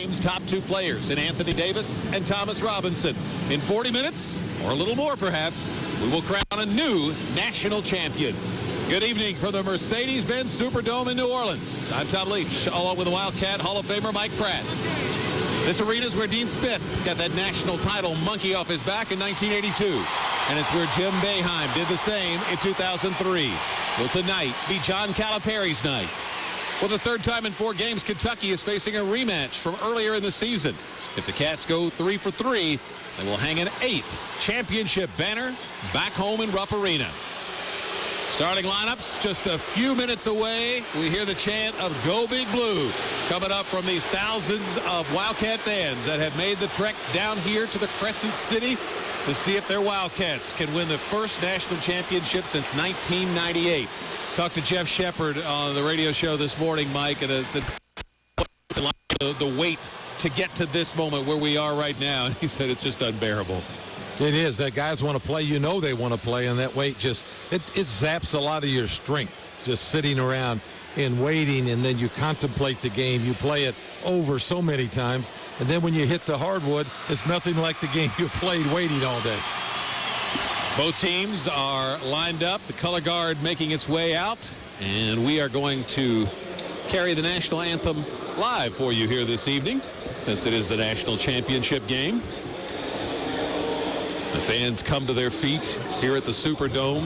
game's top two players in Anthony Davis and Thomas Robinson. In 40 minutes, or a little more perhaps, we will crown a new national champion. Good evening from the Mercedes-Benz Superdome in New Orleans. I'm Tom Leach, along with the Wildcat Hall of Famer Mike Pratt. This arena is where Dean Smith got that national title monkey off his back in 1982. And it's where Jim Boeheim did the same in 2003. Will tonight be John Calipari's night? For the third time in 4 games, Kentucky is facing a rematch from earlier in the season. If the Cats go 3 for 3, they will hang an 8th championship banner back home in Rupp Arena. Starting lineups just a few minutes away. We hear the chant of Go Big Blue coming up from these thousands of Wildcat fans that have made the trek down here to the Crescent City to see if their Wildcats can win the first national championship since 1998. Talked to Jeff Shepard on the radio show this morning, Mike, and I said, what's it like the wait to get to this moment where we are right now? And he said it's just unbearable. It is. That guys want to play. You know they want to play, and that wait just it zaps a lot of your strength. Just sitting around and waiting, and then you contemplate the game. You play it over so many times, and then when you hit the hardwood, it's nothing like the game you played waiting all day. Both teams are lined up. The color guard making its way out, and we are going to carry the national anthem live for you here this evening, since it is the national championship game. The fans come to their feet here at the Superdome.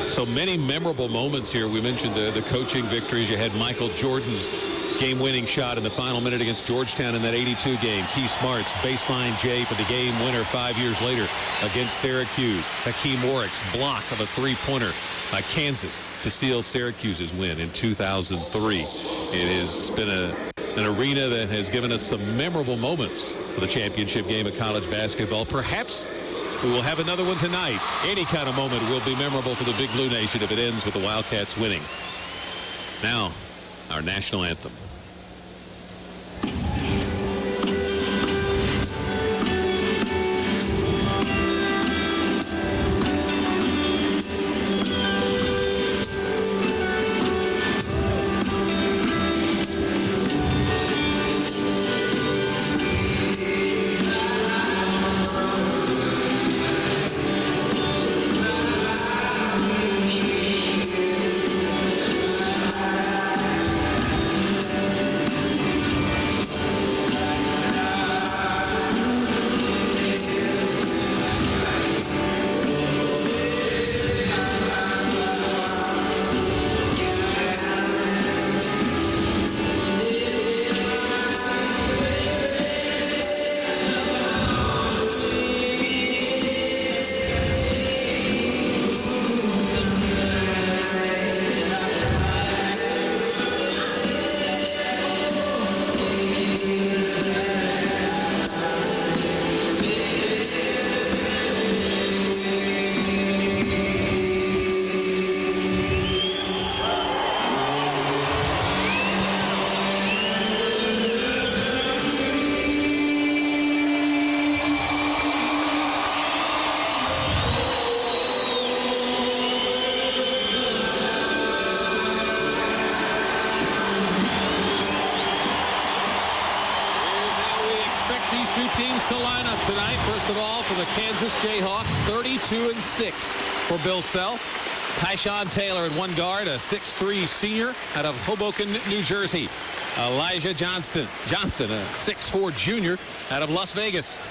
So many memorable moments here. We mentioned the coaching victories. You had Michael Jordan's game-winning shot in the final minute against Georgetown in that 82 game. Key Smart's baseline J for the game winner 5 years later against Syracuse. Hakeem Warwick's block of a three-pointer by Kansas to seal Syracuse's win in 2003. It has been an arena that has given us some memorable moments for the championship game of college basketball. Perhaps we will have another one tonight. Any kind of moment will be memorable for the Big Blue Nation if it ends with the Wildcats winning. Now, our national anthem. To line up tonight. First of all, for the Kansas Jayhawks, 32-6 for Bill Self. Tyshawn Taylor at one guard, a 6'3 senior out of Hoboken, New Jersey. Elijah Johnson, a 6'4 junior out of Las Vegas.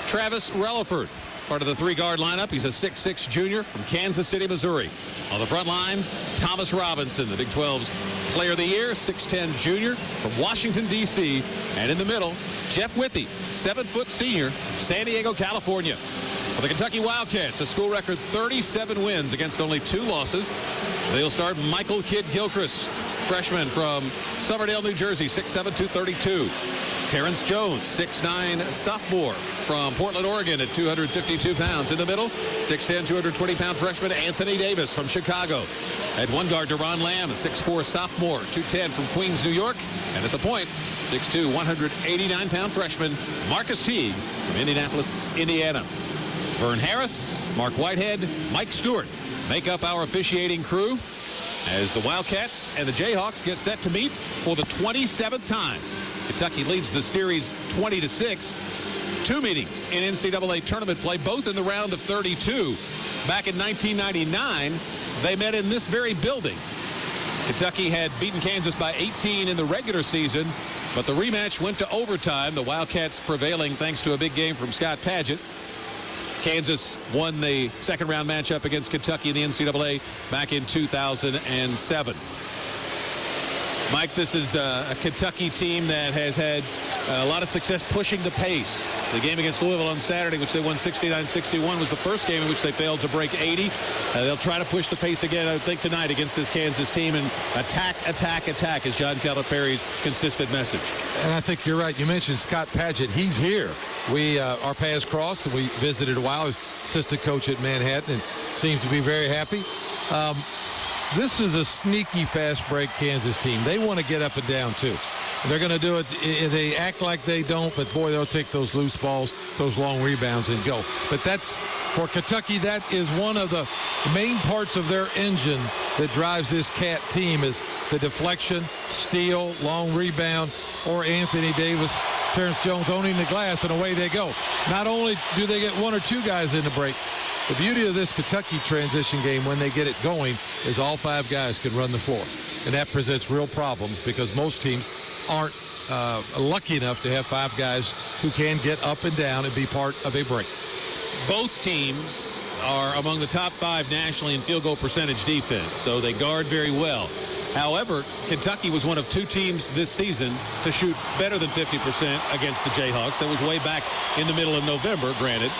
Travis Relaford, part of the three-guard lineup. He's a 6'6 junior from Kansas City, Missouri. On the front line, Thomas Robinson, the Big 12's Player of the Year, 6'10 junior from Washington, D.C. And in the middle, Jeff Withey, 7-foot senior from San Diego, California. For the Kentucky Wildcats, a school record 37 wins against only 2 losses. They'll start Michael Kidd Gilchrist, freshman from Somerdale, New Jersey, 6'7", 232. Terrence Jones, 6'9", sophomore from Portland, Oregon at 252 pounds. In the middle, 6'10", 220-pound freshman Anthony Davis from Chicago. At one guard, Deron Lamb, a 6'4 sophomore, 210 from Queens, New York. And at the point, 6'2", 189-pound freshman Marcus Teague from Indianapolis, Indiana. Vern Harris, Mark Whitehead, Mike Stewart make up our officiating crew as the Wildcats and the Jayhawks get set to meet for the 27th time Kentucky leads the series 20-6. 2 meetings in NCAA tournament play, both in the round of 32. Back in 1999, they met in this very building. Kentucky had beaten Kansas by 18 in the regular season, but the rematch went to overtime. The Wildcats prevailing thanks to a big game from Scott Padgett. Kansas won the second round matchup against Kentucky in the NCAA back in 2007. Mike, this is a Kentucky team that has had a lot of success pushing the pace. The game against Louisville on Saturday, which they won 69-61, was the first game in which they failed to break 80. They'll try to push the pace again, I think, tonight against this Kansas team, and attack, attack, attack is John Calipari's consistent message. And I think you're right. You mentioned Scott Padgett. He's here. Our paths crossed, and we visited a while. He was assistant coach at Manhattan and seems to be very happy. This is a sneaky fast break Kansas team. They want to get up and down too. They're going to do it. They act like they don't, but boy, they'll take those loose balls, those long rebounds and go. But that's, for Kentucky, that is one of the main parts of their engine that drives this Cat team, is the deflection, steal, long rebound, or Anthony Davis, Terrence Jones owning the glass, and away they go. Not only do they get one or two guys in the break, the beauty of this Kentucky transition game, when they get it going, is all 5 guys can run the floor. And that presents real problems because most teams aren't lucky enough to have 5 guys who can get up and down and be part of a break. Both teams are among the top 5 nationally in field goal percentage defense, so they guard very well. However, Kentucky was one of 2 teams this season to shoot better than 50% against the Jayhawks. That was way back in the middle of November, granted.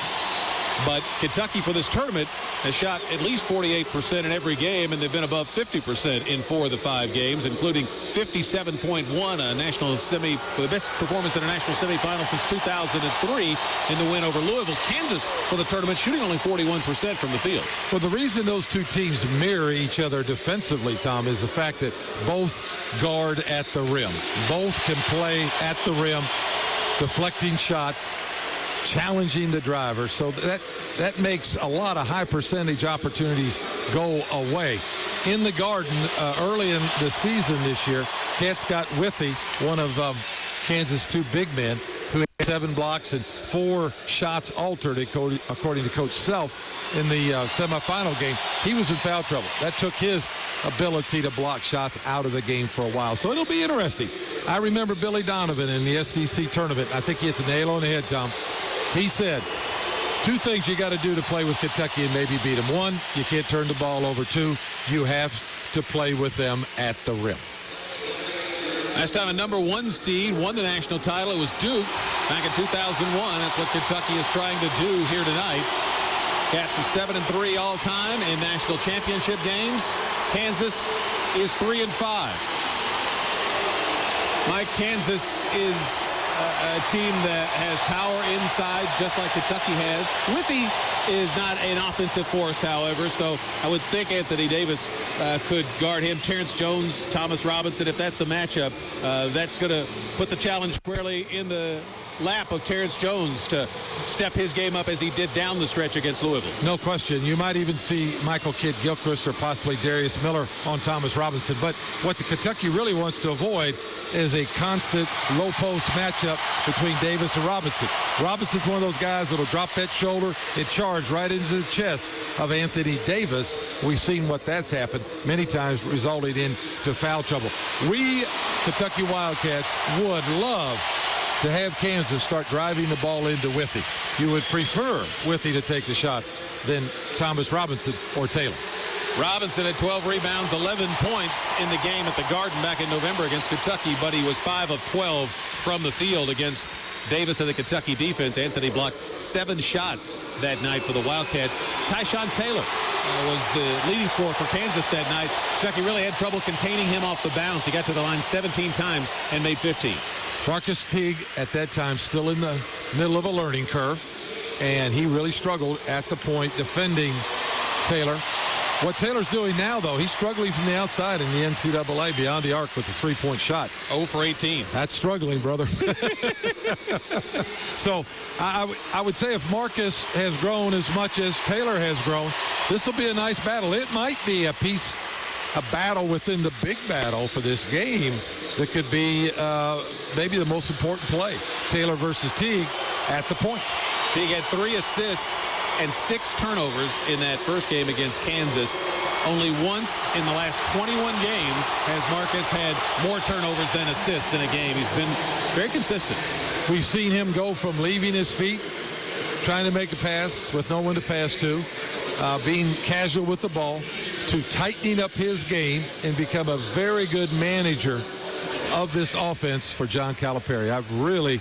But Kentucky for this tournament has shot at least 48% in every game, and they've been above 50% in 4 of the 5 games, including 57.1, a national semi, the best performance in a national semifinal since 2003 in the win over Louisville. Kansas for the tournament shooting only 41% from the field. Well, the reason those 2 teams mirror each other defensively, Tom, is the fact that both guard at the rim. Both can play at the rim, deflecting shots, challenging the driver, so that makes a lot of high percentage opportunities go away. In the Garden, early in the season this year, Cats got Withy, one of Kansas' 2 big men, who had 7 blocks and 4 shots altered, according to Coach Self, in the semifinal game. He was in foul trouble. That took his ability to block shots out of the game for a while. So it'll be interesting. I remember Billy Donovan in the SEC tournament. I think he hit the nail on the head, Tom. He said, 2 things you got to do to play with Kentucky and maybe beat them. 1, you can't turn the ball over. 2, you have to play with them at the rim. Last time a number 1 seed won the national title, it was Duke back in 2001. That's what Kentucky is trying to do here tonight. Cats are 7-3 all time in national championship games. Kansas is 3-5. Mike, Kansas is a team that has power inside, just like Kentucky has. Withy is not an offensive force, however, so I would think Anthony Davis could guard him. Terrence Jones, Thomas Robinson, if that's a matchup, that's going to put the challenge squarely in the lap of Terrence Jones to step his game up as he did down the stretch against Louisville. No question. You might even see Michael Kidd-Gilchrist or possibly Darius Miller on Thomas Robinson. But what the Kentucky really wants to avoid is a constant low post matchup between Davis and Robinson. Robinson's one of those guys that'll drop that shoulder and charge right into the chest of Anthony Davis. We've seen what that's happened many times, resulting into foul trouble. We, Kentucky Wildcats, would love to have Kansas start driving the ball into Withy. You would prefer Withy to take the shots than Thomas Robinson or Taylor. Robinson had 12 rebounds, 11 points in the game at the Garden back in November against Kentucky, but he was 5 of 12 from the field against Davis and the Kentucky defense. Anthony blocked 7 shots that night for the Wildcats. Tyshawn Taylor was the leading scorer for Kansas that night. Kentucky really had trouble containing him off the bounce. He got to the line 17 times and made 15. Marcus Teague at that time still in the middle of a learning curve, and he really struggled at the point defending Taylor. What Taylor's doing now, though, he's struggling from the outside in the NCAA beyond the arc with a 3-point shot. 0 for 18. That's struggling, brother. So I would say if Marcus has grown as much as Taylor has grown, this will be a nice battle. It might be a piece a battle within the big battle for this game that could be maybe the most important play. Taylor versus Teague at the point. Teague had 3 assists and 6 turnovers in that first game against Kansas. Only once in the last 21 games has Marcus had more turnovers than assists in a game. He's been very consistent. We've seen him go from leaving his feet, trying to make a pass with no one to pass to, being casual with the ball, to tightening up his game and become a very good manager of this offense for John Calipari. I've really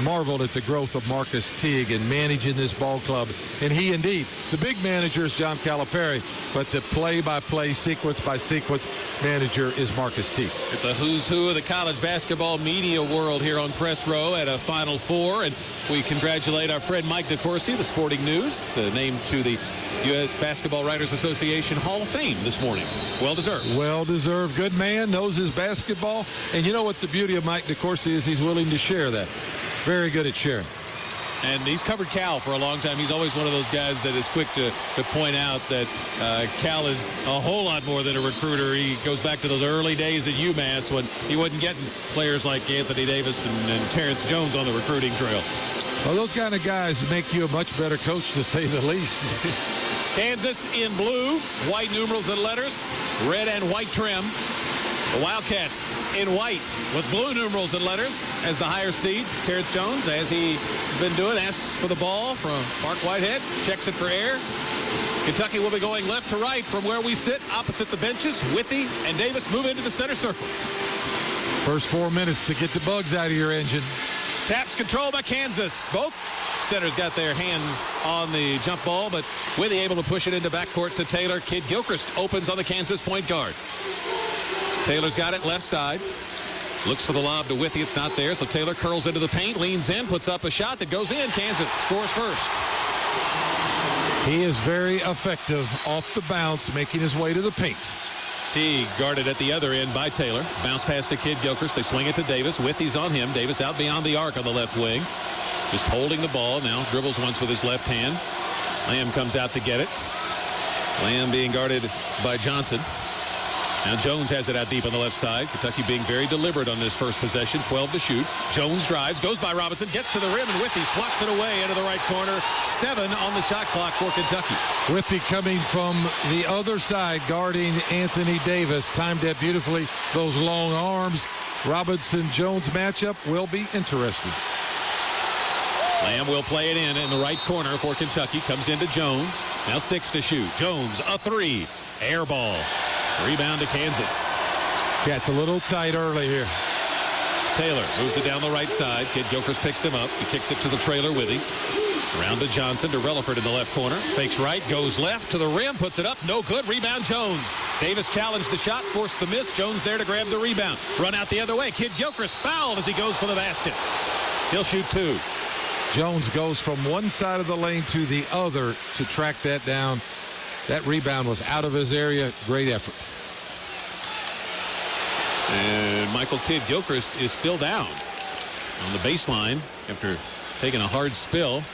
marveled at the growth of Marcus Teague in managing this ball club. And he indeed, the big manager is John Calipari, but the play-by-play, sequence-by-sequence manager is Marcus Teague. It's a who's who of the college basketball media world here on Press Row at a Final Four. And we congratulate our friend Mike DeCourcy, the Sporting News, named to the U.S. Basketball Writers Association Hall of Fame this morning. Well deserved. Well deserved. Good man, knows his basketball. And you know what the beauty of Mike DeCourcy is? He's willing to share that. Very good at sharing. And he's covered Cal for a long time. He's always one of those guys that is quick to point out that Cal is a whole lot more than a recruiter. He goes back to those early days at UMass when he wasn't getting players like Anthony Davis and Terrence Jones on the recruiting trail. Well, those kind of guys make you a much better coach, to say the least. Kansas in blue, white numerals and letters, red and white trim. The Wildcats in white with blue numerals and letters as the higher seed. Terrence Jones, as he's been doing, asks for the ball from Mark Whitehead, checks it for air. Kentucky will be going left to right from where we sit, opposite the benches. Withy and Davis move into the center circle. First 4 minutes to get the bugs out of your engine. Taps controlled by Kansas. Both centers got their hands on the jump ball, but Withy able to push it into backcourt to Taylor. Kid Gilchrist opens on the Kansas point guard. Taylor's got it left side. Looks for the lob to Withy. It's not there, so Taylor curls into the paint, leans in, puts up a shot that goes in. Kansas scores first. He is very effective off the bounce, making his way to the paint. Teague guarded at the other end by Taylor. Bounce pass to Kid Gilchrist. They swing it to Davis. Withy's on him. Davis out beyond the arc on the left wing. Just holding the ball now. Dribbles once with his left hand. Lamb comes out to get it. Lamb being guarded by Johnson. Now Jones has it out deep on the left side. Kentucky being very deliberate on this first possession. 12 to shoot. Jones drives, goes by Robinson, gets to the rim, and Withy swats it away into the right corner. 7 on the shot clock for Kentucky. Withy coming from the other side, guarding Anthony Davis. Timed that beautifully. Those long arms. Robinson-Jones matchup will be interesting. Lamb will play it in the right corner for Kentucky. Comes into Jones. Now 6 to shoot. Jones, a 3. Air ball. Rebound to Kansas. Yeah, it's a little tight early here. Taylor moves it down the right side. Kid Gilchrist picks him up. He kicks it to the trailer Withy. Around to Johnson, to Relaford in the left corner. Fakes right, goes left to the rim, puts it up. No good. Rebound Jones. Davis challenged the shot, forced the miss. Jones there to grab the rebound. Run out the other way. Kid Gilchrist fouled as he goes for the basket. He'll shoot 2. Jones goes from one side of the lane to the other to track that down. That rebound was out of his area. Great effort. And Michael Kid Gilchrist is still down on the baseline after taking a hard spill.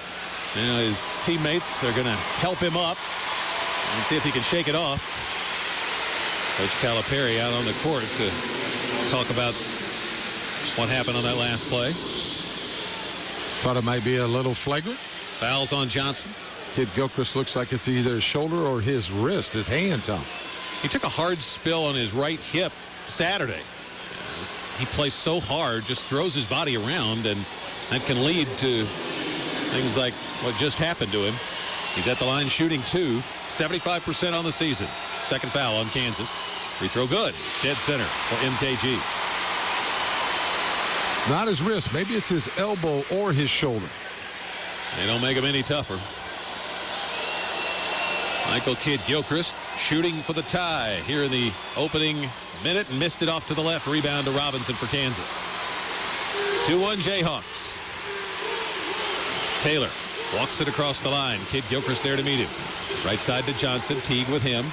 Now his teammates are going to help him up and see if he can shake it off. Coach Calipari out on the court to talk about what happened on that last play. Thought it might be a little flagrant. Fouls on Johnson. Kid Gilchrist looks like it's either his shoulder or his wrist, his hand, Tom. He took a hard spill on his right hip Saturday. He plays so hard, just throws his body around, and that can lead to things like what just happened to him. He's at the line shooting 2, 75% on the season. Second foul on Kansas. Free throw good. Dead center for MKG. It's not his wrist. Maybe it's his elbow or his shoulder. They don't make him any tougher. Michael Kidd Gilchrist shooting for the tie here in the opening minute and missed it off to the left. Rebound to Robinson for Kansas. 2-1 Jayhawks. Taylor walks it across the line. Kidd Gilchrist there to meet him. Right side to Johnson. Teague with him.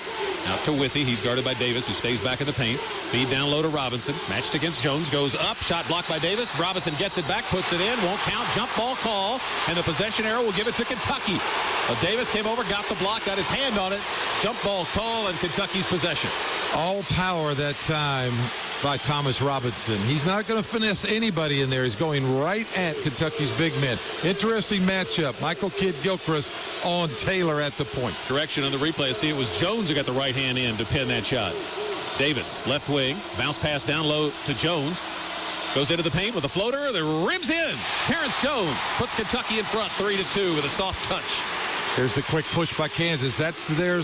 Out to Withy. He's guarded by Davis, who stays back in the paint. Feed down low to Robinson. Matched against Jones. Goes up. Shot blocked by Davis. Robinson gets it back. Puts it in. Won't count. Jump ball call. And the possession arrow will give it to Kentucky. But Davis came over, got the block, got his hand on it. Jump ball call and Kentucky's possession. All power that time by Thomas Robinson. He's not going to finesse anybody in there. He's going right at Kentucky's big men. Interesting matchup. Michael Kidd-Gilchrist on Taylor at the point. Correction on the replay. See, it was Jones who got the right hand in to pin that shot. Davis, left wing. Bounce pass down low to Jones. Goes into the paint with a floater. The rims in. Terrence Jones puts Kentucky in front 3-2 with a soft touch. There's the quick push by Kansas. That's their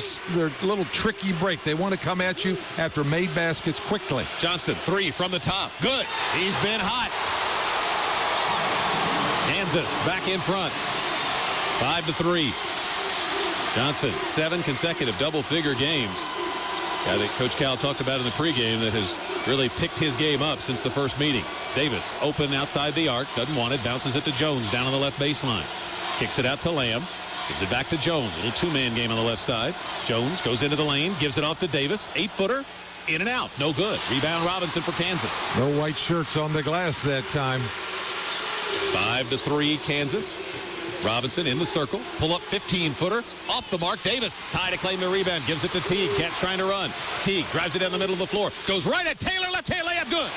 little tricky break. They want to come at you after made baskets quickly. Johnson, three from the top. Good. He's been hot. Kansas back in front. 5-3. Johnson, 7 consecutive double-figure games. Guy that Coach Cal talked about in the pregame that has really picked his game up since the first meeting. Davis open outside the arc. Doesn't want it. Bounces it to Jones down on the left baseline. Kicks it out to Lamb. Gives it back to Jones. A little two-man game on the left side. Jones goes into the lane. Gives it off to Davis. 8-footer. In and out. No good. Rebound Robinson for Kansas. No white shirts on the glass that time. 5-3 Kansas. Robinson in the circle. Pull up 15-footer. Off the mark. Davis high to claim the rebound. Gives it to Teague. Cat's trying to run. Teague drives it down the middle of the floor. Goes right at Taylor. Left hand layup. Good.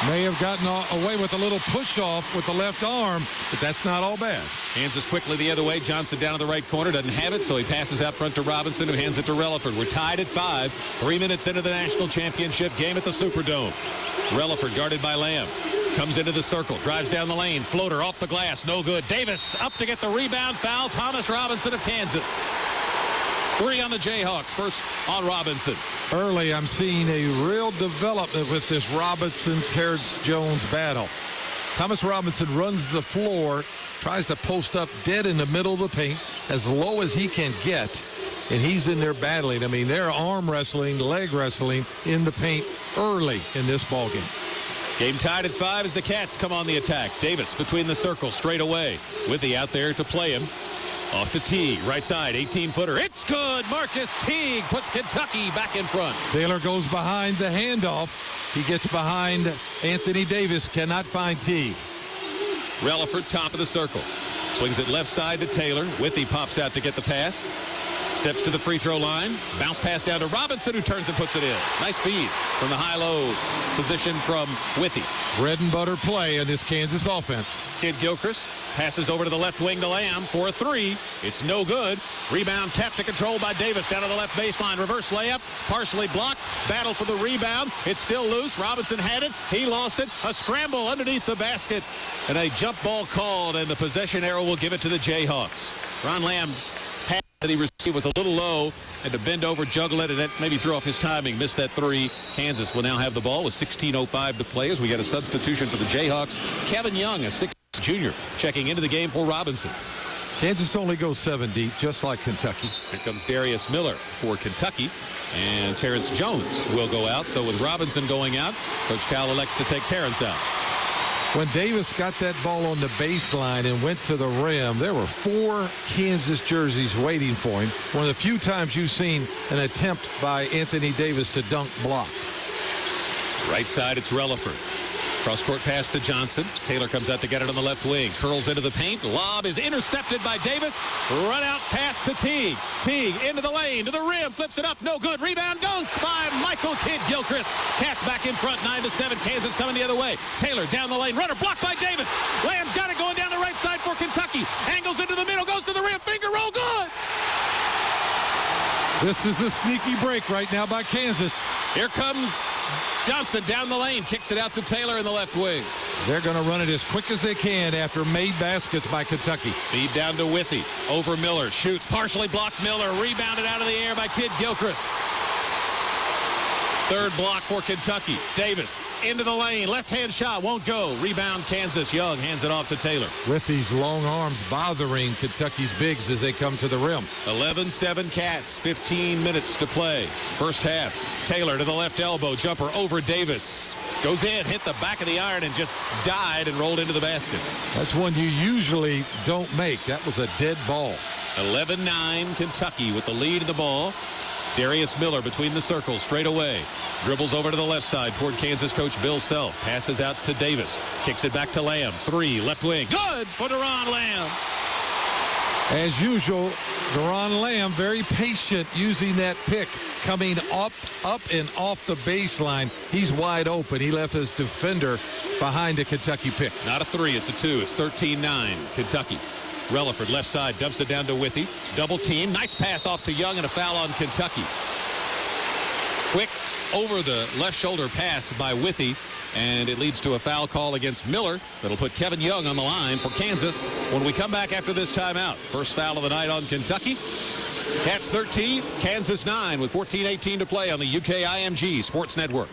May have gotten away with a little push-off with the left arm, but that's not all bad. Kansas quickly the other way. Johnson down in the right corner. Doesn't have it, so he passes out front to Robinson, who hands it to Relaford. We're tied at 5. 3 minutes into the national championship game at the Superdome. Relaford guarded by Lamb. Comes into the circle. Drives down the lane. Floater off the glass. No good. Davis up to get the rebound. Foul. Thomas Robinson of Kansas. 3 on the Jayhawks. First on Robinson. Early, I'm seeing a real development with this Robinson-Terrence Jones battle. Thomas Robinson runs the floor, tries to post up dead in the middle of the paint as low as he can get, and he's in there battling. I mean, they're arm wrestling, leg wrestling in the paint early in this ballgame. Game tied at 5 as the Cats come on the attack. Davis between the circles straight away. Withy out there to play him. Off to Teague, right side, 18-footer. It's good. Marcus Teague puts Kentucky back in front. Taylor goes behind the handoff. He gets behind Anthony Davis, cannot find Teague. Relaford, top of the circle. Swings it left side to Taylor. Withy pops out to get the pass. Steps to the free throw line. Bounce pass down to Robinson, who turns and puts it in. Nice feed from the high-low position from Withy. Bread and butter play in this Kansas offense. Kidd-Gilchrist passes over to the left wing to Lamb for a 3. It's no good. Rebound tapped to control by Davis down to the left baseline. Reverse layup, partially blocked. Battle for the rebound. It's still loose. Robinson had it. He lost it. A scramble underneath the basket. And a jump ball called, and the possession arrow will give it to the Jayhawks. Ron Lamb's pass that he received was a little low, and to bend over, juggle it, and that maybe threw off his timing. Missed that 3. Kansas will now have the ball with 16:05 to play as we get a substitution for the Jayhawks. Kevin Young, a 6 junior, checking into the game for Robinson. Kansas only goes 7 deep, just like Kentucky. Here comes Darius Miller for Kentucky, and Terrence Jones will go out. So with Robinson going out, Coach Cal elects to take Terrence out. When Davis got that ball on the baseline and went to the rim, there were 4 Kansas jerseys waiting for him. One of the few times you've seen an attempt by Anthony Davis to dunk blocked. Right side, it's Relaford. Cross-court pass to Johnson. Taylor comes out to get it on the left wing. Curls into the paint. Lob is intercepted by Davis. Run out pass to Teague. Teague into the lane, to the rim. Flips it up. No good. Rebound dunk by Michael Kidd-Gilchrist. Cats back in front, 9-7. Kansas coming the other way. Taylor down the lane. Runner blocked by Davis. Lamb's got it going down the right side for Kentucky. Angles into the middle. Goes to the rim. Finger roll. Good. This is a sneaky break right now by Kansas. Here comes Johnson down the lane. Kicks it out to Taylor in the left wing. They're going to run it as quick as they can after made baskets by Kentucky. Feed down to Withy. Over Miller. Shoots. Partially blocked Miller. Rebounded out of the air by Kidd-Gilchrist. Third block for Kentucky. Davis into the lane. Left-hand shot won't go. Rebound Kansas. Young hands it off to Taylor. With these long arms bothering Kentucky's bigs as they come to the rim. 11-7 Cats. 15 minutes to play. First half. Taylor to the left elbow. Jumper over Davis. Goes in, hit the back of the iron, and just died and rolled into the basket. That's one you usually don't make. That was a dead ball. 11-9 Kentucky with the lead in the ball. Darius Miller between the circles, straight away. Dribbles over to the left side toward Kansas coach Bill Self. Passes out to Davis. Kicks it back to Lamb. 3, left wing. Good for Deron Lamb. As usual, Deron Lamb very patient using that pick, coming up and off the baseline. He's wide open. He left his defender behind a Kentucky pick. Not a 3, it's a 2. It's 13-9, Kentucky. Relaford left side dumps it down to Withy. Double team. Nice pass off to Young and a foul on Kentucky. Quick over the left shoulder pass by Withy, and it leads to a foul call against Miller. That'll put Kevin Young on the line for Kansas when we come back after this timeout. First foul of the night on Kentucky. Cats 13, Kansas 9 with 14:18 to play on the UK IMG Sports Network.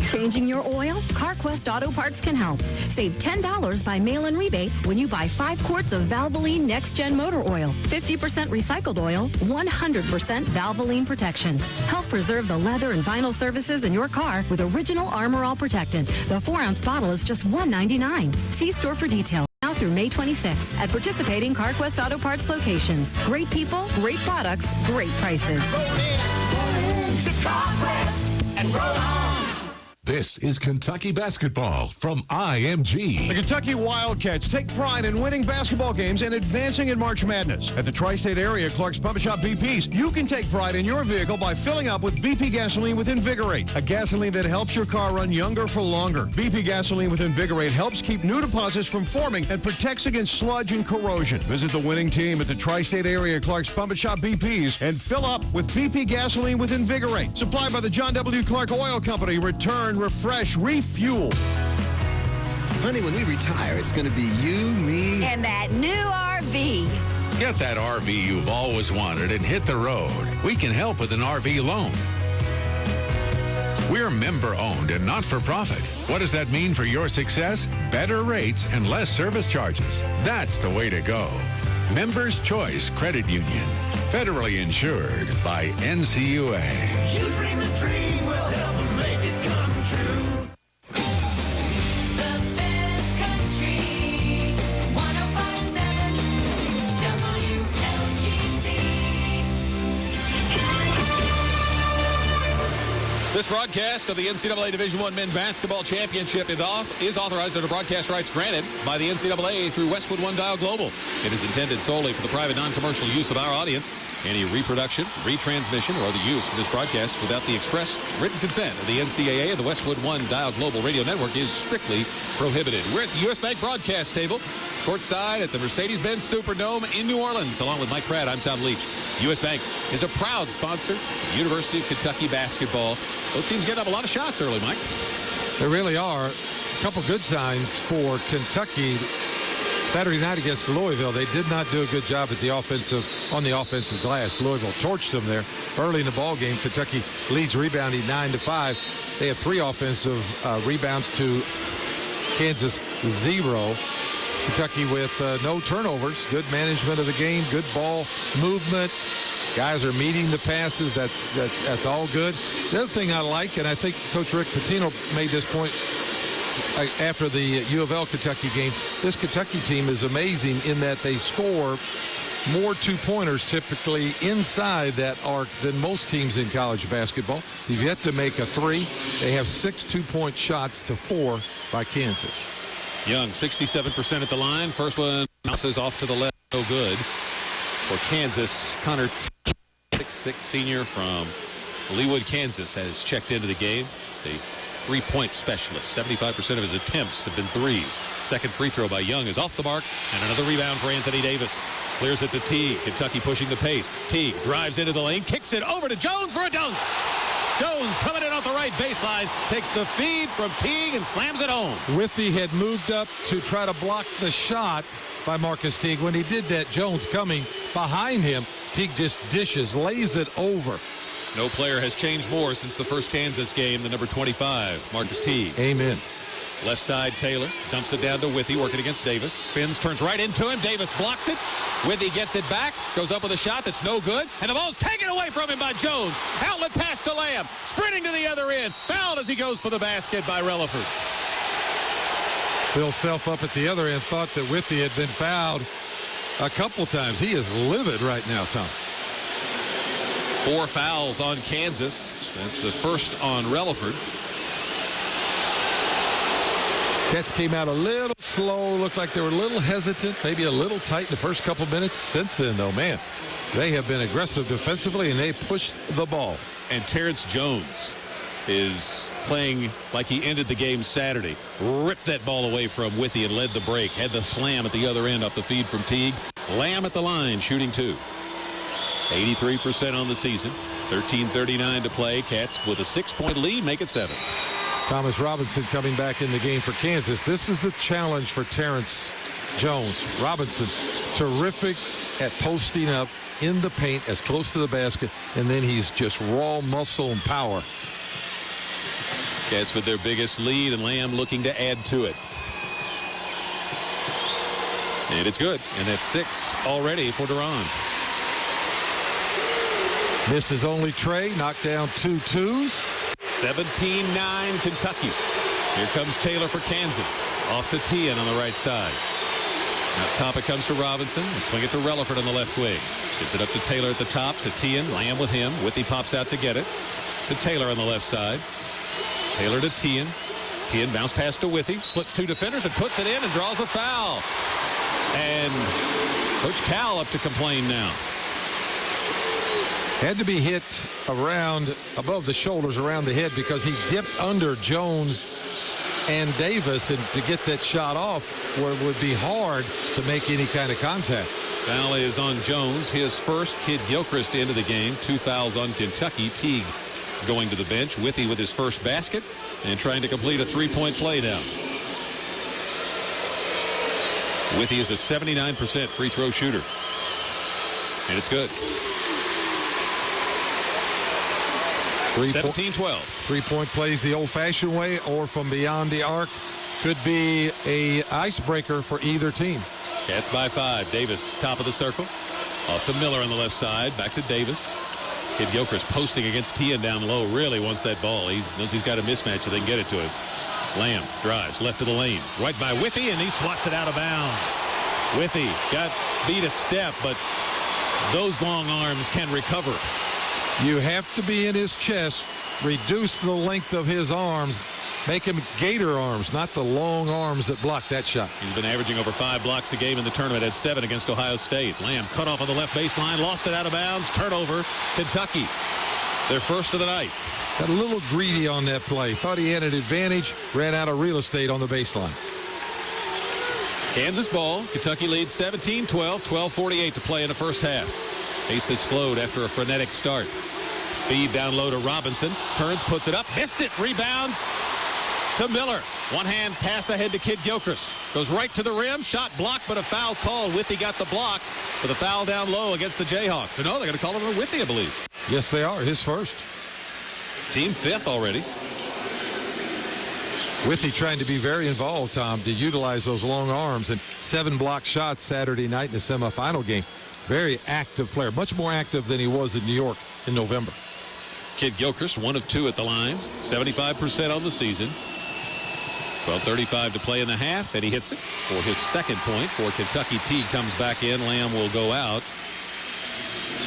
Changing your oil? CarQuest Auto Parts can help. Save $10 by mail-in rebate when you buy 5 quarts of Valvoline Next Gen Motor Oil. 50% recycled oil, 100% Valvoline protection. Help preserve the leather and vinyl surfaces in your car with original Armor All Protectant. The 4-ounce bottle is just $1.99. See store for details. Now through May 26th at participating CarQuest Auto Parts locations. Great people, great products, great prices. Roll in to CarQuest and roll on. This is Kentucky basketball from IMG. The Kentucky Wildcats take pride in winning basketball games and advancing in March Madness. At the tri-state area Clark's Pump Shop BPs, you can take pride in your vehicle by filling up with BP gasoline with Invigorate, a gasoline that helps your car run younger for longer. BP gasoline with Invigorate helps keep new deposits from forming and protects against sludge and corrosion. Visit the winning team at the tri-state area Clark's Pump Shop BPs and fill up with BP gasoline with Invigorate. Supplied by the John W. Clark Oil Company. Return, refresh, refuel. Honey, when we retire, it's going to be you, me, And that new RV. Get that RV you've always wanted and hit the road. We can help with an RV loan. We're member-owned and not-for-profit. What does that mean for your success? Better rates and less service charges. That's the way to go. Members Choice Credit Union. Federally insured by NCUA. You dream the dream, we'll help them make it come true. The best country, 105.7 WLGC. This broadcast of the NCAA Division I Men's Basketball Championship is authorized under broadcast rights granted by the NCAA through Westwood One Dial Global. It is intended solely for the private, non-commercial use of our audience. Any reproduction, retransmission, or the use of this broadcast without the express written consent of the NCAA and the Westwood One Dial Global Radio Network is strictly prohibited. We're at the U.S. Bank broadcast table, courtside at the Mercedes-Benz Superdome in New Orleans. Along with Mike Pratt, I'm Tom Leach. U.S. Bank is a proud sponsor of University of Kentucky basketball. Both teams getting up a lot of shots early, Mike. There really are a couple good signs for Kentucky. Saturday night against Louisville, they did not do a good job on the offensive glass. Louisville torched them there early in the ball game. Kentucky leads rebounding 9-5. They have 3 offensive rebounds to Kansas 0. Kentucky with no turnovers, good management of the game, good ball movement. Guys are meeting the passes. That's all good. The other thing I like, and I think Coach Rick Pitino made this point after the U of L Kentucky game, this Kentucky team is amazing in that they score more two-pointers typically inside that arc than most teams in college basketball. They've yet to make a 3. They have 6 two-point shots to 4 by Kansas. Young, 67% at the line. First one bounces off to the left. No good for Kansas. Connor, 6'6" senior from Leawood, Kansas, has checked into the game. The three-point specialist. 75% of his attempts have been threes. Second free throw by Young is off the mark, and another rebound for Anthony Davis. Clears it to Teague. Kentucky pushing the pace. Teague drives into the lane, kicks it over to Jones for a dunk. Jones coming in off the right baseline, takes the feed from Teague and slams it home. Withy had moved up to try to block the shot by Marcus Teague. When he did that, Jones coming behind him. Teague just dishes, lays it over. No player has changed more since the first Kansas game than number 25, Marcus Teague. Amen. Left side, Taylor dumps it down to Withy, working against Davis. Spins, turns right into him. Davis blocks it. Withy gets it back, goes up with a shot that's no good, and the ball's taken away from him by Jones. Outlet pass to Lamb, sprinting to the other end. Fouled as he goes for the basket by Relaford. Bill Self up at the other end thought that Withy had been fouled a couple times. He is livid right now, Tom. 4 fouls on Kansas. That's the first on Relaford. Cats came out a little slow, looked like they were a little hesitant, maybe a little tight in the first couple minutes. Since then, though, man, they have been aggressive defensively, and they pushed the ball. And Terrence Jones is playing like he ended the game Saturday. Ripped that ball away from Withy and led the break. Had the slam at the other end off the feed from Teague. Lamb at the line, shooting 2. 83% on the season. 13:39 to play. Cats with a 6-point lead, make it 7. Thomas Robinson coming back in the game for Kansas. This is the challenge for Terrence Jones. Robinson, terrific at posting up in the paint as close to the basket, and then he's just raw muscle and power. Cats with their biggest lead, and Lamb looking to add to it. And it's good. And that's 6 already for Duran. Misses only Trey. Knocked down 2 twos. 17-9 Kentucky. Here comes Taylor for Kansas. Off to Tien on the right side. Now top it comes to Robinson. And swing it to Relaford on the left wing. Gives it up to Taylor at the top. To Tien. Lamb with him. Withy pops out to get it. To Taylor on the left side. Taylor to Tien. Tien bounce pass to Withy. Splits 2 defenders and puts it in and draws a foul. And Coach Cal up to complain now. Had to be hit around above the shoulders, around the head, because he dipped under Jones and Davis, and to get that shot off where it would be hard to make any kind of contact. Foul is on Jones, his first. Kid Gilchrist into the game. 2 fouls on Kentucky. Teague going to the bench. Withy with his first basket and trying to complete a 3-point play now. Withy is a 79% free throw shooter. And it's good. 17-12. 3-point plays the old-fashioned way or from beyond the arc. Could be a icebreaker for either team. Cats by 5. Davis top of the circle. Off to Miller on the left side. Back to Davis. Kid Gilchrist posting against Tien down low. Really wants that ball. He knows he's got a mismatch so they can get it to him. Lamb drives left of the lane. Right by Withy, and he swats it out of bounds. Withy got beat a step, but those long arms can recover. You have to be in his chest, reduce the length of his arms, make him gator arms, not the long arms that block that shot. He's been averaging over 5 blocks a game in the tournament at 7 against Ohio State. Lamb cut off on the left baseline, lost it out of bounds, turnover, Kentucky. Their first of the night. Got a little greedy on that play. Thought he had an advantage, ran out of real estate on the baseline. Kansas ball. Kentucky leads 17-12, 12:48 to play in the first half. Pace is slowed after a frenetic start. Feed down low to Robinson. Turns, puts it up, missed it. Rebound to Miller. One-hand pass ahead to Kid Gilchrist. Goes right to the rim. Shot blocked, but a foul called. Withy got the block with a foul down low against the Jayhawks. So no, they're going to call him a Withy, I believe. Yes, they are. His first. Team 5th already. Withy trying to be very involved, Tom, to utilize those long arms, and 7 block shots Saturday night in the semifinal game. Very active player, much more active than he was in New York in November. Kid Gilchrist, 1 of 2 at the line, 75% on the season. 12:35 to play in the half, and he hits it for his second point for Kentucky. Teague comes back in. Lamb will go out.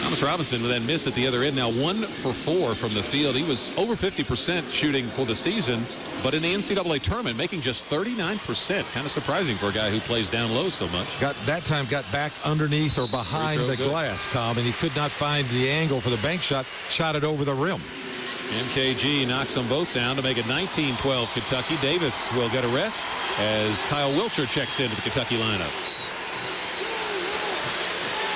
Thomas Robinson with that miss at the other end. Now 1 for 4 from the field. He was over 50% shooting for the season, but in the NCAA tournament making just 39%. Kind of surprising for a guy who plays down low so much. Got back underneath or behind the glass, Tom, and he could not find the angle for the bank shot. Shot it over the rim. MKG knocks them both down to make it 19-12 Kentucky. Davis will get a rest as Kyle Wilcher checks into the Kentucky lineup.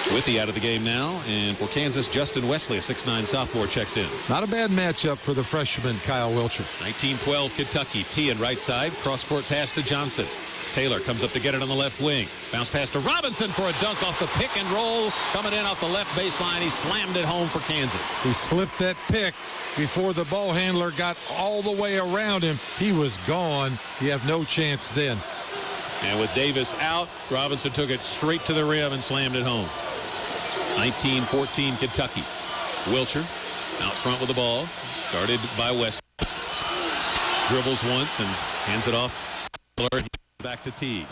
Withy out of the game now, and for Kansas, Justin Wesley, a 6'9" sophomore, checks in. Not a bad matchup for the freshman Kyle Wilcher. 19-12 Kentucky. Tien right side, cross-court pass to Johnson. Taylor comes up to get it on the left wing. Bounce pass to Robinson for a dunk off the pick and roll. Coming in off the left baseline. He slammed it home for Kansas. He slipped that pick before the ball handler got all the way around him. He was gone. You have no chance then. And with Davis out, Robinson took it straight to the rim and slammed it home. 19-14 Kentucky. Wilcher out front with the ball. Guarded by West. Dribbles once and hands it off. Back to Teague.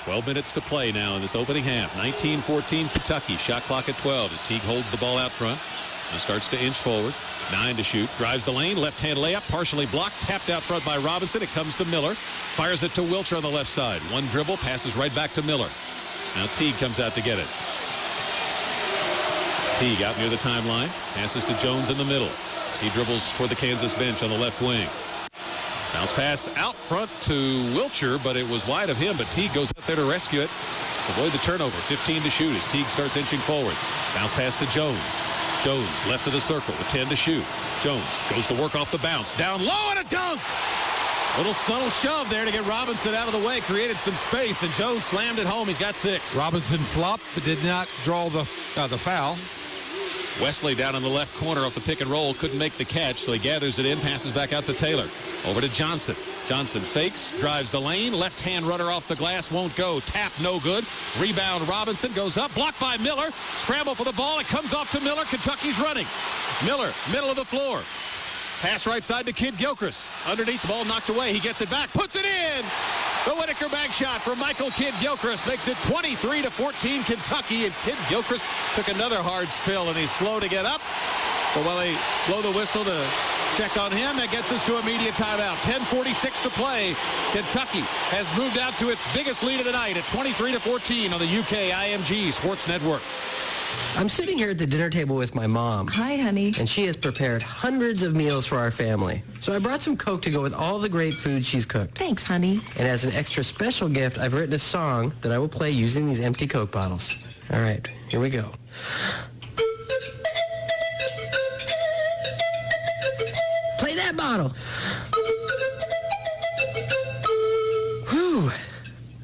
12 minutes to play now in this opening half. 19-14 Kentucky. Shot clock at 12 as Teague holds the ball out front. Now starts to inch forward. 9 to shoot. Drives the lane. Left-hand layup. Partially blocked. Tapped out front by Robinson. It comes to Miller. Fires it to Wilcher on the left side. One dribble. Passes right back to Miller. Now Teague comes out to get it. Teague out near the timeline. Passes to Jones in the middle. He dribbles toward the Kansas bench on the left wing. Bounce pass out front to Wilcher, but it was wide of him. But Teague goes out there to rescue it. Avoid the turnover. 15 to shoot as Teague starts inching forward. Bounce pass to Jones. Jones left of the circle with 10 to shoot. Jones goes to work off the bounce. Down low and a dunk. Little subtle shove there to get Robinson out of the way. Created some space, and Jones slammed it home. He's got 6. Robinson flopped, but did not draw the foul. Wesley down in the left corner off the pick and roll. Couldn't make the catch, so he gathers it in, passes back out to Taylor. Over to Johnson. Johnson fakes, drives the lane. Left-hand runner off the glass, won't go. Tap, no good. Rebound, Robinson goes up. Blocked by Miller. Scramble for the ball. It comes off to Miller. Kentucky's running. Miller, middle of the floor. Pass right side to Kid Gilchrist. Underneath, the ball knocked away. He gets it back, puts it in. The Whitaker bank shot from Michael Kid Gilchrist makes it 23-14 Kentucky. And Kid Gilchrist took another hard spill, and he's slow to get up. So while they blow the whistle to check on him, that gets us to immediate timeout. 10:46 to play. Kentucky has moved out to its biggest lead of the night at 23-14 on the UK IMG Sports Network. I'm sitting here at the dinner table with my mom. Hi, honey. And she has prepared hundreds of meals for our family. So I brought some Coke to go with all the great food she's cooked. Thanks, honey. And as an extra special gift, I've written a song that I will play using these empty Coke bottles. All right, here we go. Play that bottle. Whew.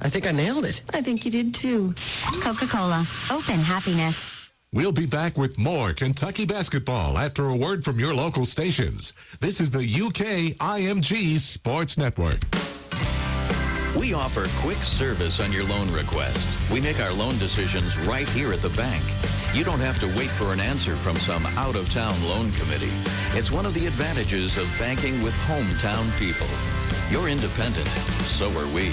I think I nailed it. I think you did, too. Coca-Cola. Open happiness. We'll be back with more Kentucky basketball after a word from your local stations. This is the UK IMG Sports Network. We offer quick service on your loan request. We make our loan decisions right here at the bank. You don't have to wait for an answer from some out-of-town loan committee. It's one of the advantages of banking with hometown people. You're independent, so are we.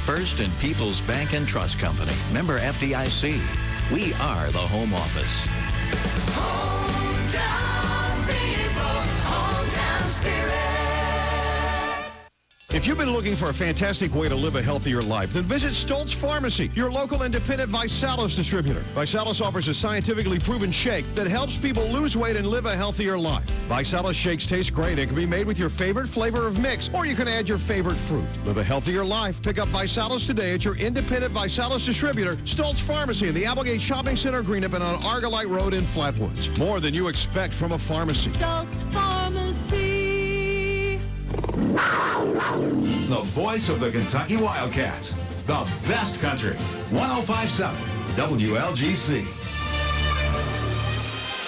First and People's Bank and Trust Company, member FDIC. We are the home office. Hometown people, hometown spirit. If you've been looking for a fantastic way to live a healthier life, then visit Stoltz Pharmacy, your local independent Visalis distributor. Visalis offers a scientifically proven shake that helps people lose weight and live a healthier life. Visalis shakes taste great and can be made with your favorite flavor of mix, or you can add your favorite fruit. Live a healthier life. Pick up Visalis today at your independent Visalis distributor, Stoltz Pharmacy in the Applegate Shopping Center, Greenup, and on Argolite Road in Flatwoods. More than you expect from a pharmacy. Stoltz Pharmacy. The voice of the Kentucky Wildcats. The best country. 105.7 WLGC.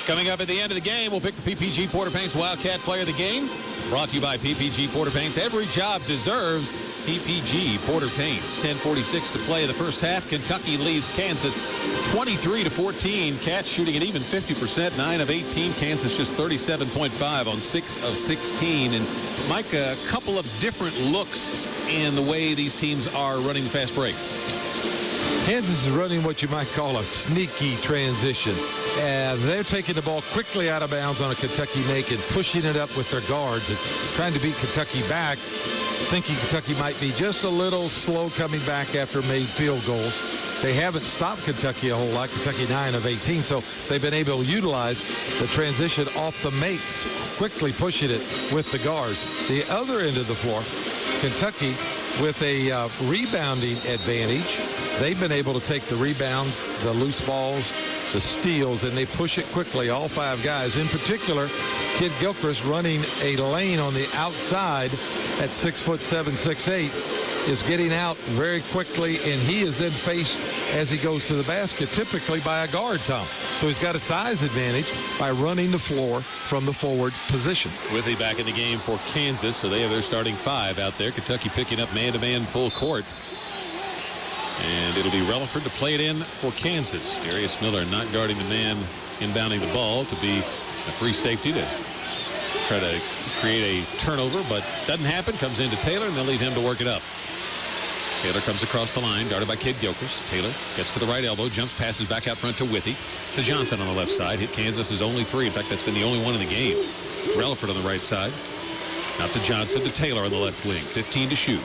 Coming up at the end of the game, we'll pick the PPG Porter Paints Wildcat Player of the Game. Brought to you by PPG Porter Paints. Every job deserves PPG Porter Paints. 10:46 to play in the first half. Kentucky leads Kansas 23-14. Cats shooting at even 50%, 9 of 18. Kansas just 37.5 on 6 of 16. And Mike, a couple of different looks in the way these teams are running the fast break. Kansas is running what you might call a sneaky transition. They're taking the ball quickly out of bounds on a Kentucky make and pushing it up with their guards and trying to beat Kentucky back, thinking Kentucky might be just a little slow coming back after made field goals. They haven't stopped Kentucky a whole lot. Kentucky 9 of 18, so they've been able to utilize the transition off the makes, quickly pushing it with the guards. The other end of the floor, Kentucky with a rebounding advantage. They've been able to take the rebounds, the loose balls, the steals, and they push it quickly, all 5 guys. In particular, Kid Gilchrist running a lane on the outside at 6'7", 6'8", is getting out very quickly, and he is then faced as he goes to the basket, typically by a guard, Tom. So he's got a size advantage by running the floor from the forward position. Withy back in the game for Kansas, so they have their starting 5 out there. Kentucky picking up man-to-man full court. And it'll be Relaford to play it in for Kansas. Darius Miller not guarding the man inbounding the ball to be a free safety to try to create a turnover, but doesn't happen. Comes into Taylor, and they'll leave him to work it up. Taylor comes across the line, guarded by Kid Gilchrist. Taylor gets to the right elbow, jumps, passes back out front to Withy. To Johnson on the left side. Hit Kansas' only 3. In fact, that's been the only one in the game. Relaford on the right side. Out to Johnson, to Taylor on the left wing. 15 to shoot.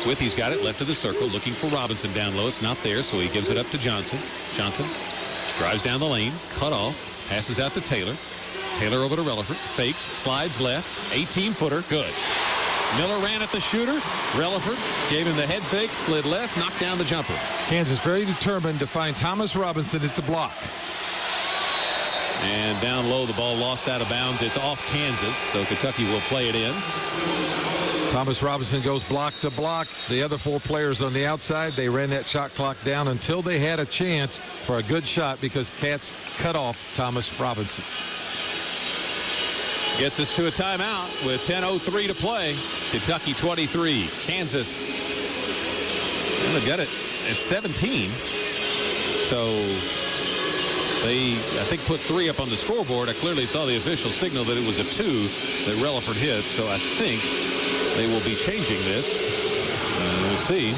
Withy's got it left of the circle, looking for Robinson down low. It's not there, so he gives it up to Johnson. Johnson drives down the lane, cut off, passes out to Taylor. Taylor over to Relaford, fakes, slides left, 18-footer, good. Miller ran at the shooter. Relaford gave him the head fake, slid left, knocked down the jumper. Kansas very determined to find Thomas Robinson at the block. And down low, the ball lost out of bounds. It's off Kansas, so Kentucky will play it in. Thomas Robinson goes block to block. The other 4 players on the outside, they ran that shot clock down until they had a chance for a good shot because Cats cut off Thomas Robinson. Gets us to a timeout with 10:03 to play. Kentucky 23, Kansas. Well, they've got it at 17. So they, I think, put 3 up on the scoreboard. I clearly saw the official signal that it was a 2 that Relaford hit. So I think they will be changing this. We'll see.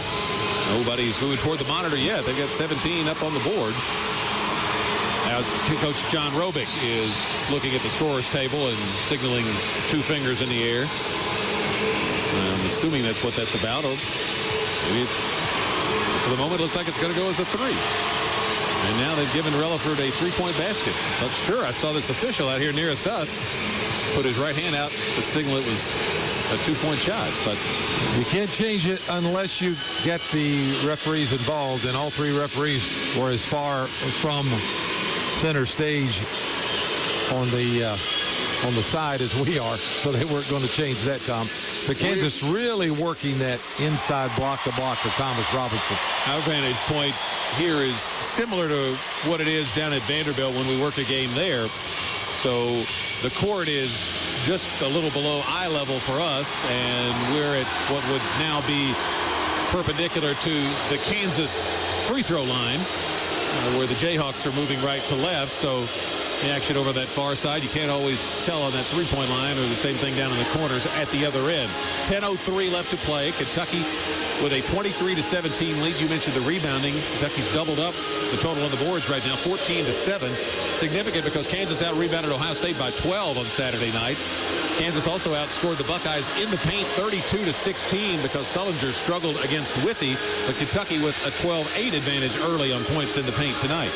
Nobody's moving toward the monitor yet. They've got 17 up on the board. Now, Coach John Robick is looking at the scorer's table and signaling 2 fingers in the air. I'm assuming that's what that's about. Maybe it's, for the moment, it looks like it's going to go as a 3. And now they've given Relaford a 3-point basket. But sure, I saw this official out here nearest us put his right hand out to signal it was a 2-point shot. But you can't change it unless you get the referees involved, and all 3 referees were as far from center stage on the side as we are, so they weren't going to change that, Tom. But Kansas really working that inside block to block for Thomas Robinson. Our vantage point here is similar to what it is down at Vanderbilt when we work a game there. So the court is just a little below eye level for us, and we're at what would now be perpendicular to the Kansas free throw line, where the Jayhawks are moving right to left. So the action over that far side, you can't always tell on that 3-point line, or the same thing down in the corners at the other end. 10:03 left to play. Kentucky with a 23-17 lead. You mentioned the rebounding. Kentucky's doubled up the total on the boards right now, 14-7. Significant because Kansas out-rebounded Ohio State by 12 on Saturday night. Kansas also outscored the Buckeyes in the paint 32-16 because Sullinger struggled against Withy, but Kentucky with a 12-8 advantage early on points in the paint tonight.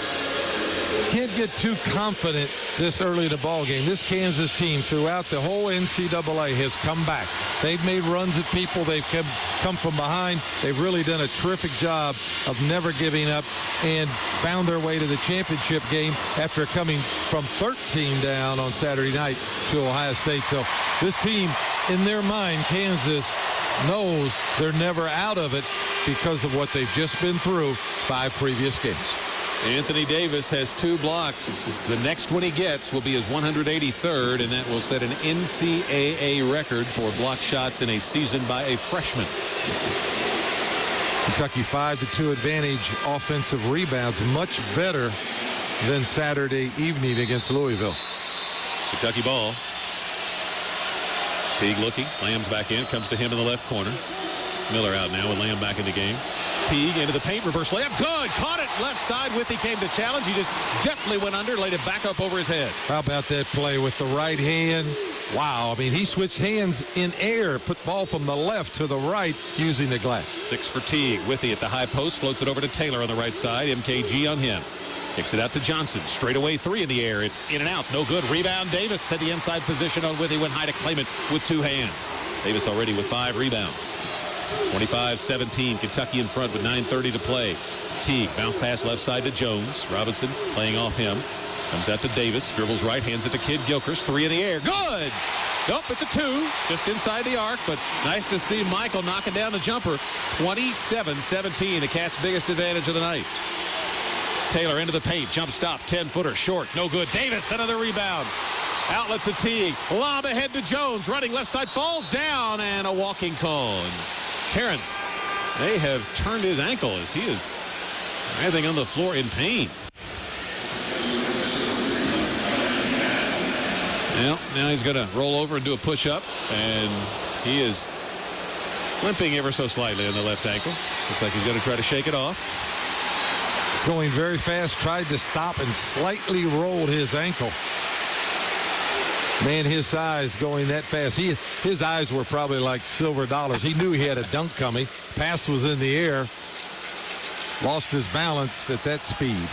Can't get too confident this early in the ball game. This Kansas team throughout the whole NCAA has come back. They've made runs at people. They've come from behind. They've really done a terrific job of never giving up and found their way to the championship game after coming from 13 down on Saturday night to Ohio State. So this team, in their mind, Kansas knows they're never out of it because of what they've just been through 5 previous games. Anthony Davis has 2 blocks. The next one he gets will be his 183rd, and that will set an NCAA record for block shots in a season by a freshman. Kentucky 5-2 advantage offensive rebounds, much better than Saturday evening against Louisville. Kentucky ball. Teague looking. Lamb's back in. Comes to him in the left corner. Miller out now with Lamb back in the game. Teague into the paint, reverse layup, good, caught it left side. Withy came to challenge. He just deftly went under, laid it back up over his head. How about that play with the right hand? Wow, I mean, he switched hands in air, put ball from the left to the right using the glass. 6 for Teague. Withy at the high post, floats it over to Taylor on the right side. MKG on him. Kicks it out to Johnson. Straight away 3 in the air. It's in and out. No good. Rebound. Davis set the inside position on Withy. Went high to claim it with 2 hands. Davis already with 5 rebounds. 25-17. Kentucky in front with 9:30 to play. Teague bounce pass left side to Jones. Robinson playing off him. Comes out to Davis. Dribbles right. Hands it to Kid Gilchrist. 3 in the air. Good. Nope, it's a 2. Just inside the arc, but nice to see Michael knocking down the jumper. 27-17. The Cats' biggest advantage of the night. Taylor into the paint. Jump stop. 10-footer. Short. No good. Davis, another rebound. Outlet to Teague. Lob ahead to Jones. Running left side. Falls down, and a walking call. And Terrence, they have turned his ankle as he is writhing on the floor in pain. Now he's going to roll over and do a push-up, and he is limping ever so slightly on the left ankle. Looks like he's going to try to shake it off. It's going very fast, tried to stop and slightly rolled his ankle. Man, his size going that fast. His eyes were probably like silver dollars. He knew he had a dunk coming. Pass was in the air. Lost his balance at that speed.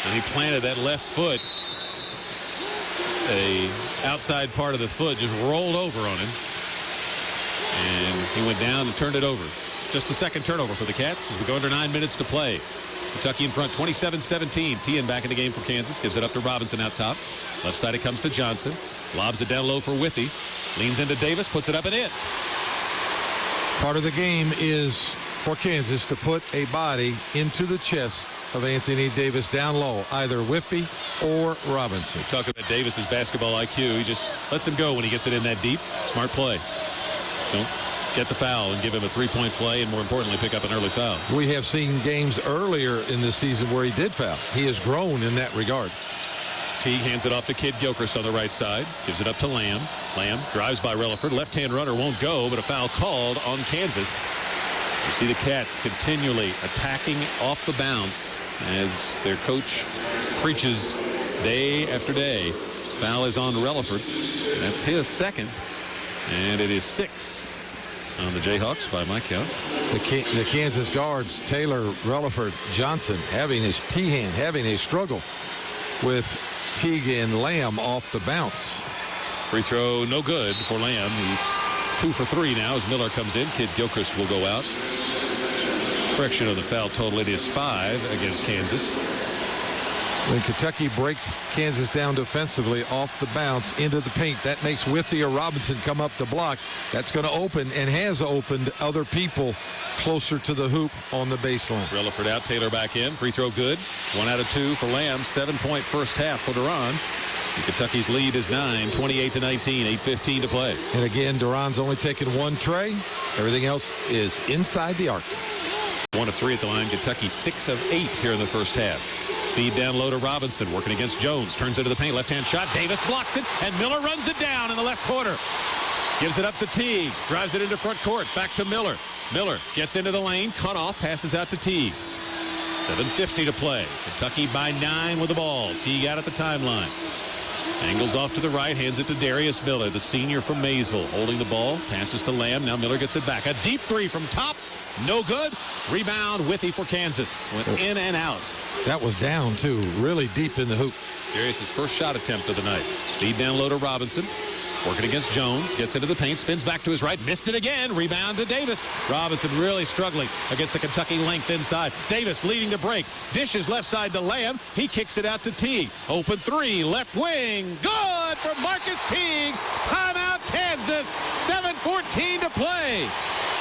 And he planted that left foot. The outside part of the foot just rolled over on him. And he went down and turned it over. Just the second turnover for the Cats as we go under 9 minutes to play. Kentucky in front 27-17. Tien back in the game for Kansas. Gives it up to Robinson out top. Left side it comes to Johnson. Lobs it down low for Withey. Leans into Davis. Puts it up and in. Part of the game is for Kansas to put a body into the chest of Anthony Davis down low. Either Withey or Robinson. Talking about Davis's basketball IQ. He just lets him go when he gets it in that deep. Smart play. Don't get the foul and give him a three-point play, and more importantly, pick up an early foul. We have seen games earlier in the season where he did foul. He has grown in that regard. Teague hands it off to Kid Gilchrist on the right side. Gives it up to Lamb. Lamb drives by Relaford. Left-hand runner won't go, but a foul called on Kansas. You see the Cats continually attacking off the bounce as their coach preaches day after day. Foul is on Relaford. That's his second. And it is 6 on the Jayhawks by my count. The Kansas guards, Taylor, Relaford, Johnson, having a struggle with Teague and Lamb off the bounce. Free throw no good for Lamb. He's 2 for 3 now as Miller comes in. Kid Gilchrist will go out. Correction of the foul total. It is 5 against Kansas. When Kentucky breaks Kansas down defensively off the bounce into the paint, that makes Withey or Robinson come up the block. That's going to open and has opened other people closer to the hoop on the baseline. Relaford out, Taylor back in. Free throw good. 1 out of 2 for Lamb. 7-point first half for Duran. Kentucky's lead is 9, 28-19, 8:15 to play. And again, Duran's only taken 1 tray. Everything else is inside the arc. 1 of 3 at the line. Kentucky 6 of 8 here in the first half. Feed down low to Robinson, working against Jones. Turns into the paint, left-hand shot. Davis blocks it, and Miller runs it down in the left corner. Gives it up to Teague. Drives it into front court. Back to Miller. Miller gets into the lane. Cut off. Passes out to Teague. 7:50 to play. Kentucky by 9 with the ball. Teague out at the timeline. Angles off to the right. Hands it to Darius Miller, the senior from Maysville. Holding the ball. Passes to Lamb. Now Miller gets it back. A deep 3 from top. No good. Rebound Withey for Kansas. Went in and out. That was down, too. Really deep in the hoop. Darius' first shot attempt of the night. Feed down low to Robinson. Working against Jones. Gets into the paint. Spins back to his right. Missed it again. Rebound to Davis. Robinson really struggling against the Kentucky length inside. Davis leading the break. Dishes left side to Lamb. He kicks it out to Teague. Open 3. Left wing. Good for Marcus Teague. Timeout Kansas. 7:14 to play.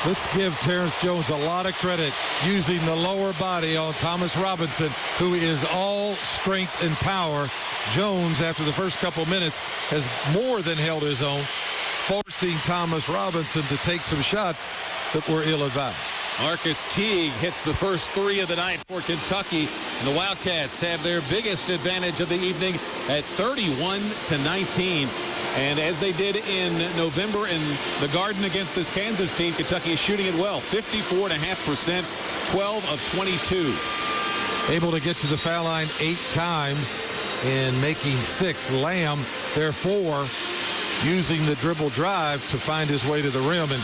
Let's give Terrence Jones a lot of credit using the lower body on Thomas Robinson, who is all strength and power. Jones, after the first couple minutes, has more than held his own, forcing Thomas Robinson to take some shots that were ill-advised. Marcus Teague hits the first 3 of the night for Kentucky. And the Wildcats have their biggest advantage of the evening at 31-19. And as they did in November in the Garden against this Kansas team, Kentucky is shooting it well. 54.5%, 12 of 22. Able to get to the foul line 8 times and making 6. Lamb, therefore, using the dribble drive to find his way to the rim. And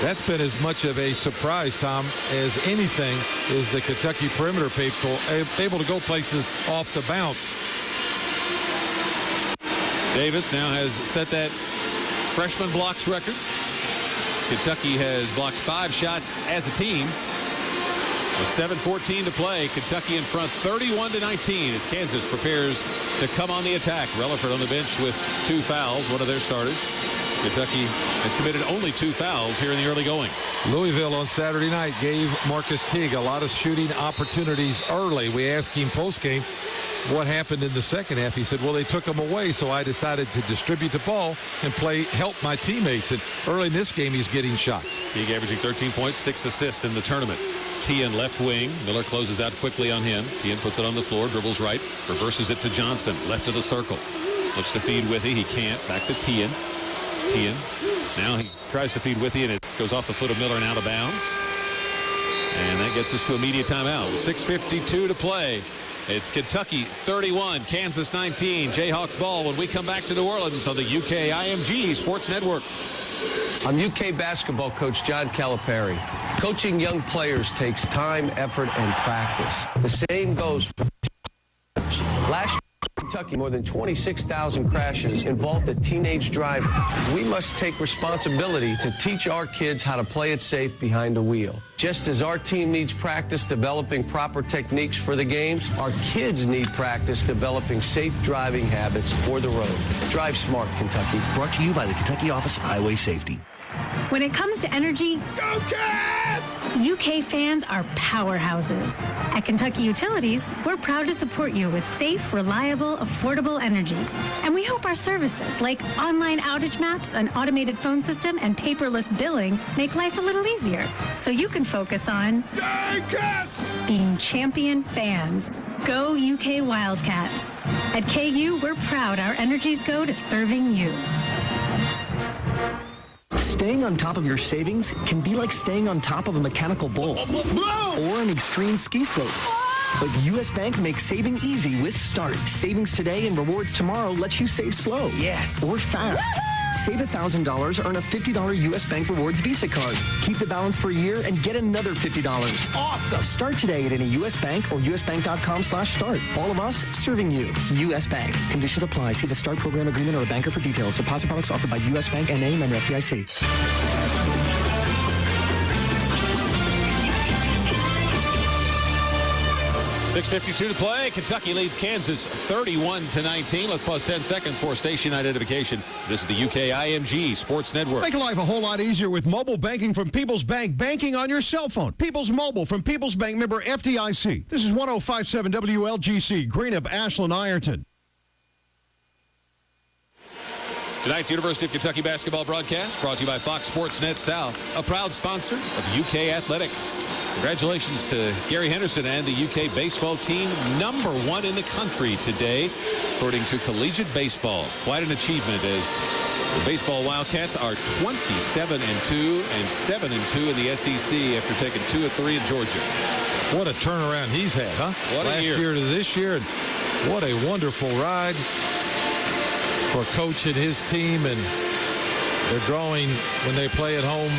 that's been as much of a surprise, Tom, as anything is the Kentucky perimeter people able to go places off the bounce. Davis now has set that freshman blocks record. Kentucky has blocked 5 shots as a team. With 7:14 to play, Kentucky in front 31-19 as Kansas prepares to come on the attack. Relaford on the bench with 2 fouls, one of their starters. Kentucky has committed only 2 fouls here in the early going. Louisville on Saturday night gave Marcus Teague a lot of shooting opportunities early. We asked him postgame what happened in the second half. He said, well, they took him away, so I decided to distribute the ball and help my teammates. And early in this game, he's getting shots. Teague averaging 13 points, 6 assists in the tournament. Tien left wing. Miller closes out quickly on him. Tien puts it on the floor, dribbles right, reverses it to Johnson, left of the circle. Looks to feed Withey. He can't. Back to Tien. Tien. Now he tries to feed Withy, and it goes off the foot of Miller and out of bounds. And that gets us to immediate timeout. 6:52 to play. It's Kentucky 31, Kansas 19. Jayhawks ball when we come back to New Orleans on the UK IMG Sports Network. I'm UK basketball coach John Calipari. Coaching young players takes time, effort, and practice. The same goes for last year in Kentucky, more than 26,000 crashes involved a teenage driver. We must take responsibility to teach our kids how to play it safe behind the wheel. Just as our team needs practice developing proper techniques for the games, our kids need practice developing safe driving habits for the road. Drive smart, Kentucky. Brought to you by the Kentucky Office of Highway Safety. When it comes to energy, Go Cats! UK fans are powerhouses. At Kentucky Utilities, we're proud to support you with safe, reliable, affordable energy. And we hope our services like online outage maps, an automated phone system, and paperless billing make life a little easier so you can focus on Go Cats! being champion fans. Go UK Wildcats. At KU, we're proud our energies go to serving you. Staying on top of your savings can be like staying on top of a mechanical bull or an extreme ski slope. But U.S. Bank makes saving easy with Start. Savings today and rewards tomorrow lets you save slow. Yes. Or fast. Save $1,000, earn a $50 U.S. Bank Rewards Visa card. Keep the balance for a year and get another $50. Awesome. Start today at any U.S. Bank or usbank.com/start. All of us serving you. U.S. Bank. Conditions apply. See the Start program agreement or a banker for details. Deposit products offered by U.S. Bank N.A. member FDIC. 6:52 to play. Kentucky leads Kansas 31-19. Let's pause 10 seconds for station identification. This is the UK IMG Sports Network. Make life a whole lot easier with mobile banking from People's Bank. Banking on your cell phone. People's Mobile from People's Bank, member FDIC. This is 105.7 WLGC, Greenup, Ashland, Ironton. Tonight's University of Kentucky basketball broadcast brought to you by Fox Sports Net South, a proud sponsor of UK Athletics. Congratulations to Gary Henderson and the UK baseball team, #1 in the country today, according to Collegiate Baseball. Quite an achievement as the baseball Wildcats are 27-2 and 7-2 in the SEC after taking 2 of 3 in Georgia. What a turnaround he's had, huh? What a Last year to this year, and what a wonderful ride for Coach and his team, and they're drawing when they play at home.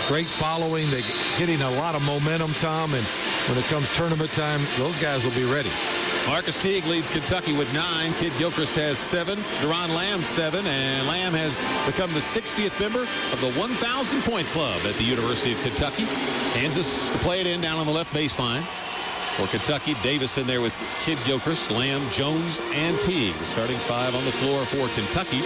Great following. They're getting a lot of momentum, Tom, and when it comes tournament time, those guys will be ready. Marcus Teague leads Kentucky with 9. Kid Gilchrist has 7. Deron Lamb 7. And Lamb has become the 60th member of the 1,000-point club at the University of Kentucky. Kansas to play it in down on the left baseline. For Kentucky, Davis in there with Kid Gilchrist, Lamb, Jones, and Teague. The starting 5 on the floor for Kentucky.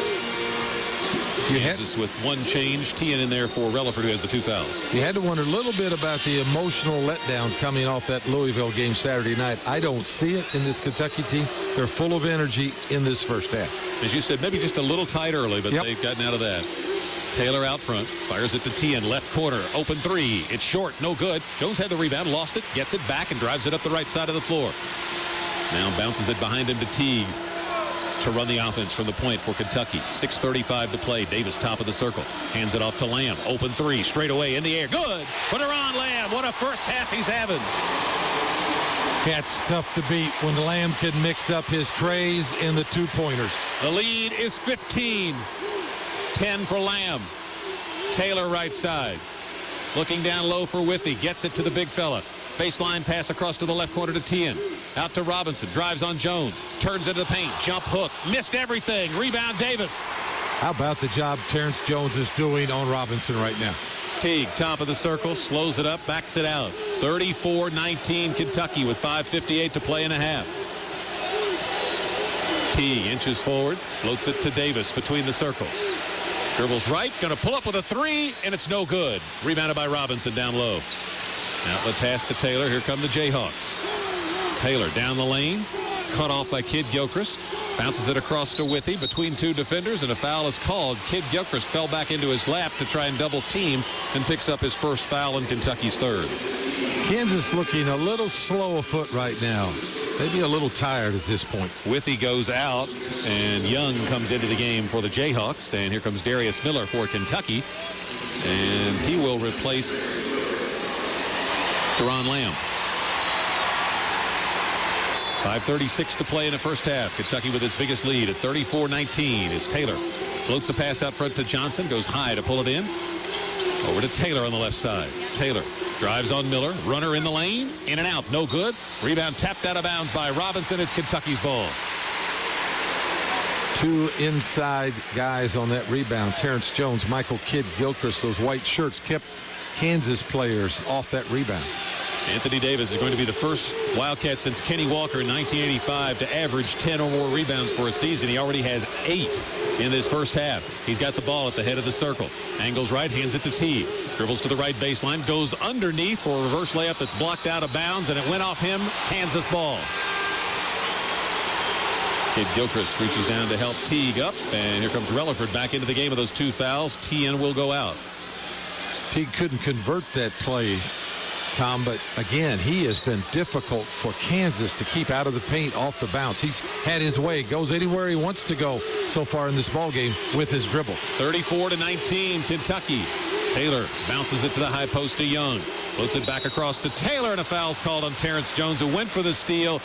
Kansas with 1 change. Tien in there for Relaford, who has the 2 fouls. You had to wonder a little bit about the emotional letdown coming off that Louisville game Saturday night. I don't see it in this Kentucky team. They're full of energy in this first half. As you said, maybe just a little tight early, but they've gotten out of that. Taylor out front, fires it to Tien, left corner, open 3. It's short, no good. Jones had the rebound, lost it, gets it back, and drives it up the right side of the floor. Now bounces it behind him to Teague to run the offense from the point for Kentucky. 6:35 to play. Davis top of the circle. Hands it off to Lamb. Open 3, straight away in the air. Good. Put her on Lamb. What a first half he's having. Cat's tough to beat when Lamb can mix up his trays and the 2-pointers. The lead is 15. 10 for Lamb. Taylor right side. Looking down low for Withy. Gets it to the big fella. Baseline pass across to the left corner to Tien. Out to Robinson. Drives on Jones. Turns into the paint. Jump hook. Missed everything. Rebound Davis. How about the job Terrence Jones is doing on Robinson right now? Teague, top of the circle. Slows it up. Backs it out. 34-19 Kentucky with 5:58 to play in a half. Teague inches forward. Floats it to Davis between the circles. Dribbles right, going to pull up with a 3, and it's no good. Rebounded by Robinson down low. Outlet pass to Taylor. Here come the Jayhawks. Taylor down the lane. Cut off by Kid Gilchrist. Bounces it across to Withy between 2 defenders, and a foul is called. Kid Gilchrist fell back into his lap to try and double team and picks up his first foul in Kentucky's 3rd. Kansas looking a little slow afoot right now. Maybe a little tired at this point. Withy goes out, and Young comes into the game for the Jayhawks. And here comes Darius Miller for Kentucky. And he will replace Deron Lamb. 5:36 to play in the first half. Kentucky with its biggest lead at 34-19 is Taylor. Floats a pass out front to Johnson. Goes high to pull it in. Over to Taylor on the left side. Taylor drives on Miller. Runner in the lane. In and out. No good. Rebound tapped out of bounds by Robinson. It's Kentucky's ball. Two inside guys on that rebound. Terrence Jones, Michael Kidd-Gilchrist. Those white shirts kept Kansas players off that rebound. Anthony Davis is going to be the first Wildcat since Kenny Walker in 1985 to average 10 or more rebounds for a season. He already has 8 in this first half. He's got the ball at the head of the circle. Angles right, hands it to Teague. Dribbles to the right baseline, goes underneath for a reverse layup that's blocked out of bounds, and it went off him. Kansas ball. Kidd-Gilchrist reaches down to help Teague up, and here comes Relaford back into the game with those 2 fouls. TN will go out. Teague couldn't convert that play, Tom, but again, he has been difficult for Kansas to keep out of the paint off the bounce. He's had his way, goes anywhere he wants to go so far in this ball game with his dribble. 34-19 Kentucky. Taylor bounces it to the high post to Young. Floats it back across to Taylor, and a foul's called on Terrence Jones, who went for the steal.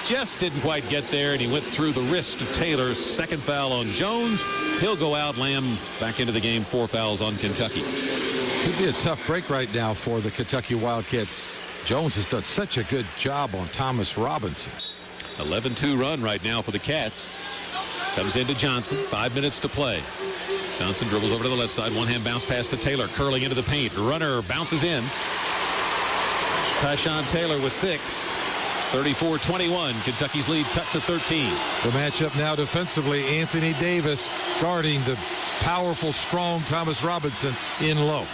Just didn't quite get there, and he went through the wrist of Taylor. Second foul on Jones. He'll go out. Lamb back into the game. 4 fouls on Kentucky. Could be a tough break right now for the Kentucky Wildcats. Jones has done such a good job on Thomas Robinson. 11-2 run right now for the Cats. Comes into Johnson. 5 minutes to play. Johnson dribbles over to the left side. One-hand bounce pass to Taylor. Curling into the paint. Runner bounces in. Tyshawn Taylor with 6. 34-21. Kentucky's lead cut to 13. The matchup now defensively. Anthony Davis guarding the powerful, strong Thomas Robinson in low.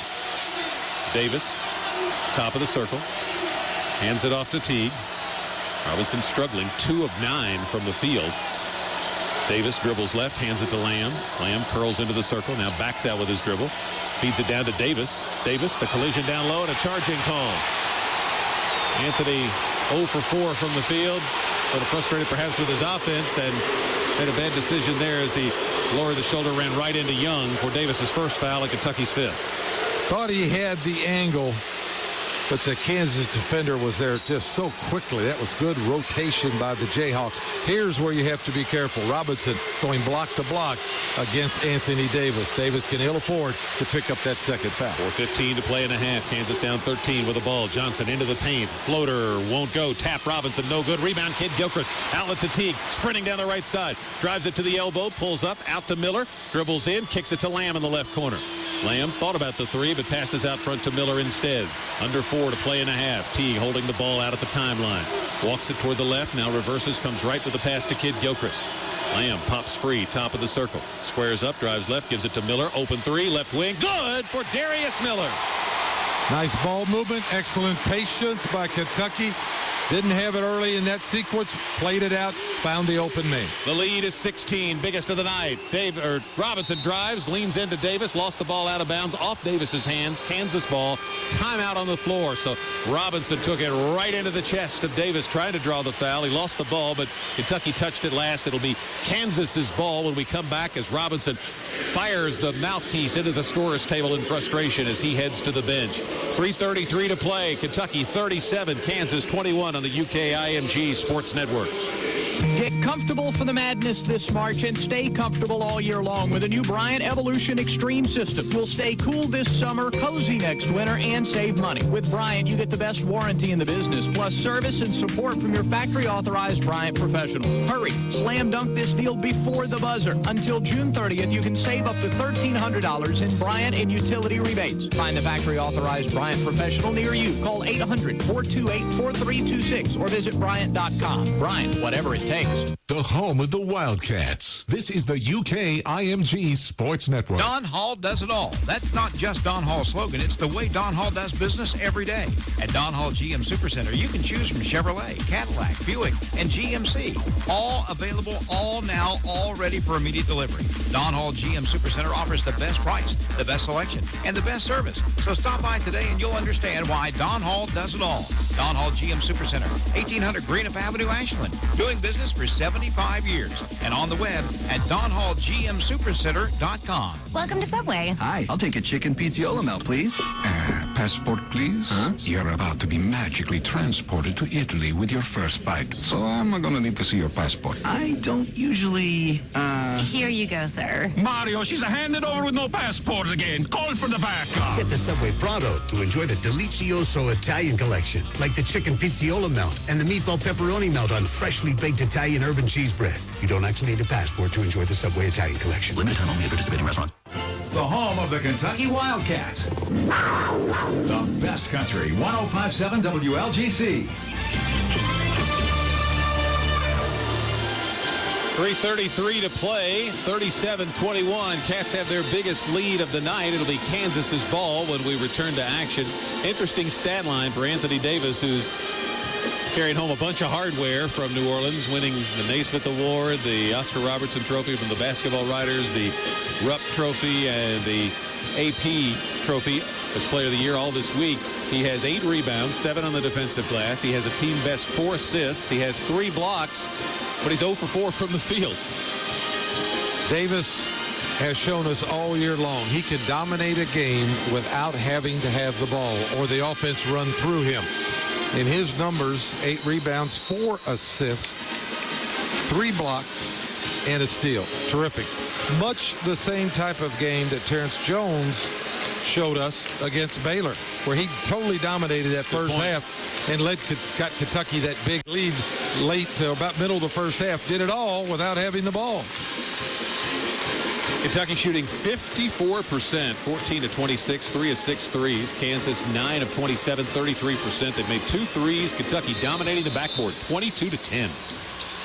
Davis, top of the circle. Hands it off to Teague. Robinson struggling. 2 of 9 from the field. Davis dribbles left, hands it to Lamb. Lamb curls into the circle, now backs out with his dribble. Feeds it down to Davis. Davis, a collision down low and a charging call. Anthony 0 for 4 from the field. A little frustrated perhaps with his offense, and made a bad decision there as he lowered the shoulder, ran right into Young for Davis's first foul and Kentucky's 5th. Thought he had the angle, but the Kansas defender was there just so quickly. That was good rotation by the Jayhawks. Here's where you have to be careful. Robinson going block to block against Anthony Davis. Davis can ill afford to pick up that second foul. 4:15 to play in a half. Kansas down 13 with the ball. Johnson into the paint. Floater won't go. Tap Robinson. No good. Rebound Kidd-Gilchrist. Outlet to Teague. Sprinting down the right side. Drives it to the elbow. Pulls up. Out to Miller. Dribbles in. Kicks it to Lamb in the left corner. Lamb thought about the 3, but passes out front to Miller instead. Under 4 to play in a half. Teague holding the ball out at the timeline. Walks it toward the left. Now reverses. Comes right with the pass to Kidd-Gilchrist. Lamb pops free. Top of the circle. Squares up. Drives left. Gives it to Miller. Open 3. Left wing. Good for Darius Miller. Nice ball movement. Excellent patience by Kentucky. Didn't have it early in that sequence. Played it out. Found the open man. The lead is 16. Biggest of the night. Robinson drives. Leans into Davis. Lost the ball out of bounds. Off Davis's hands. Kansas ball. Timeout on the floor. So Robinson took it right into the chest of Davis trying to draw the foul. He lost the ball, but Kentucky touched it last. It'll be Kansas's ball when we come back as Robinson fires the mouthpiece into the scorer's table in frustration as he heads to the bench. 3:33 to play. Kentucky 37. Kansas 21 on the UK IMG Sports Network. Get comfortable for the madness this March and stay comfortable all year long with a new Bryant Evolution Extreme system. You'll stay cool this summer, cozy next winter, and save money. With Bryant, you get the best warranty in the business, plus service and support from your factory-authorized Bryant professional. Hurry, slam dunk this deal before the buzzer. Until June 30th, you can save up to $1,300 in Bryant and utility rebates. Find the factory-authorized Bryant professional near you. Call 800-428-4326 or visit Bryant.com. Bryant, whatever it takes. takes. The home of the Wildcats. This is the UK IMG Sports Network. Don Hall does it all. That's not just Don Hall's slogan. It's the way Don Hall does business every day. At Don Hall GM Supercenter, you can choose from Chevrolet, Cadillac, Buick, and GMC. All available, all now, all ready for immediate delivery. Don Hall GM Supercenter offers the best price, the best selection, and the best service. So stop by today and you'll understand why Don Hall does it all. Don Hall GM Supercenter, 1800 Greenup Avenue, Ashland. Doing business for 75 years. And on the web at DonHallGMSupercenter.com. Welcome to Subway. Hi, I'll take a chicken pizzola melt, please. Passport, please? Huh? You're about to be magically transported to Italy with your first bite, so I'm gonna need to see your passport. I don't usually, Here you go, sir. Mario, she's handed over with no passport again. Call for the backup. Get the Subway pronto to enjoy the Delicioso Italian collection, like the chicken pizzola melt and the meatball pepperoni melt on freshly baked Italian urban cheese bread. You don't actually need a passport to enjoy the Subway Italian collection. Limited time only at participating restaurants. The home of the Kentucky Wildcats. The best country, 105.7 WLGC. 3:33 to play, 37-21. Cats have their biggest lead of the night. It'll be Kansas's ball when we return to action. Interesting stat line for Anthony Davis, who's carrying home a bunch of hardware from New Orleans, winning the Naismith Award, the Oscar Robertson Trophy from the Basketball Writers, the Rupp Trophy, and the AP Trophy as Player of the Year all this week. He has 8 rebounds, 7 on the defensive glass. He has a team best 4 assists. He has 3 blocks, but he's 0 for 4 from the field. Davis has shown us all year long he can dominate a game without having to have the ball or the offense run through him. In his numbers, 8 rebounds, 4 assists, 3 blocks, and a steal. Terrific. Much the same type of game that Terrence Jones showed us against Baylor, where he totally dominated that first half and got Kentucky that big lead late to about middle of the first half. Did it all without having the ball. Kentucky shooting 54%, 14 of 26, 3 of 6 threes. Kansas 9 of 27, 33%. They've made 2 threes. Kentucky dominating the backboard, 22-10.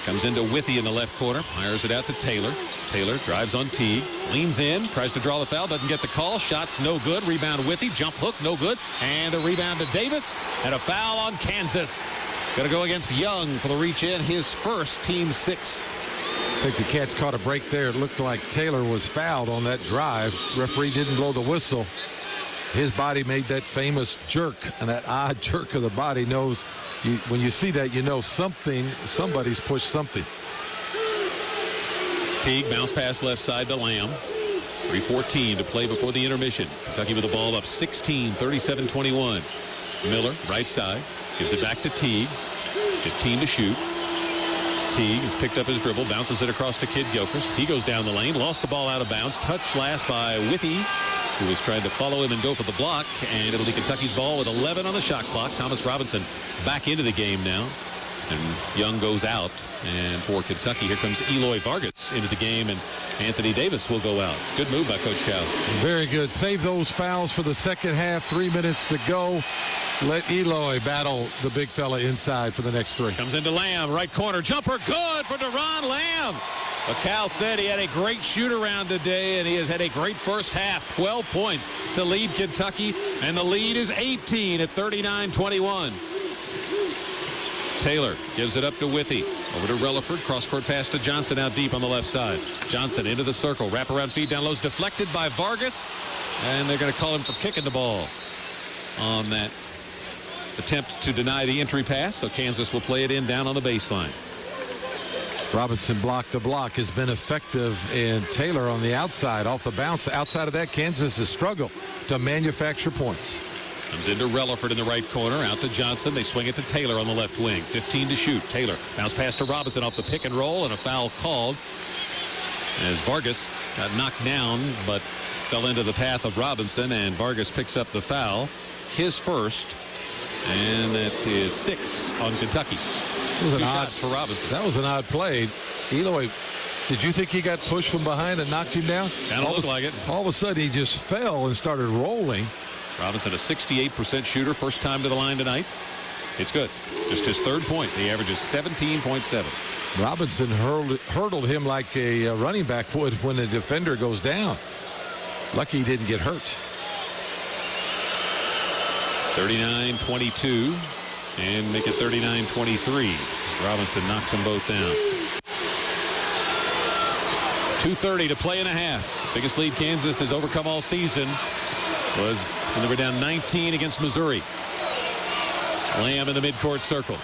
Comes into Withy in the left corner, fires it out to Taylor. Taylor drives on Teague, leans in, tries to draw the foul, doesn't get the call. Shots no good. Rebound Withy, jump hook no good, and a rebound to Davis, and a foul on Kansas. Going to go against Young for the reach in, his first, team 6th. I think the Cats caught a break there. It looked like Taylor was fouled on that drive. Referee didn't blow the whistle. His body made that famous jerk, and that odd jerk of the body knows when you see that, you know somebody's pushed something. Teague bounce pass left side to Lamb. 3:14 to play before the intermission. Kentucky with the ball up 16, 37-21. Miller, right side, gives it back to Teague. 15 to shoot. Teague has picked up his dribble, bounces it across to Kid Gilchrist. He goes down the lane, lost the ball out of bounds. Touch last by Withy, who was trying to follow him and go for the block. And it'll be Kentucky's ball with 11 on the shot clock. Thomas Robinson back into the game now. And Young goes out. And for Kentucky, here comes Eloy Vargas into the game, and Anthony Davis will go out. Good move by Coach Cal. Very good. Save those fouls for the second half. 3 minutes to go. Let Eloy battle the big fella inside for the next 3. Comes into Lamb, right corner. Jumper good for Deron Lamb. But Cal said he had a great shoot-around today, and he has had a great first half. 12 points to lead Kentucky, and the lead is 18 at 39-21. Taylor gives it up to Withy. Over to Relaford. Cross-court pass to Johnson out deep on the left side. Johnson into the circle. Wraparound feed down low is deflected by Vargas. And they're going to call him for kicking the ball on that attempt to deny the entry pass. So Kansas will play it in down on the baseline. Robinson block to block has been effective, and Taylor on the outside off the bounce. Outside of that, Kansas has struggled to manufacture points. Comes into Relaford in the right corner, out to Johnson. They swing it to Taylor on the left wing. 15 to shoot. Taylor bounce pass to Robinson off the pick and roll, and a foul called as Vargas got knocked down but fell into the path of Robinson, and Vargas picks up the foul, his first, and that is 6 on Kentucky. It was an odd shots for Robinson. That was an odd play. Eloy, did you think he got pushed from behind and knocked him down? Kind of looked like it. All of a sudden he just fell and started rolling. Robinson, a 68% shooter, first time to the line tonight. It's good. Just his third point. The average is 17.7. Robinson hurdled him like a running back would when the defender goes down. Lucky he didn't get hurt. 39-22 and make it 39-23. Robinson knocks them both down. 2:30 to play and a half. Biggest lead Kansas has overcome all season was when they were down 19 against Missouri. Lamb in the midcourt circle.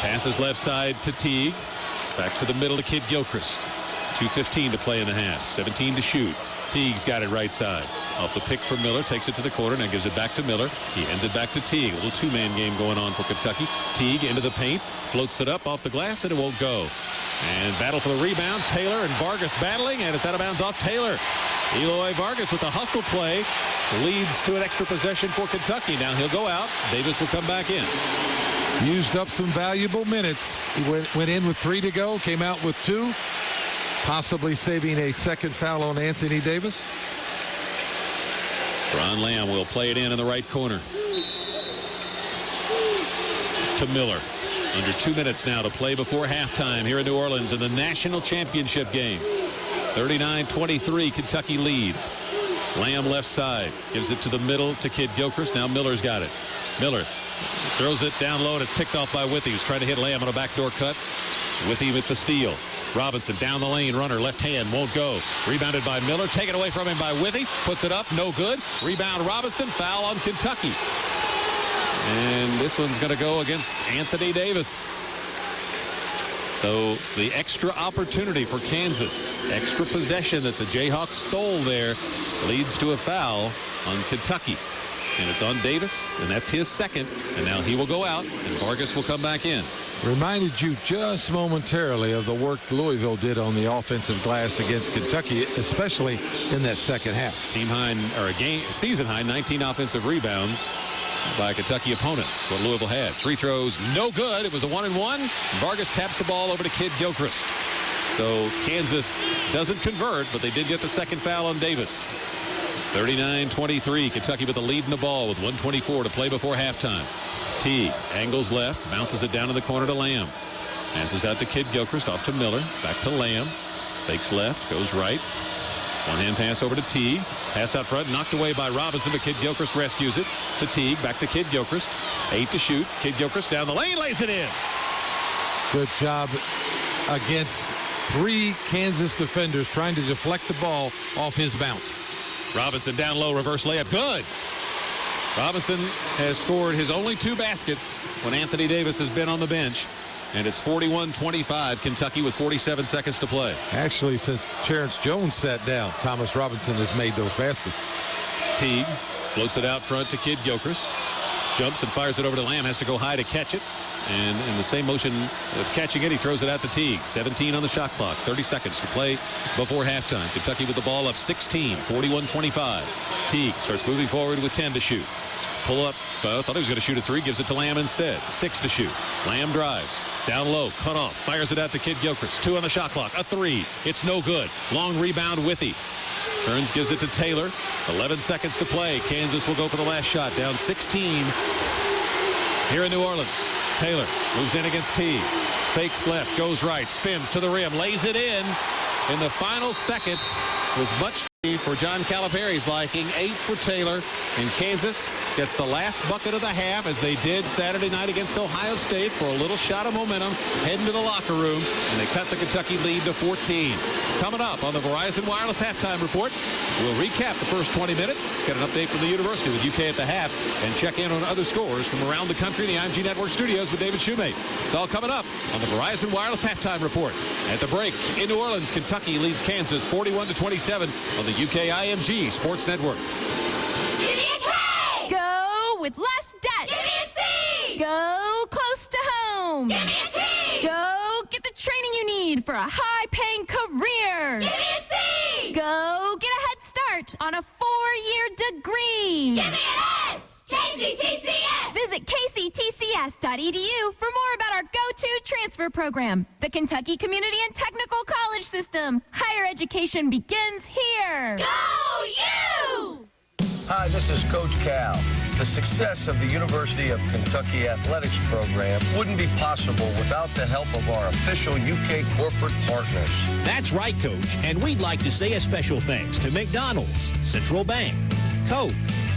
Passes left side to Teague. Back to the middle to Kid Gilchrist. 2:15 to play in the half. 17 to shoot. Teague's got it right side. Off the pick from Miller. Takes it to the corner. Now gives it back to Miller. He hands it back to Teague. A little two-man game going on for Kentucky. Teague into the paint. Floats it up off the glass and it won't go. And battle for the rebound. Taylor and Vargas battling, and it's out of bounds off Taylor. Eloy Vargas with the hustle play leads to an extra possession for Kentucky. Now he'll go out. Davis will come back in. Used up some valuable minutes. He went in with 3 to go, came out with 2, possibly saving a second foul on Anthony Davis. Ron Lamb will play it in the right corner. To Miller. Under 2 minutes now to play before halftime here in New Orleans in the national championship game. 39-23, Kentucky leads. Lamb left side. Gives it to the middle to Kid Gilchrist. Now Miller's got it. Miller throws it down low, and it's picked off by Withey, who's trying to hit Lamb on a backdoor cut. Withey with the steal. Robinson down the lane, runner, left hand, won't go. Rebounded by Miller, taken away from him by Withey. Puts it up, no good. Rebound Robinson, foul on Kentucky. And this one's going to go against Anthony Davis. So the extra opportunity for Kansas, extra possession that the Jayhawks stole there, leads to a foul on Kentucky. And it's on Davis, and that's his second. And now he will go out, and Vargas will come back in. Reminded you just momentarily of the work Louisville did on the offensive glass against Kentucky, especially in that second half. Team high, or a game season high, 19 offensive rebounds by a Kentucky opponent. That's what Louisville had. Free throws, no good. It was a 1-and-1. Vargas taps the ball over to Kid Gilchrist. So Kansas doesn't convert, but they did get the second foul on Davis. 39-23. Kentucky with the lead in the ball with 1:24 to play before halftime. Teague angles left, bounces it down in the corner to Lamb. Passes out to Kid Gilchrist, off to Miller, back to Lamb. Fakes left, goes right. One-hand pass over to Teague. Pass out front, knocked away by Robinson, but Kid Gilchrist rescues it. To Teague, back to Kid Gilchrist. 8 to shoot. Kid Gilchrist down the lane, lays it in. Good job against 3 Kansas defenders trying to deflect the ball off his bounce. Robinson down low, reverse layup, good. Robinson has scored his only 2 baskets when Anthony Davis has been on the bench. And it's 41-25, Kentucky with 47 seconds to play. Actually, since Terrence Jones sat down, Thomas Robinson has made those baskets. Teague floats it out front to Kid Gilchrist. Jumps and fires it over to Lamb. Has to go high to catch it. And in the same motion of catching it, he throws it out to Teague. 17 on the shot clock. 30 seconds to play before halftime. Kentucky with the ball up 16, 41-25. Teague starts moving forward with 10 to shoot. Pull up. Thought he was going to shoot a 3. Gives it to Lamb instead. 6 to shoot. Lamb drives. Down low. Cut off. Fires it out to Kid Gilchrist. 2 on the shot clock. A 3. It's no good. Long rebound, Withey. Burns gives it to Taylor. 11 seconds to play. Kansas will go for the last shot. Down 16 here in New Orleans. Taylor moves in against Teague. Fakes left. Goes right. Spins to the rim. Lays it in the final second. Was much for John Calipari's liking. 8 for Taylor. And Kansas gets the last bucket of the half, as they did Saturday night against Ohio State, for a little shot of momentum, heading to the locker room, and they cut the Kentucky lead to 14. Coming up on the Verizon Wireless Halftime Report, we'll recap the first 20 minutes, get an update from the university with UK at the half, and check in on other scores from around the country in the IMG Network studios with David Shoemate. It's all coming up on the Verizon Wireless Halftime Report. At the break, in New Orleans, Kentucky leads Kansas 41-27 on the UK IMG Sports Network. Give me a K! Go with less debt. Give me a C! Go close to home. Give me a T! Go get the training you need for a high-paying career. Give me a C! Go get a head start on a 4-year degree. Give me an S! KCTCS! Visit kctcs.edu for more about our go-to transfer program, the Kentucky Community and Technical College System. Higher education begins here. Go you! Hi, this is Coach Cal. The success of the University of Kentucky athletics program wouldn't be possible without the help of our official UK corporate partners. That's right, Coach. And we'd like to say a special thanks to McDonald's, Central Bank, Coke,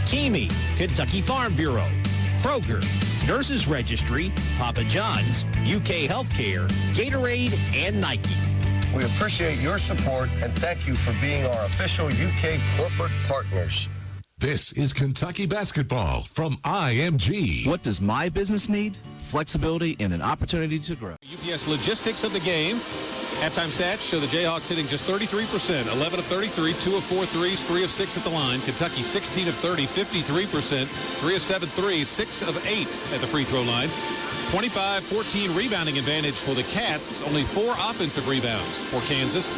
Kimi, Kentucky Farm Bureau, Kroger, Nurses Registry, Papa John's, UK Healthcare, Gatorade, and Nike. We appreciate your support and thank you for being our official UK corporate partners. This is Kentucky basketball from IMG. What does my business need? Flexibility and an opportunity to grow. UPS logistics of the game. Halftime stats show the Jayhawks hitting just 33%, 11 of 33, 2 of 4 threes, 3 of 6 at the line. Kentucky 16 of 30, 53%, 3 of 7 threes, 6 of 8 at the free throw line. 25-14 rebounding advantage for the Cats. Only 4 offensive rebounds for Kansas.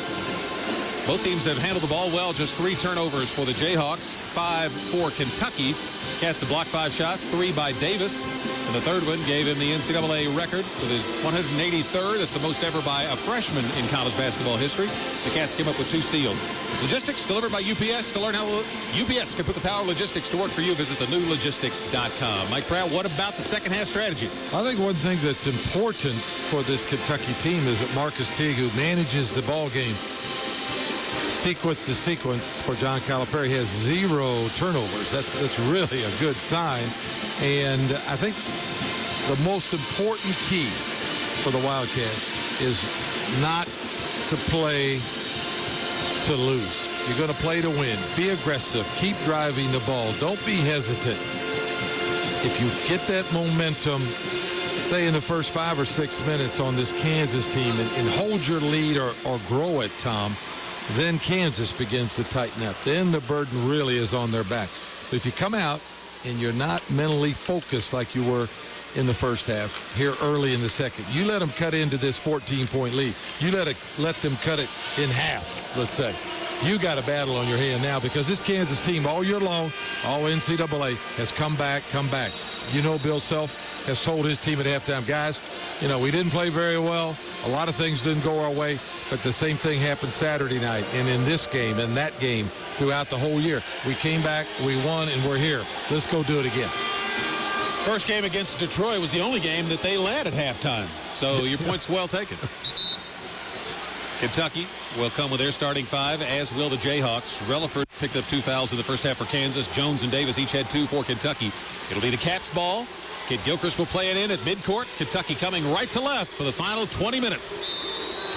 Both teams have handled the ball well. Just 3 turnovers for the Jayhawks, 5 for Kentucky. Cats have blocked 5 shots, 3 by Davis. And the third one gave him the NCAA record with his 183rd. That's the most ever by a freshman in college basketball history. The Cats came up with 2 steals. Logistics delivered by UPS. To learn how UPS can put the power of logistics to work for you, visit thenewlogistics.com. Mike Proud, what about the second half strategy? I think one thing that's important for this Kentucky team is that Marcus Teague, who manages the ball game, sequence to sequence for John Calipari, has 0 turnovers. That's really a good sign. And I think the most important key for the Wildcats is not to play to lose. You're going to play to win. Be aggressive. Keep driving the ball. Don't be hesitant. If you get that momentum, say in the first 5 or 6 minutes on this Kansas team and hold your lead or grow it, Tom, then Kansas begins to tighten up. Then the burden really is on their back. But if you come out and you're not mentally focused like you were in the first half, here early in the second, you let them cut into this 14-point lead. You let them cut it in half, let's say. You got a battle on your hand now because this Kansas team all year long, all NCAA, has come back. You know, Bill Self has told his team at halftime, guys, we didn't play very well. A lot of things didn't go our way, but the same thing happened Saturday night and in this game and that game throughout the whole year. We came back, we won, and we're here. Let's go do it again. First game against Detroit was the only game that they led at halftime. So your point's well taken. Kentucky will come with their starting 5, as will the Jayhawks. Relaford picked up 2 fouls in the first half for Kansas. Jones and Davis each had 2 for Kentucky. It'll be the Cats' ball. Kid Gilchrist will play it in at midcourt. Kentucky coming right to left for the final 20 minutes.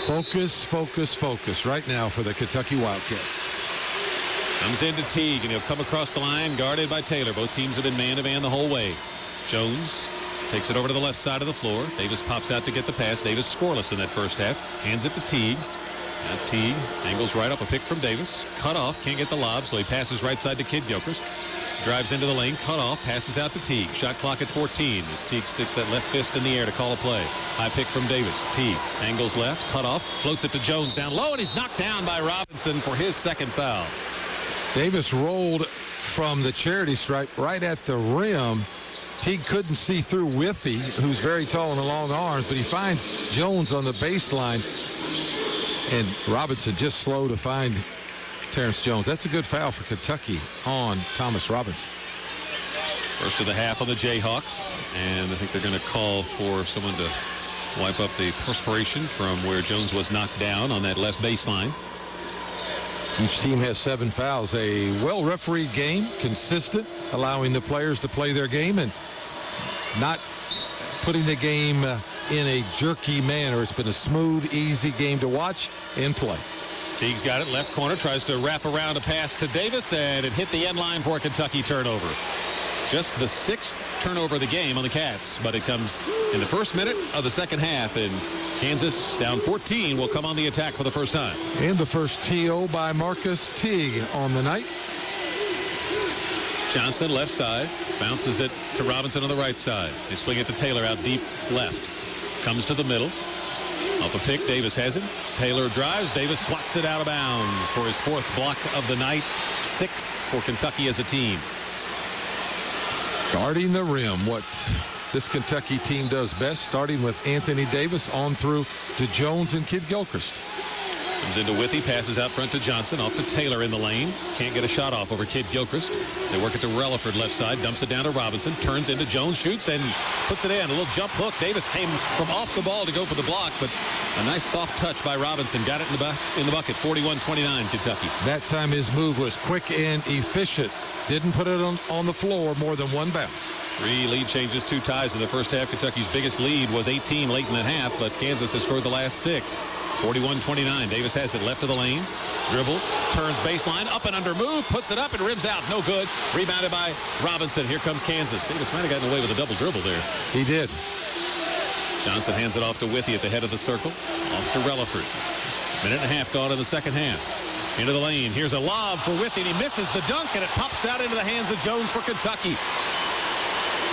Focus right now for the Kentucky Wildcats. Comes into Teague, and he'll come across the line, guarded by Taylor. Both teams have been man-to-man the whole way. Jones takes it over to the left side of the floor. Davis pops out to get the pass. Davis scoreless in that first half. Hands it to Teague. Now Teague angles right up, a pick from Davis. Cut off, can't get the lob, so he passes right side to Kid Gilchrist. Drives into the lane, cut off, passes out to Teague. Shot clock at 14 as Teague sticks that left fist in the air to call a play. High pick from Davis. Teague angles left, cut off, floats it to Jones down low, and he's knocked down by Robinson for his second foul. Davis rolled from the charity stripe right at the rim. Teague couldn't see through Whippy, who's very tall and long arms, but he finds Jones on the baseline. And Robinson just slow to find Terrence Jones. That's a good foul for Kentucky on Thomas Robinson. First of the half on the Jayhawks, and I think they're going to call for someone to wipe up the perspiration from where Jones was knocked down on that left baseline. Each team has 7 fouls. A well-refereed game, consistent, allowing the players to play their game and not putting the game in a jerky manner. It's been a smooth, easy game to watch and play. Teague's got it, left corner, tries to wrap around a pass to Davis, and it hit the end line for a Kentucky turnover. Just the 6th turnover of the game on the Cats, but it comes in the first minute of the second half, and Kansas, down 14, will come on the attack for the first time. And the first TO by Marcus Teague on the night. Johnson, left side, bounces it to Robinson on the right side. They swing it to Taylor out deep left. Comes to the middle. Off a pick, Davis has it. Taylor drives. Davis swats it out of bounds for his 4th block of the night. 6 for Kentucky as a team. Guarding the rim, what this Kentucky team does best, starting with Anthony Davis on through to Jones and Kid Gilchrist. Comes into Withy, passes out front to Johnson, off to Taylor in the lane. Can't get a shot off over Kid Gilchrist. They work it to Relaford left side, dumps it down to Robinson, turns into Jones, shoots, and puts it in. A little jump hook. Davis came from off the ball to go for the block, but a nice soft touch by Robinson. Got it in the bucket. 41-29, Kentucky. That time his move was quick and efficient. Didn't put it on the floor more than one bounce. 3 lead changes, 2 ties in the first half. Kentucky's biggest lead was 18 late in the half, but Kansas has scored the last 6. 41-29. Davis has it left of the lane. Dribbles, turns baseline, up and under move, puts it up and rims out. No good. Rebounded by Robinson. Here comes Kansas. Davis might have gotten away with a double dribble there. He did. Johnson hands it off to Withy at the head of the circle. Off to Relaford. Minute and a half gone in the second half. Into the lane. Here's a lob for Withy, and he misses the dunk, and it pops out into the hands of Jones for Kentucky.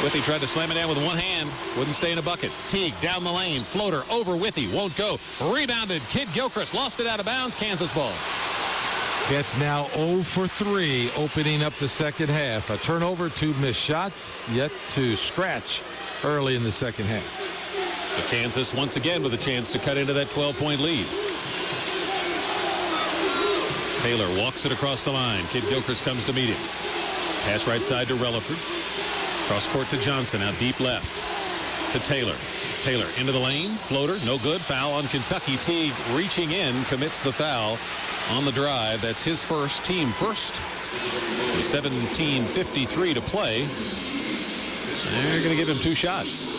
Withy tried to slam it down with one hand. Wouldn't stay in a bucket. Teague down the lane. Floater over Withy. Won't go. Rebounded. Kid Gilchrist lost it out of bounds. Kansas ball. Cats now 0 for 3 opening up the second half. A turnover, 2 missed shots, yet to scratch early in the second half. So Kansas once again with a chance to cut into that 12-point lead. Taylor walks it across the line. Kid Gilchrist comes to meet him. Pass right side to Relaford. Cross court to Johnson. Out deep left to Taylor. Taylor into the lane. Floater. No good. Foul on Kentucky. Teague reaching in. Commits the foul on the drive. That's his first, team first. With 17:53 to play. They're going to give him 2 shots.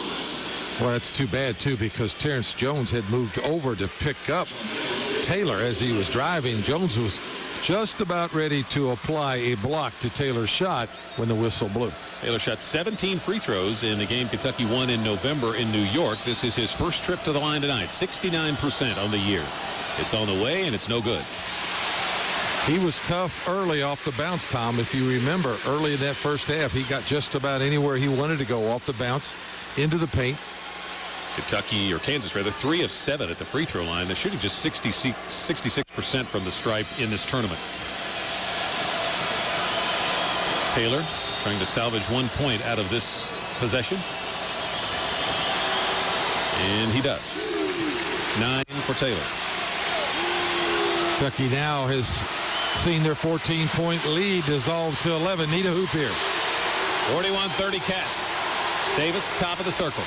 Well, that's too bad, too, because Terrence Jones had moved over to pick up Taylor as he was driving. Jones was just about ready to apply a block to Taylor's shot when the whistle blew. Taylor shot 17 free throws in the game Kentucky won in November in New York. This is his first trip to the line tonight. 69% on the year. It's on the way, and it's no good. He was tough early off the bounce, Tom. If you remember, early in that first half, he got just about anywhere he wanted to go off the bounce into the paint. Kentucky, or Kansas rather, 3 of 7 at the free throw line. They're shooting just 66% from the stripe in this tournament. Taylor trying to salvage 1 point out of this possession. And he does. 9 for Taylor. Kentucky now has seen their 14-point lead dissolve to 11. Need a hoop here. 41-30 Cats. Davis, top of the circle.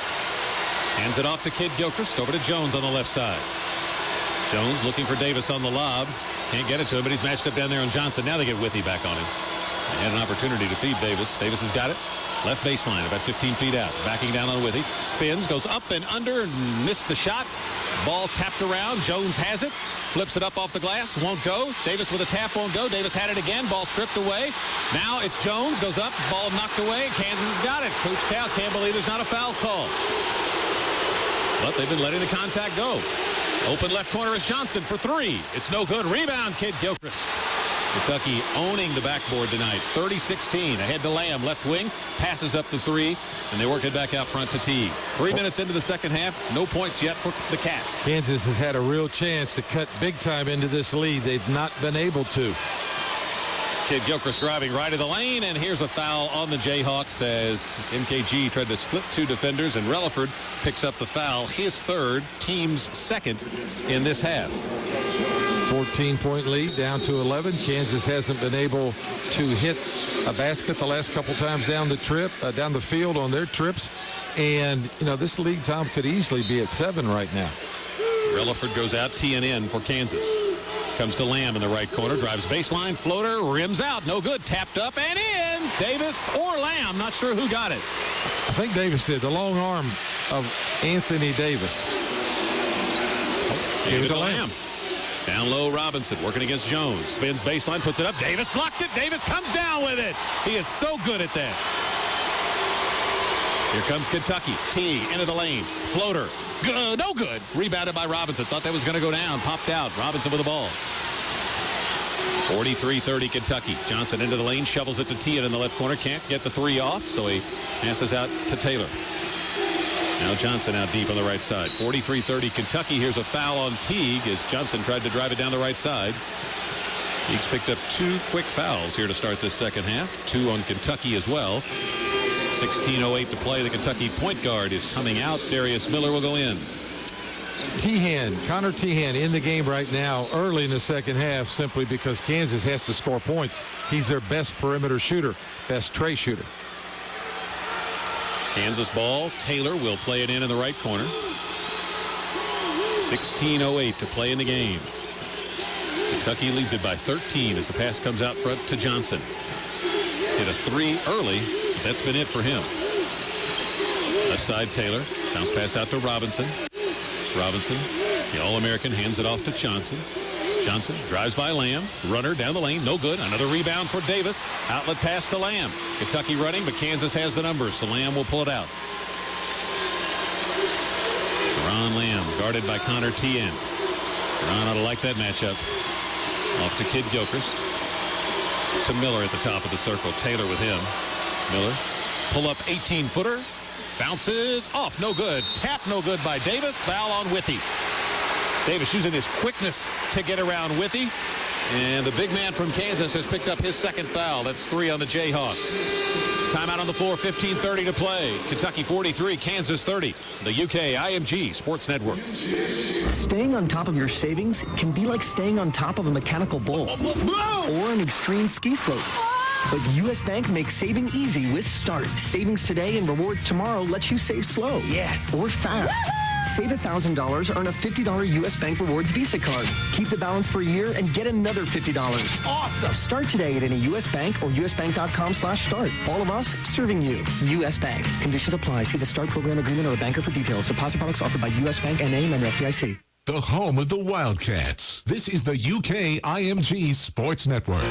Hands it off to Kid Gilchrist. Over to Jones on the left side. Jones looking for Davis on the lob. Can't get it to him, but he's matched up down there on Johnson. Now they get Withy back on him. They had an opportunity to feed Davis. Davis has got it. Left baseline, about 15 feet out. Backing down on Withy. Spins, goes up and under, and missed the shot. Ball tapped around. Jones has it. Flips it up off the glass. Won't go. Davis with a tap won't go. Davis had it again. Ball stripped away. Now it's Jones. Goes up. Ball knocked away. Kansas has got it. Coach Cal can't believe there's not a foul call. But they've been letting the contact go. Open left corner is Johnson for 3. It's no good. Rebound, Kid Gilchrist. Kentucky owning the backboard tonight. 30-16. Ahead to Lamb, left wing. Passes up the 3, and they work it back out front to Teague. 3 minutes into the second half. No points yet for the Cats. Kansas has had a real chance to cut big time into this lead. They've not been able to. Kid Gilchrist driving right of the lane, and here's a foul on the Jayhawks as MKG tried to split 2 defenders, and Relaford picks up the foul, his 3rd, team's 2nd in this half. 14-point lead down to 11. Kansas hasn't been able to hit a basket the last couple times down the field on their trips, and you know this league, Tom, could easily be at 7 right now. Relaford goes out, TNN for Kansas. Comes to Lamb in the right corner, drives baseline, floater, rims out, no good, tapped up and in. Davis or Lamb, not sure who got it. I think Davis did. The long arm of Anthony Davis. Give it to Lamb. Down low, Robinson working against Jones. Spins baseline, puts it up. Davis blocked it. Davis comes down with it. He is so good at that. Here comes Kentucky. Teague into the lane. Floater. No good. Rebounded by Robinson. Thought that was going to go down. Popped out. Robinson with the ball. 43-30 Kentucky. Johnson into the lane. Shovels it to Tian in the left corner. Can't get the 3 off, so he passes out to Taylor. Now Johnson out deep on the right side. 43-30 Kentucky. Here's a foul on Teague as Johnson tried to drive it down the right side. Teague's picked up 2 quick fouls here to start this second half. 2 on Kentucky as well. 16:08 to play. The Kentucky point guard is coming out. Darius Miller will go in. Connor Tehan in the game right now early in the second half simply because Kansas has to score points. He's their best perimeter shooter, best tray shooter. Kansas ball. Taylor will play it in the right corner. 16:08 to play in the game. Kentucky leads it by 13 as the pass comes out front to Johnson. Hit a three early. That's been it for him. Left side Taylor. Bounce pass out to Robinson. Robinson, the All-American, hands it off to Johnson. Johnson drives by Lamb. Runner down the lane. No good. Another rebound for Davis. Outlet pass to Lamb. Kentucky running, but Kansas has the numbers, so Lamb will pull it out. Ron Lamb guarded by Connor Tien. Ron ought to like that matchup. Off to Kid Gilchrist. To Miller at the top of the circle. Taylor with him. Miller. Pull up 18-footer. Bounces off. No good. Tap no good by Davis. Foul on Withy. Davis using his quickness to get around Withy. And the big man from Kansas has picked up his second foul. That's 3 on the Jayhawks. Timeout on the floor. 15:30 to play. Kentucky 43, Kansas 30. The UK IMG Sports Network. Staying on top of your savings can be like staying on top of a mechanical bull or an extreme ski slope. But U.S. Bank makes saving easy with Start. Savings today and rewards tomorrow lets you save slow. Yes. Or fast. Save $1,000, earn a $50 U.S. Bank Rewards Visa card. Keep the balance for a year and get another $50. Awesome. Start today at any U.S. Bank or usbank.com/start. All of us serving you. U.S. Bank. Conditions apply. See the Start program agreement or a banker for details. Deposit products offered by U.S. Bank N.A. member FDIC. The home of the Wildcats. This is the UK IMG Sports Network.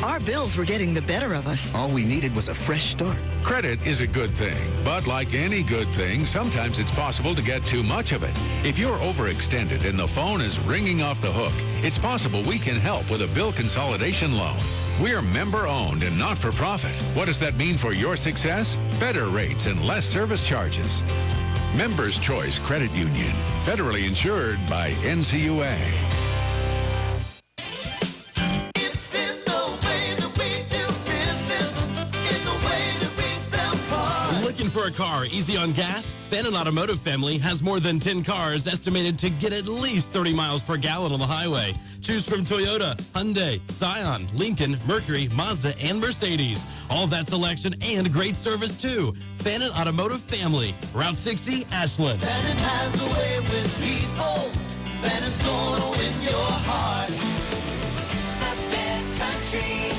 Our bills were getting the better of us. All we needed was a fresh start. Credit is a good thing, but like any good thing, sometimes it's possible to get too much of it. If you're overextended and the phone is ringing off the hook, it's possible we can help with a bill consolidation loan. We're member-owned and not-for-profit. What does that mean for your success? Better rates and less service charges. Members Choice Credit Union, federally insured by NCUA. Looking for a car easy on gas? Fannin Automotive Family has more than 10 cars estimated to get at least 30 miles per gallon on the highway. Choose from Toyota, Hyundai, Scion, Lincoln, Mercury, Mazda, and Mercedes. All that selection and great service too. Fannin Automotive Family, Route 60, Ashland. Fannin has a way with people. Fannin's gonna win your heart. The best country,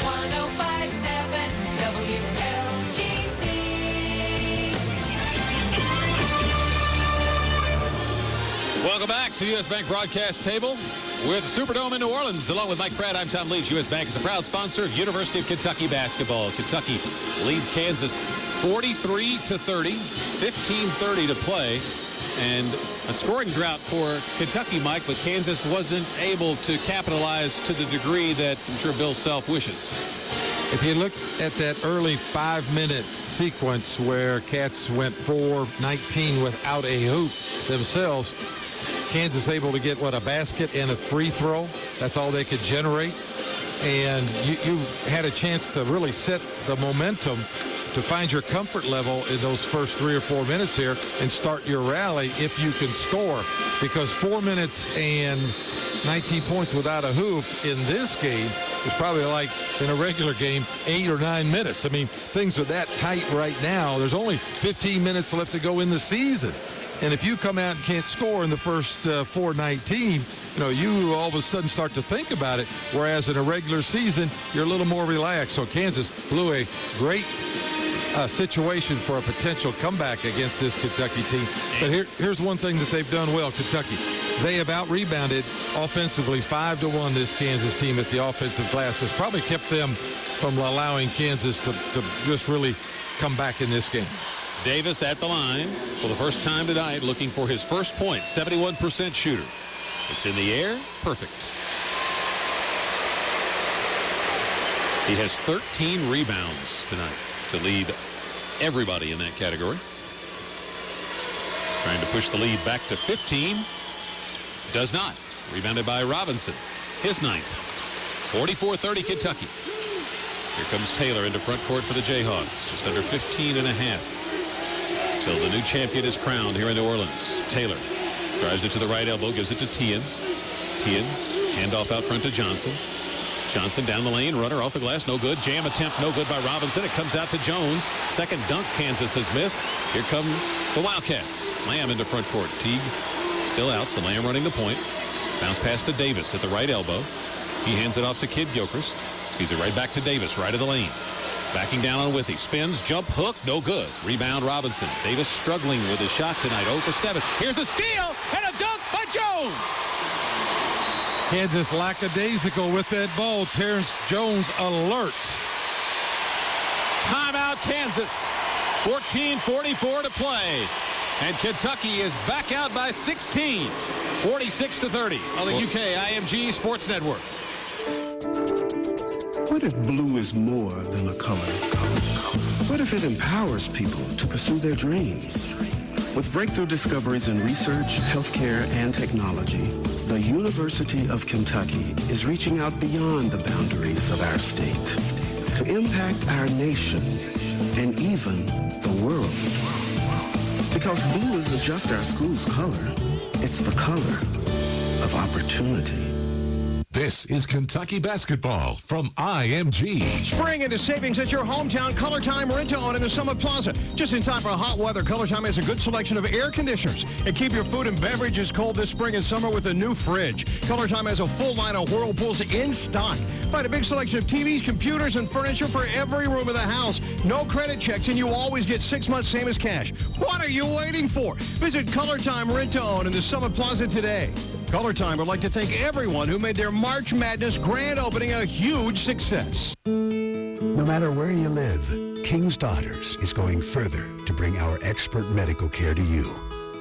105.7 WLGC. Welcome back to the U.S. Bank broadcast table with Superdome in New Orleans. Along with Mike Pratt, I'm Tom Leach. U.S. Bank is a proud sponsor of University of Kentucky basketball. Kentucky leads Kansas 43-30, 15:30 to play. And a scoring drought for Kentucky, Mike, but Kansas wasn't able to capitalize to the degree that I'm sure Bill Self wishes. If you look at that early 5-minute sequence where Cats went 4-19 without a hoop themselves, Kansas able to get, a basket and a free throw. That's all they could generate. And you had a chance to really set the momentum to find your comfort level in those first 3 or 4 minutes here and start your rally if you can score. Because 4 minutes and 19 points without a hoop in this game is probably like in a regular game 8 or 9 minutes. I mean, things are that tight right now. There's only 15 minutes left to go in the season. And if you come out and can't score in the first 4:19, you all of a sudden start to think about it. Whereas in a regular season, you're a little more relaxed. So Kansas blew a great situation for a potential comeback against this Kentucky team. But here's one thing that they've done well, Kentucky. They have out-rebounded offensively 5-1 this Kansas team at the offensive glass. Has probably kept them from allowing Kansas to just really come back in this game. Davis at the line for the first time tonight, looking for his first point. 71% shooter. It's in the air. Perfect. He has 13 rebounds tonight to lead everybody in that category. Trying to push the lead back to 15. Does not. Rebounded by Robinson. His ninth. 44-30 Kentucky. Here comes Taylor into front court for the Jayhawks. Just under 15 and a half till the new champion is crowned here in New Orleans. Taylor drives it to the right elbow, gives it to Tien. Tien, handoff out front to Johnson. Johnson down the lane, runner off the glass, no good. Jam attempt, no good by Robinson. It comes out to Jones. Second dunk Kansas has missed. Here come the Wildcats. Lamb into front court. Teague still out, so Lamb running the point. Bounce pass to Davis at the right elbow. He hands it off to Kidd-Gilchrist. He's it right back to Davis, right of the lane. Backing down on Withey. Spins, jump, hook, no good. Rebound Robinson. Davis struggling with his shot tonight, 0 for 7. Here's a steal and a dunk by Jones. Kansas lackadaisical with that ball. Terrence Jones alert. Timeout Kansas. 14:44 to play. And Kentucky is back out by 16. 46-30 on the UK IMG Sports Network. What if blue is more than a color? What if it empowers people to pursue their dreams? With breakthrough discoveries in research, healthcare, and technology, the University of Kentucky is reaching out beyond the boundaries of our state to impact our nation and even the world. Because blue isn't just our school's color, it's the color of opportunity. This is Kentucky basketball from IMG. Spring into savings at your hometown Color Time Rent-A-Own in the Summit Plaza. Just in time for hot weather, Color Time has a good selection of air conditioners. And keep your food and beverages cold this spring and summer with a new fridge. Color Time has a full line of Whirlpools in stock. Find a big selection of TVs, computers, and furniture for every room of the house. No credit checks, and you always get 6 months same as cash. What are you waiting for? Visit Color Time Rent-A-Own in the Summit Plaza today. Color Time would like to thank everyone who made their March Madness grand opening a huge success. No matter where you live, King's Daughters is going further to bring our expert medical care to you,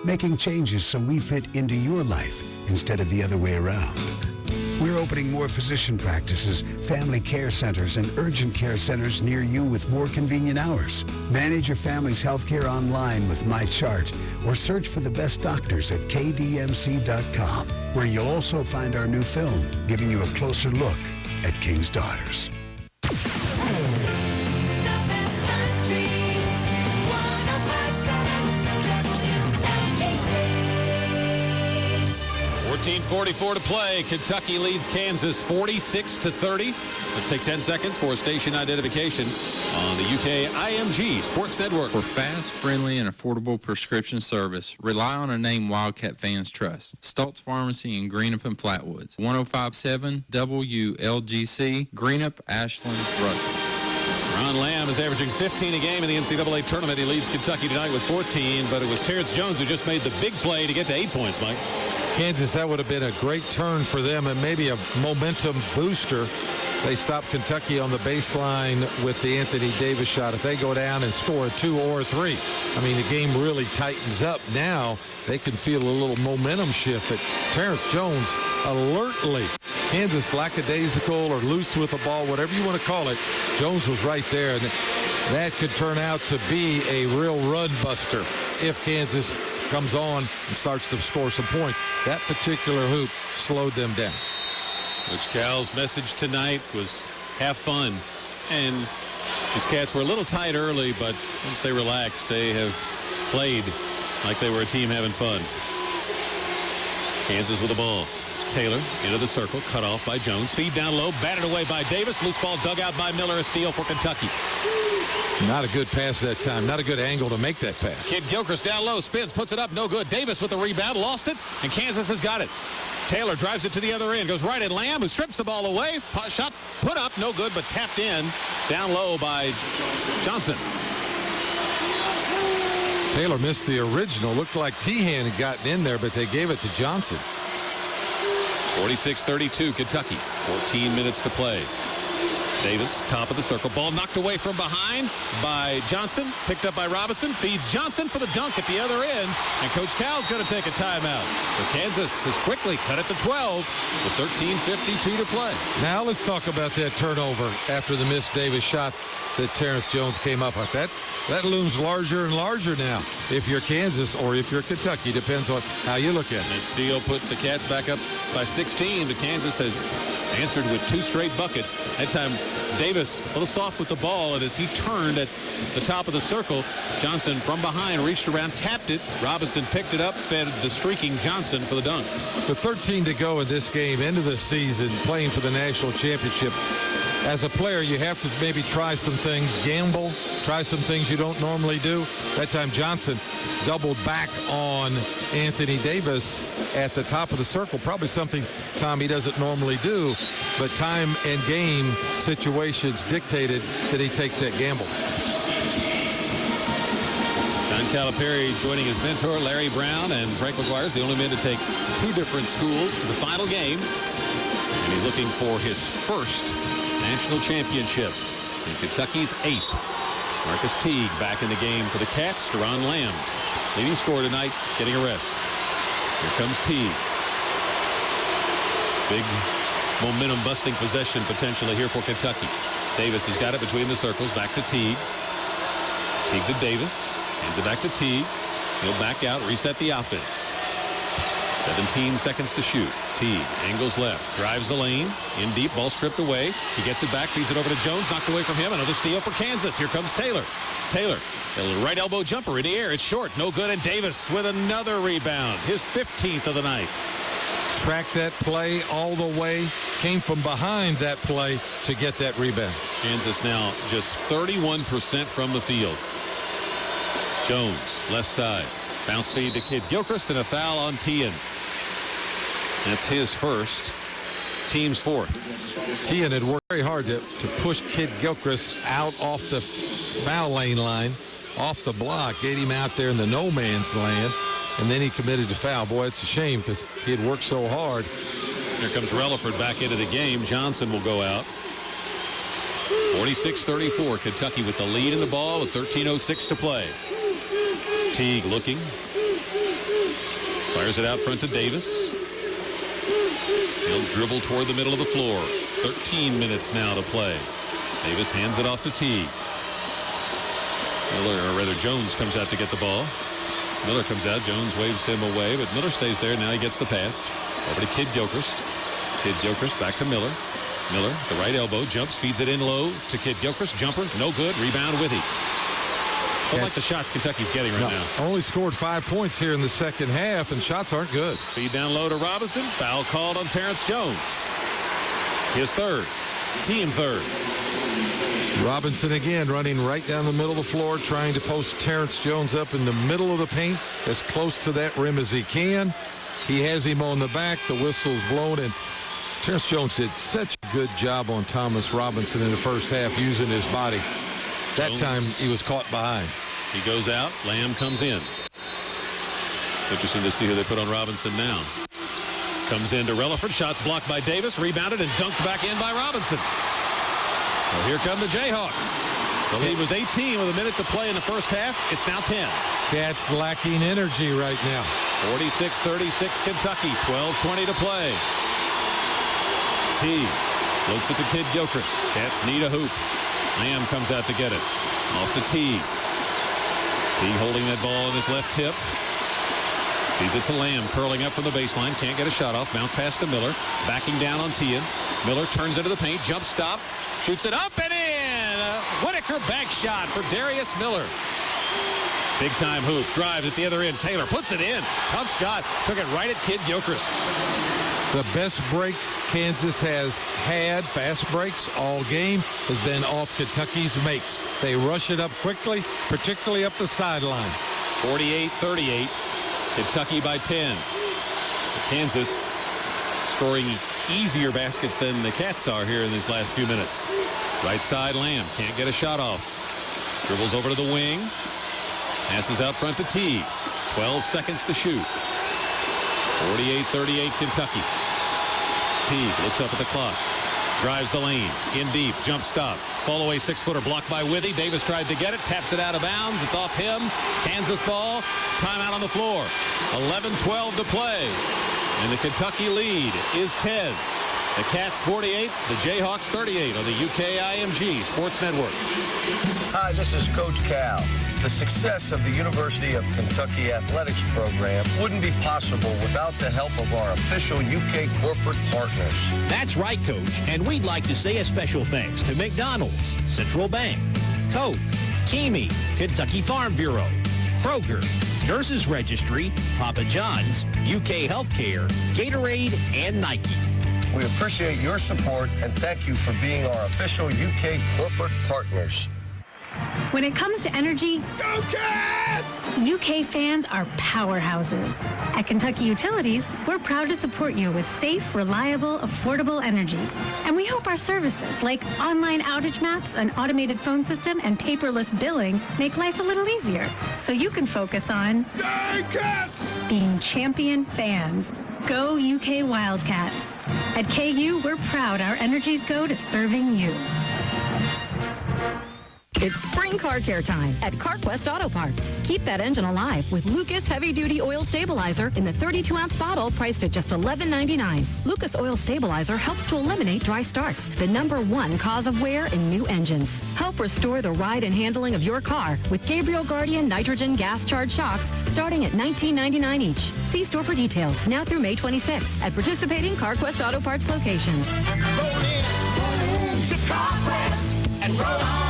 making changes so we fit into your life instead of the other way around. We're opening more physician practices, family care centers, and urgent care centers near you with more convenient hours. Manage your family's health care online with My Chart or search for the best doctors at kdmc.com, where you'll also find our new film giving you a closer look at King's Daughters. 14:44 to play. Kentucky leads Kansas 46-30. Let's take 10 seconds for station identification on the UK IMG Sports Network. For fast, friendly, and affordable prescription service, rely on a name Wildcat fans trust. Stoltz Pharmacy in Greenup and Flatwoods. 1057 WLGC, Greenup, Ashland, Russell. Ron Lamb is averaging 15 a game in the NCAA tournament. He leads Kentucky tonight with 14, but it was Terrence Jones who just made the big play to get to 8 points, Mike. Kansas, that would have been a great turn for them and maybe a momentum booster. They stopped Kentucky on the baseline with the Anthony Davis shot. If they go down and score a 2 or a 3, I mean, the game really tightens up. Now they can feel a little momentum shift. But Terrence Jones alertly, Kansas lackadaisical or loose with the ball, whatever you want to call it, Jones was right there. And that could turn out to be a real run buster if Kansas comes on and starts to score some points. That particular hoop slowed them down. Coach Cal's message tonight was have fun. And these Cats were a little tight early, but once they relaxed, they have played like they were a team having fun. Kansas with the ball. Taylor into the circle, cut off by Jones. Feed down low, batted away by Davis. Loose ball dug out by Miller. A steal for Kentucky. Not a good pass that time. Not a good angle to make that pass. Kidd-Gilchrist down low, spins, puts it up, no good. Davis with the rebound, lost it, and Kansas has got it. Taylor drives it to the other end, goes right at Lamb, who strips the ball away. Shot put up, no good, but tapped in. Down low by Johnson. Taylor missed the original. Looked like Teahan had gotten in there, but they gave it to Johnson. 46-32, Kentucky. 14 minutes to play. Davis, top of the circle. Ball knocked away from behind by Johnson. Picked up by Robinson. Feeds Johnson for the dunk at the other end. And Coach Cal's going to take a timeout. So Kansas has quickly cut it to 12 with 13:52 to play. Now let's talk about that turnover after the missed Davis shot that Terrence Jones came up with. That looms larger and larger now if you're Kansas or if you're Kentucky. Depends on how you look at it. And Steele put the Cats back up by 16, but Kansas has answered with 2 straight buckets. That time, Davis a little soft with the ball, and as he turned at the top of the circle, Johnson from behind reached around, tapped it. Robinson picked it up, fed the streaking Johnson for the dunk. With 13 to go in this game, end of the season, playing for the national championship. As a player, you have to maybe try some things, gamble, try some things you don't normally do. That time Johnson doubled back on Anthony Davis at the top of the circle. Probably something, Tom, he doesn't normally do, but time and game situations dictated that he takes that gamble. John Calipari joining his mentor, Larry Brown, and Frank McGuire is the only men to take 2 different schools to the final game. And he's looking for his first national championship in Kentucky's 8th. Marcus Teague back in the game for the Cats. Deron Lamb, leading scorer tonight, getting a rest. Here comes Teague. Big momentum-busting possession potentially here for Kentucky. Davis has got it between the circles. Back to Teague. Teague to Davis. Hands it back to Teague. He'll back out, reset the offense. 17 seconds to shoot. Teague angles left, drives the lane, in deep, ball stripped away. He gets it back, feeds it over to Jones, knocked away from him. Another steal for Kansas. Here comes Taylor. Taylor, a right elbow jumper in the air. It's short, no good. And Davis with another rebound, his 15th of the night. Tracked that play all the way, came from behind that play to get that rebound. Kansas now just 31% from the field. Jones, left side. Bounce feed to Kid Gilchrist and a foul on Tien. That's his first, team's 4th. Tien had worked very hard to push Kid Gilchrist out off the foul lane line, off the block, get him out there in the no man's land, and then he committed to foul. Boy, it's a shame because he had worked so hard. Here comes Relaford back into the game. Johnson will go out. 46-34, Kentucky with the lead in the ball with 13:06 to play. Teague looking. Fires it out front to Davis. He'll dribble toward the middle of the floor. 13 minutes now to play. Davis hands it off to Teague. Miller, or rather Jones, comes out to get the ball. Miller comes out. Jones waves him away, but Miller stays there. Now he gets the pass. Over to Kid Gilchrist. Kid Gilchrist back to Miller. Miller, the right elbow, jumps, feeds it in low to Kid Gilchrist. Jumper, no good. Rebound Withy. Don't like the shots Kentucky's getting right now. Only scored 5 points here in the second half, and shots aren't good. Feed down low to Robinson. Foul called on Terrence Jones. His 3rd. Team 3rd. Robinson again running right down the middle of the floor, trying to post Terrence Jones up in the middle of the paint, as close to that rim as he can. He has him on the back. The whistle's blown, and Terrence Jones did such a good job on Thomas Robinson in the first half, using his body. That Jones, time he was caught behind. He goes out. Lamb comes in. Interesting to see who they put on Robinson now. Comes into Relaford. Shots blocked by Davis. Rebounded and dunked back in by Robinson. Well, here come the Jayhawks. The lead was 18 with a minute to play in the first half. It's now 10. Cats lacking energy right now. 46-36 Kentucky. 12:20 to play. Teague looks at the Kid Gilchrist. Cats need a hoop. Lamb comes out to get it. Off to Teague. Teague holding that ball in his left hip. Feeds it to Lamb, curling up from the baseline. Can't get a shot off. Bounce pass to Miller. Backing down on Tien. Miller turns into the paint. Jump stop. Shoots it up and in. Whitaker bank shot for Darius Miller. Big time hoop. Drives at the other end. Taylor puts it in. Tough shot. Took it right at Kid Gilchrist. The best breaks Kansas has had, fast breaks all game, has been off Kentucky's makes. They rush it up quickly, particularly up the sideline. 48-38. Kentucky by 10. Kansas scoring easier baskets than the Cats are here in these last few minutes. Right side, Lamb can't get a shot off. Dribbles over to the wing. Passes out front to Teague. 12 seconds to shoot. 48-38 Kentucky. Teague looks up at the clock. Drives the lane. In deep. Jump stop. Fall away 6-footer blocked by Withy. Davis tried to get it. Taps it out of bounds. It's off him. Kansas ball. Timeout on the floor. 11-12 to play. And the Kentucky lead is 10. The Cats 48, the Jayhawks 38 on the UKIMG Sports Network. Hi, this is Coach Cal. The success of the University of Kentucky athletics program wouldn't be possible without the help of our official UK corporate partners. That's right, Coach. And we'd like to say a special thanks to McDonald's, Central Bank, Coke, Kimi, Kentucky Farm Bureau, Kroger, Nurses Registry, Papa John's, UK Healthcare, Gatorade, and Nike. We appreciate your support and thank you for being our official UK corporate partners. When it comes to energy, Go Cats! UK fans are powerhouses. At Kentucky Utilities, we're proud to support you with safe, reliable, affordable energy. And we hope our services like online outage maps, an automated phone system, and paperless billing make life a little easier so you can focus on being champion fans. Go UK Wildcats. At KU, we're proud our energies go to serving you. It's spring car care time at CarQuest Auto Parts. Keep that engine alive with Lucas Heavy Duty Oil Stabilizer in the 32-ounce bottle priced at just $11.99. Lucas Oil Stabilizer helps to eliminate dry starts, the #1 cause of wear in new engines. Help restore the ride and handling of your car with Gabriel Guardian Nitrogen Gas Charge Shocks starting at $19.99 each. See store for details now through May 26th at participating CarQuest Auto Parts locations. Roll in to CarQuest and roll on.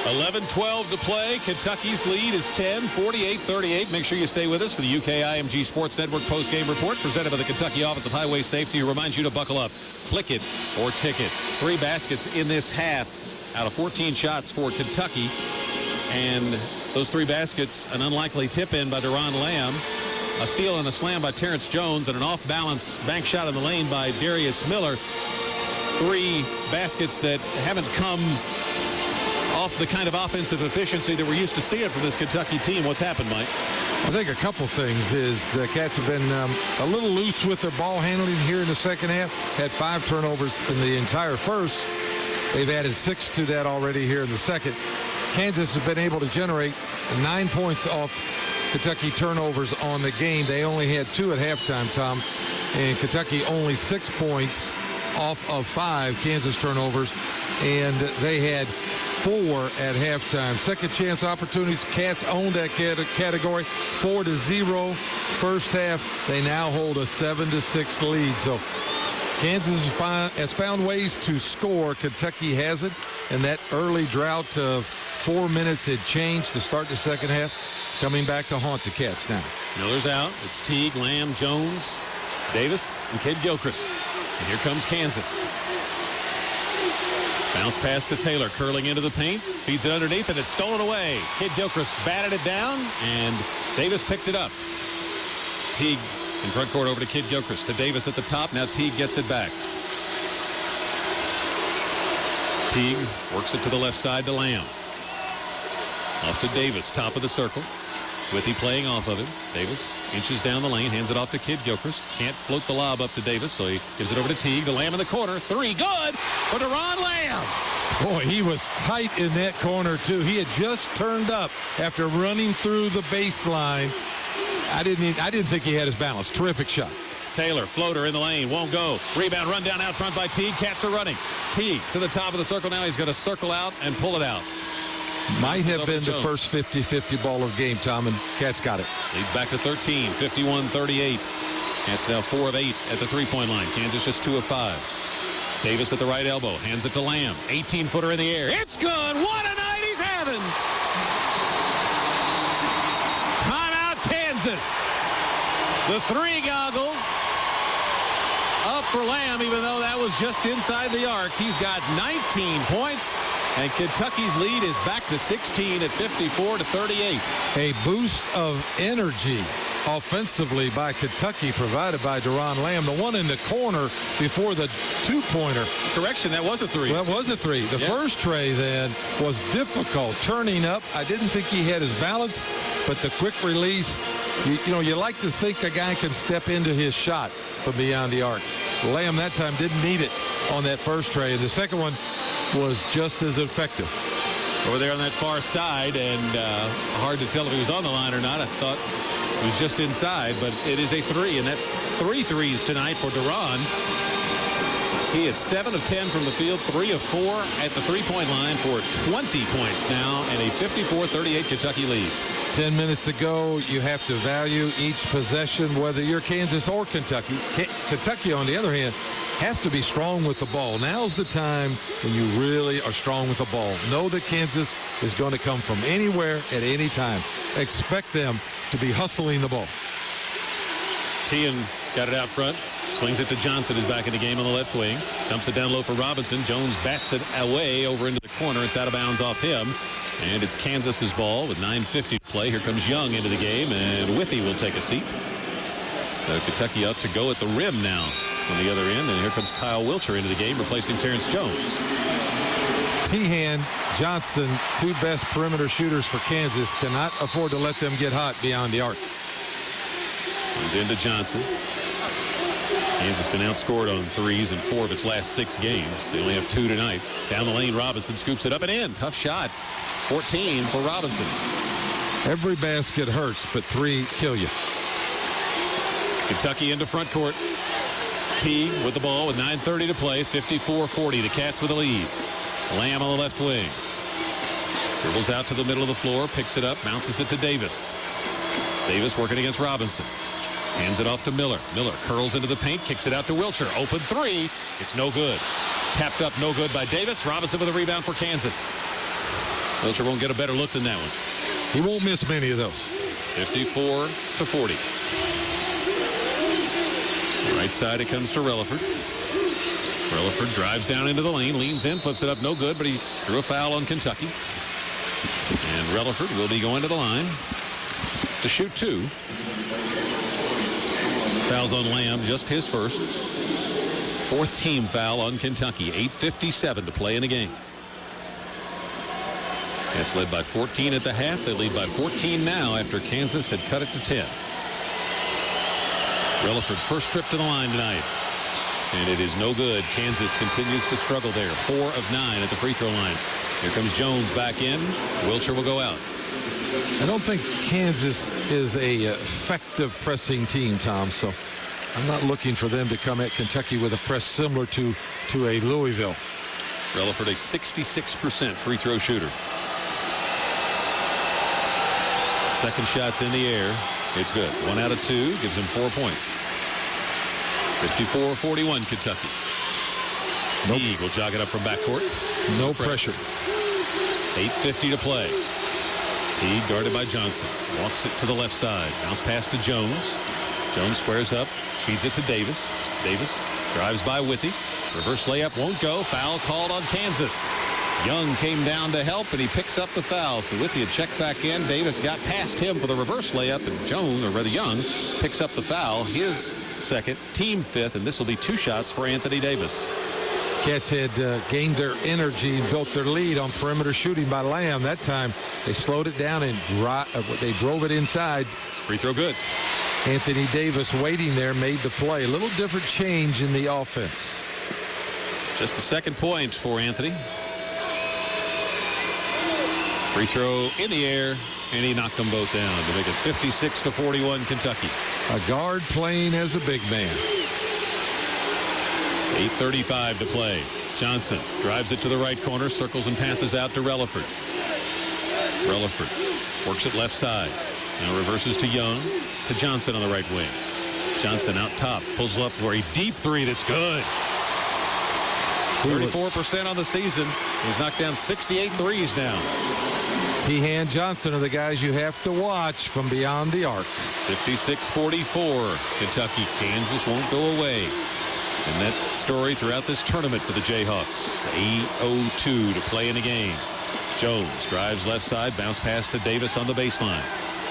11-12 to play. Kentucky's lead is 10, 48-38. Make sure you stay with us for the UK IMG Sports Network post-game report presented by the Kentucky Office of Highway Safety. Reminds you to buckle up. Click it or ticket. 3 baskets in this half out of 14 shots for Kentucky. And those 3 baskets, an unlikely tip-in by Deron Lamb, a steal and a slam by Terrence Jones, and an off-balance bank shot in the lane by Darius Miller. 3 baskets that haven't come off the kind of offensive efficiency that we're used to seeing from this Kentucky team. What's happened, Mike? I think a couple things is the Cats have been a little loose with their ball handling here in the second half. Had 5 turnovers in the entire first. They've added 6 to that already here in the second. Kansas has been able to generate 9 points off Kentucky turnovers on the game. They only had 2 at halftime, Tom. And Kentucky only 6 points off of 5 Kansas turnovers. And they had 4 at halftime. Second chance opportunities. Cats own that category. 4-0 first half. They now hold a 7-6 lead. So Kansas has found ways to score. Kentucky hasn't. And that early drought of 4 minutes had changed to start the second half. Coming back to haunt the Cats now. Miller's out. It's Teague, Lamb, Jones, Davis, and Kid Gilchrist. And here comes Kansas. Bounce pass to Taylor, curling into the paint, feeds it underneath, and it's stolen away. Kid Gilchrist batted it down, and Davis picked it up. Teague in front court over to Kid Gilchrist, to Davis at the top. Now Teague gets it back. Teague works it to the left side to Lamb. Off to Davis, top of the circle. Withy playing off of him. Davis inches down the lane, hands it off to Kid Gilchrist. Can't float the lob up to Davis, so he gives it over to Teague. To Lamb in the corner. 3, good for Deron Lamb. Boy, he was tight in that corner, too. He had just turned up after running through the baseline. I didn't think he had his balance. Terrific shot. Taylor, floater in the lane, won't go. Rebound, run down out front by Teague. Cats are running. Teague to the top of the circle now. He's going to circle out and pull it out. Might have been the first 50-50 ball of the game, Tom, and Cats got it. Leads back to 13, 51-38. Cats now 4 of 8 at the three-point line. Kansas just 2 of 5. Davis at the right elbow, hands it to Lamb. 18-footer in the air. It's good. What a night he's having. Timeout, Kansas. The 3 goggles up for Lamb, even though that was just inside the arc. He's got 19 points. And Kentucky's lead is back to 16 at 54-38. A boost of energy offensively by Kentucky provided by Deron Lamb. The one in the corner before the 2-pointer. Correction, that was a 3. That was a 3. The first tray then was difficult. Turning up, I didn't think he had his balance, but the quick release, you like to think a guy can step into his shot from beyond the arc. Lamb that time didn't need it on that first tray. And the second one was just as effective. Over there on that far side, and hard to tell if he was on the line or not. I thought he was just inside, but it is a 3, and that's 3 threes tonight for Deron. He is 7 of 10 from the field, 3 of 4 at the three-point line for 20 points now and a 54-38 Kentucky lead. 10 minutes to go. You have to value each possession, whether you're Kansas or Kentucky. Kentucky, on the other hand, have to be strong with the ball. Now's the time when you really are strong with the ball. Know that Kansas is going to come from anywhere at any time. Expect them to be hustling the ball. Tian got it out front. Swings it to Johnson, who's back in the game on the left wing. Dumps it down low for Robinson. Jones bats it away over into the corner. It's out of bounds off him. And it's Kansas's ball with 9:50 to play. Here comes Young into the game, and Withy will take a seat. Kentucky up to go at the rim now on the other end. And here comes Kyle Wilcher into the game, replacing Terrence Jones. Tehan, Johnson, two best perimeter shooters for Kansas. Cannot afford to let them get hot beyond the arc. He's into Johnson. Kansas has been outscored on threes in 4 of its last 6 games. They only have 2 tonight. Down the lane, Robinson scoops it up and in. Tough shot. 14 for Robinson. Every basket hurts, but 3 kill you. Kentucky into front court. Teague with the ball with 9:30 to play. 54-40. The Cats with the lead. Lamb on the left wing. Dribbles out to the middle of the floor. Picks it up. Bounces it to Davis. Davis working against Robinson. Hands it off to Miller. Miller curls into the paint. Kicks it out to Wilcher. Open 3. It's no good. Tapped up, no good by Davis. Robinson with a rebound for Kansas. Wilcher won't get a better look than that one. He won't miss many of those. 54-40. Right side it comes to Relaford. Relaford drives down into the lane, leans in, flips it up, no good, but he drew a foul on Kentucky. And Relaford will be going to the line to shoot 2. Fouls on Lamb, just his first. 4th team foul on Kentucky. 8:57 to play in the game. That's led by 14 at the half. They lead by 14 now after Kansas had cut it to 10. Relaford's first trip to the line tonight. And it is no good. Kansas continues to struggle there. 4 of 9 at the free throw line. Here comes Jones back in. Wilcher will go out. I don't think Kansas is a effective pressing team, Tom, so I'm not looking for them to come at Kentucky with a press similar to a Louisville. Relaford, a 66% free throw shooter. Second shot's in the air. It's good. 1 out of 2 gives him 4 points. 54-41 Kentucky. Nope. Teague will jog it up from backcourt. No pressure. 8:50 to play. Teague guarded by Johnson. Walks it to the left side. Bounce pass to Jones. Jones squares up. Feeds it to Davis. Davis drives by Withy. Reverse layup won't go. Foul called on Kansas. Young came down to help, and he picks up the foul. So Withy had checked back in. Davis got past him for the reverse layup, and Jones, or rather Young, picks up the foul. His second, team 5th, and this will be 2 shots for Anthony Davis. Cats had gained their energy and built their lead on perimeter shooting by Lamb. That time they slowed it down and they drove it inside. Free throw good. Anthony Davis waiting there made the play. A little different change in the offense. It's just the second point for Anthony. Free throw in the air, and he knocked them both down to make it 56-41 Kentucky. A guard playing as a big man. 8:35 to play. Johnson drives it to the right corner, circles and passes out to Relaford. Relaford works it left side. Now reverses to Young, to Johnson on the right wing. Johnson out top, pulls up for a deep 3 that's good. 34% on the season. He's knocked down 68 threes now. Tehan, Johnson are the guys you have to watch from beyond the arc. 56-44. Kentucky. Kansas won't go away. And that story throughout this tournament for the Jayhawks. 8:02 to play in the game. Jones drives left side, bounce pass to Davis on the baseline.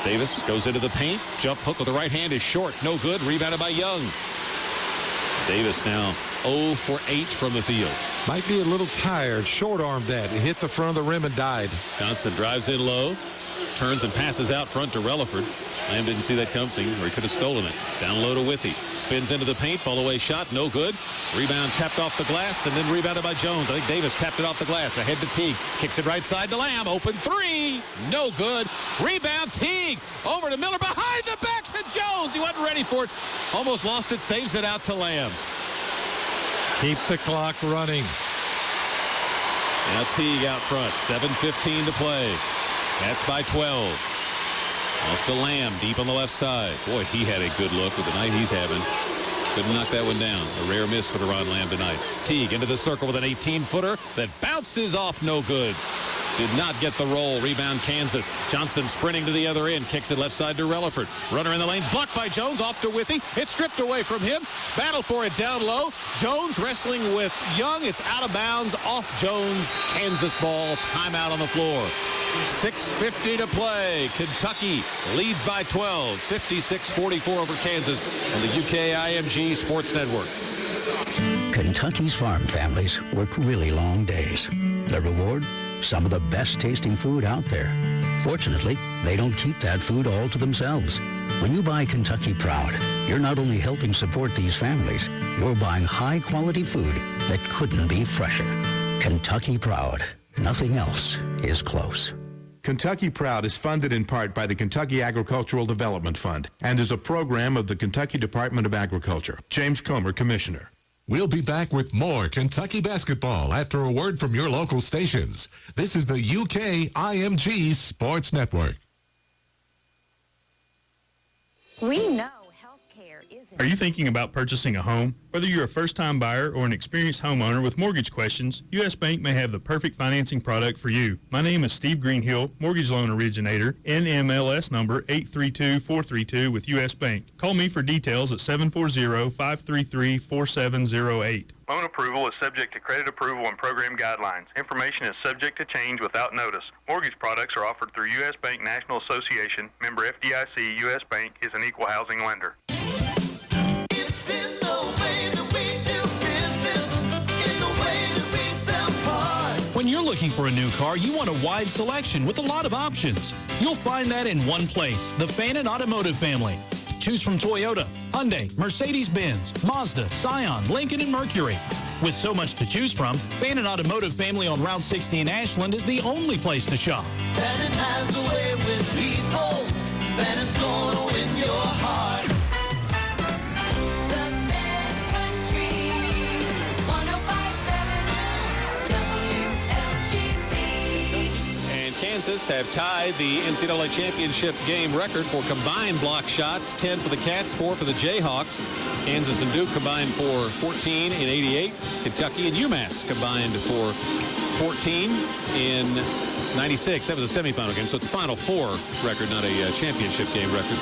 Davis goes into the paint. Jump hook with the right hand is short. No good. Rebounded by Young. Davis now 0 for 8 from the field. Might be a little tired. Short-armed that. He hit the front of the rim and died. Johnson drives in low. Turns and passes out front to Relaford. Lamb didn't see that coming, or he could have stolen it. Down low to Withy. Spins into the paint. Fall away shot. No good. Rebound tapped off the glass and then rebounded by Jones. I think Davis tapped it off the glass. Ahead to Teague. Kicks it right side to Lamb. Open 3. No good. Rebound Teague. Over to Miller. Behind the back to Jones. He wasn't ready for it. Almost lost it. Saves it out to Lamb. Keep the clock running. Now Teague out front. 7:15 to play. That's by 12. Off to Lamb, deep on the left side. Boy, he had a good look with the night he's having. Couldn't knock that one down. A rare miss for Deron Lamb tonight. Teague into the circle with an 18-footer that bounces off no good. Did not get the roll. Rebound Kansas. Johnson sprinting to the other end. Kicks it left side to Relaford. Runner in the lanes. Blocked by Jones. Off to Withy. It's stripped away from him. Battle for it down low. Jones wrestling with Young. It's out of bounds. Off Jones. Kansas ball. Timeout on the floor. 6:50 to play. Kentucky leads by 12. 56-44 over Kansas on the UKIMG Sports Network. Kentucky's farm families work really long days. The reward? Some of the best tasting food out there. Fortunately, they don't keep that food all to themselves. When you buy Kentucky Proud, you're not only helping support these families, you're buying high quality food that couldn't be fresher. Kentucky Proud. Nothing else is close. Kentucky Proud is funded in part by the Kentucky Agricultural Development Fund and is a program of the Kentucky Department of Agriculture. James Comer, Commissioner. We'll be back with more Kentucky basketball after a word from your local stations. This is the UKIMG Sports Network. We know healthcare isn't... Are you thinking about purchasing a home? Whether you're a first-time buyer or an experienced homeowner with mortgage questions, U.S. Bank may have the perfect financing product for you. My name is Steve Greenhill, mortgage loan originator, NMLS number 832432 with U.S. Bank. Call me for details at 740-533-4708. Loan approval is subject to credit approval and program guidelines. Information is subject to change without notice. Mortgage products are offered through U.S. Bank National Association. Member FDIC. U.S. Bank is an equal housing lender. When you're looking for a new car, you want a wide selection with a lot of options. You'll find that in one place, the Fannin Automotive family. Choose from Toyota, Hyundai, Mercedes-Benz, Mazda, Scion, Lincoln, and Mercury. With so much to choose from, Fannin Automotive family on Route 60 in Ashland is the only place to shop. Fannin has a way with people. Fannin's gonna win your heart. The best country, 105.7 WLGC. And Kansas have tied the NCAA championship game record for combined block shots. 10 for the Cats, 4 for the Jayhawks. Kansas and Duke combined for 14 in 88. Kentucky and UMass combined for 14 in 96. That was a semifinal game, so it's a Final Four record, not a championship game record.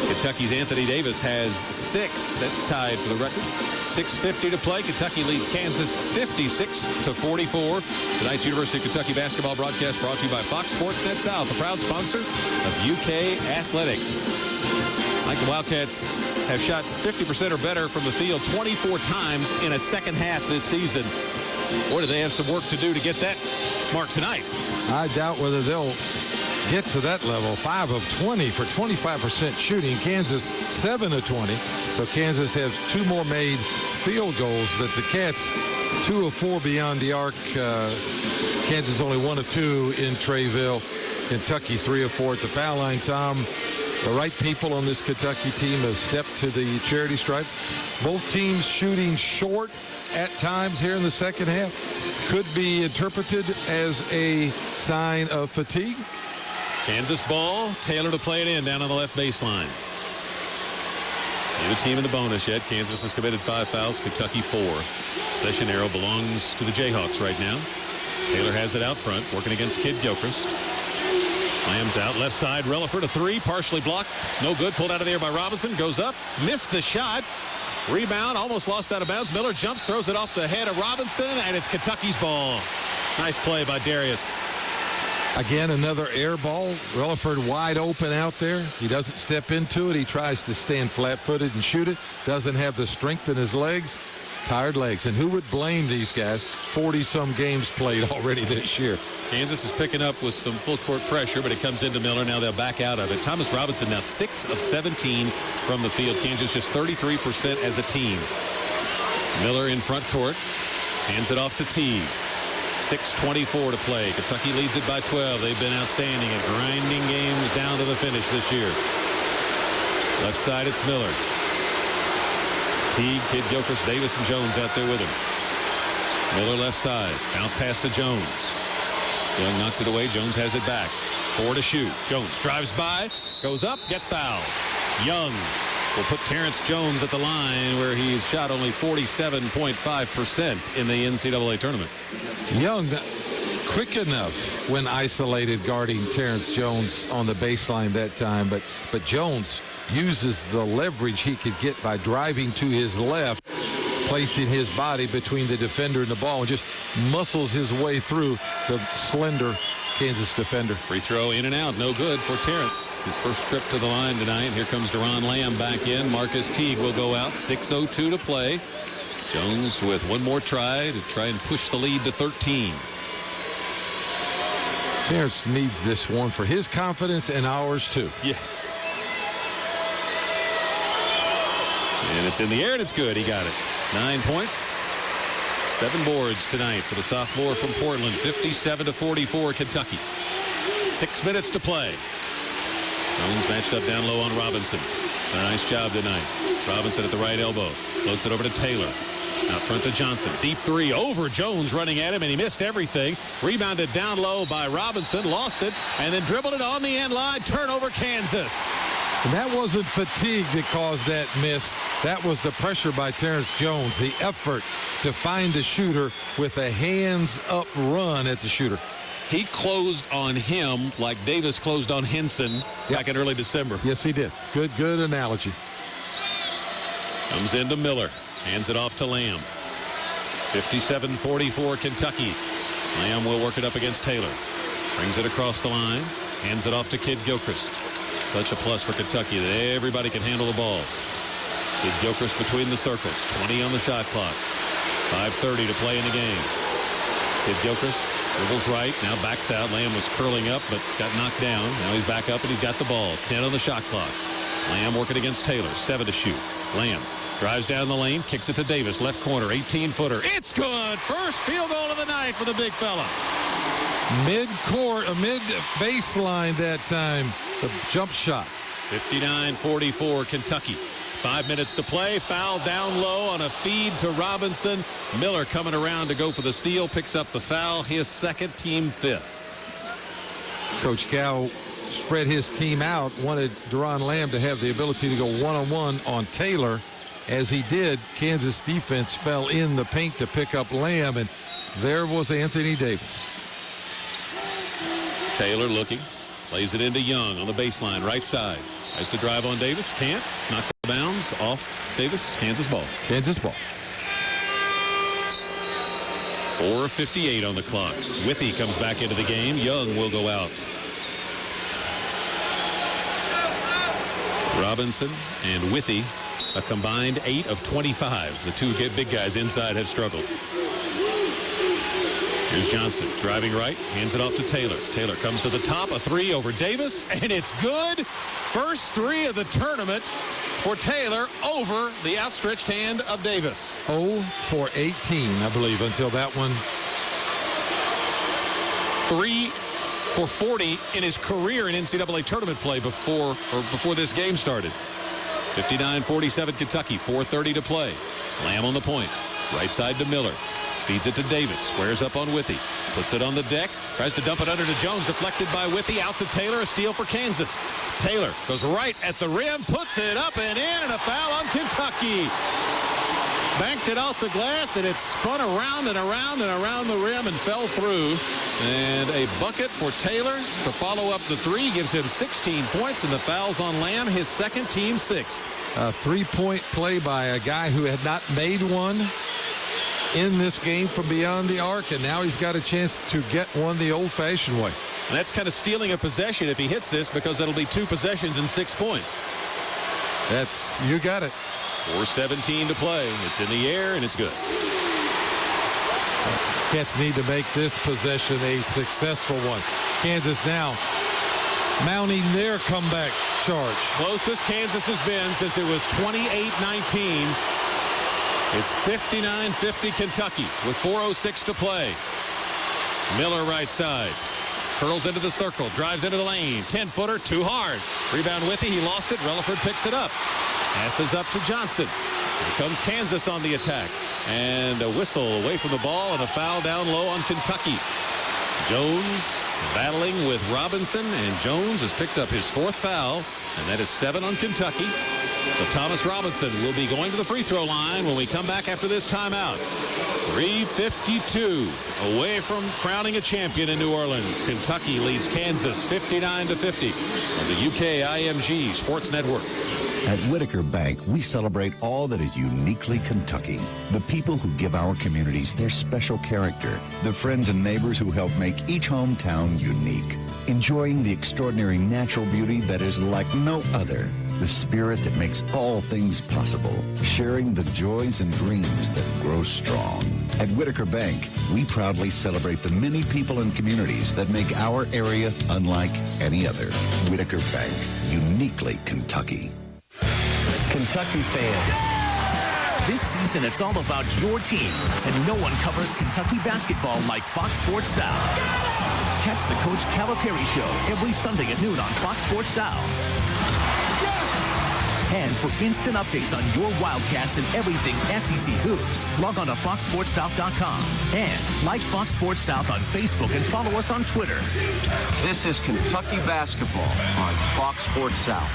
Kentucky's Anthony Davis has 6. That's tied for the record. 6:50 to play. Kentucky leads Kansas 56-44. Tonight's University of Kentucky basketball broadcast brought to you by Fox Sports Net South, the proud sponsor of UK Athletics. Like the Wildcats have shot 50% or better from the field 24 times in a second half this season. Boy, do they have some work to do to get that mark tonight. I doubt whether they'll get to that level. 5 of 20 for 25% shooting. Kansas 7 of 20. So Kansas has 2 more made field goals, but the Cats 2 of 4 beyond the arc. Kansas only 1 of 2 in Trayville. Kentucky 3 of 4 at the foul line. Tom, the right people on this Kentucky team have stepped to the charity stripe. Both teams shooting short at times here in the second half. Could be interpreted as a sign of fatigue. Kansas ball. Taylor to play it in down on the left baseline. Neither team in the bonus yet. Kansas has committed 5 fouls. Kentucky 4. Possession arrow belongs to the Jayhawks right now. Taylor has it out front, working against Kid Gilchrist. Lamb's out left side. Relaford a 3, partially blocked. No good. Pulled out of there by Robinson. Goes up. Missed the shot. Rebound. Almost lost out of bounds. Miller jumps, throws it off the head of Robinson, and it's Kentucky's ball. Nice play by Darius. Again, another air ball. Relaford wide open out there. He doesn't step into it. He tries to stand flat-footed and shoot it. Doesn't have the strength in his legs. Tired legs. And who would blame these guys? 40-some games played already this year. Kansas is picking up with some full-court pressure, but it comes into Miller. Now they'll back out of it. Thomas Robinson now 6 of 17 from the field. Kansas just 33% as a team. Miller in front court. Hands it off to Teague. 6:24 to play. Kentucky leads it by 12. They've been outstanding at grinding games down to the finish this year. Left side, it's Miller. Teague, Kid Gilchrist, Davis, and Jones out there with him. Miller left side. Bounce pass to Jones. Young knocked it away. Jones has it back. 4 to shoot. Jones drives by, goes up, gets fouled. Young will put Terrence Jones at the line where he's shot only 47.5% in the NCAA tournament. Young, quick enough when isolated guarding Terrence Jones on the baseline that time, but Jones uses the leverage he could get by driving to his left, placing his body between the defender and the ball, and just muscles his way through the slender Kansas defender. Free throw in and out, no good for Terrence. His first trip to the line tonight. Here comes Deron Lamb back in. Marcus Teague will go out. 6:02 to play. Jones with one more try and push the lead to 13. Terrence needs this one for his confidence and ours too. Yes. And it's in the air and it's good. He got it. 9 points. 7 boards tonight for the sophomore from Portland. 57-44 Kentucky. 6 minutes to play. Jones matched up down low on Robinson. A nice job tonight. Robinson at the right elbow. Floats it over to Taylor. Out front to Johnson. Deep three over Jones running at him, and he missed everything. Rebounded down low by Robinson. Lost it, and then dribbled it on the end line. Turnover Kansas. And that wasn't fatigue that caused that miss. That was the pressure by Terrence Jones, the effort to find the shooter with a hands-up run at the shooter. He closed on him like Davis closed on Henson back in early December. Yes, he did. Good analogy. Comes into Miller. Hands it off to Lamb. 57-44 Kentucky. Lamb will work it up against Taylor. Brings it across the line. Hands it off to Kid Gilchrist. Such a plus for Kentucky that everybody can handle the ball. Kid Gilchrist between the circles. 20 on the shot clock. 5:30 to play in the game. Kid Gilchrist dribbles right. Now backs out. Lamb was curling up but got knocked down. Now he's back up and he's got the ball. 10 on the shot clock. Lamb working against Taylor. 7 to shoot. Lamb drives down the lane. Kicks it to Davis. Left corner. 18-footer. It's good. First field goal of the night for the big fella. Mid-court, a mid-baseline that time. The jump shot. 59-44 Kentucky. 5 minutes to play. Foul down low on a feed to Robinson. Miller coming around to go for the steal. Picks up the foul. His second, team 5th. Coach Cal spread his team out. Wanted Deron Lamb to have the ability to go one-on-one on Taylor. As he did, Kansas defense fell in the paint to pick up Lamb, and there was Anthony Davis. Taylor looking. Plays it into Young on the baseline, right side. Tries to drive on Davis. Can't. Knocked out of bounds. Off Davis. Kansas ball. Kansas ball. 4:58 on the clock. Withy comes back into the game. Young will go out. Robinson and Withy, a combined 8 of 25. The two big guys inside have struggled. Here's Johnson driving right, hands it off to Taylor. Taylor comes to the top, a 3 over Davis, and it's good. First 3 of the tournament for Taylor over the outstretched hand of Davis. 0 for 18, I believe, until that one. 3 for 40 in his career in NCAA tournament play before this game started. 59-47 Kentucky, 4:30 to play. Lamb on the point. Right side to Miller. Feeds it to Davis. Squares up on Withy. Puts it on the deck. Tries to dump it under to Jones. Deflected by Withy. Out to Taylor. A steal for Kansas. Taylor goes right at the rim. Puts it up and in. And a foul on Kentucky. Banked it off the glass. And it spun around and around and around the rim and fell through. And a bucket for Taylor to follow up the 3. Gives him 16 points. And the foul's on Lamb. His second, team 6th. A 3-point play by a guy who had not made one in this game from beyond the arc, and now he's got a chance to get one the old-fashioned way. And that's kind of stealing a possession if he hits this, because that'll be 2 possessions and 6 points. You got it. 4:17 to play. It's in the air and it's good. Cats need to make this possession a successful one. Kansas now mounting their comeback charge. Closest Kansas has been since it was 28-19. It's 59-50 Kentucky with 4:06 to play. Miller right side. Curls into the circle. Drives into the lane. 10-footer. Too hard. Rebound Withy. He lost it. Relaford picks it up. Passes up to Johnson. Here comes Kansas on the attack. And a whistle away from the ball and a foul down low on Kentucky. Jones battling with Robinson, and Jones has picked up his 4th foul, and that is 7 on Kentucky. So Thomas Robinson will be going to the free throw line when we come back after this timeout. 3:52 away from crowning a champion in New Orleans. Kentucky leads Kansas 59-50 on the UK IMG Sports Network. At Whitaker Bank, we celebrate all that is uniquely Kentucky. The people who give our communities their special character. The friends and neighbors who help make each hometown unique. Enjoying the extraordinary natural beauty that is like no other. The spirit that makes all things possible. Sharing the joys and dreams that grow strong. At Whitaker Bank, we proudly celebrate the many people and communities that make our area unlike any other. Whitaker Bank, uniquely Kentucky. Kentucky fans. This season, it's all about your team, and no one covers Kentucky basketball like Fox Sports South. Catch the Coach Calipari Show every Sunday at noon on Fox Sports South. And for instant updates on your Wildcats and everything SEC hoops, log on to foxsportssouth.com and like Fox Sports South on Facebook and follow us on Twitter. This is Kentucky basketball on Fox Sports South.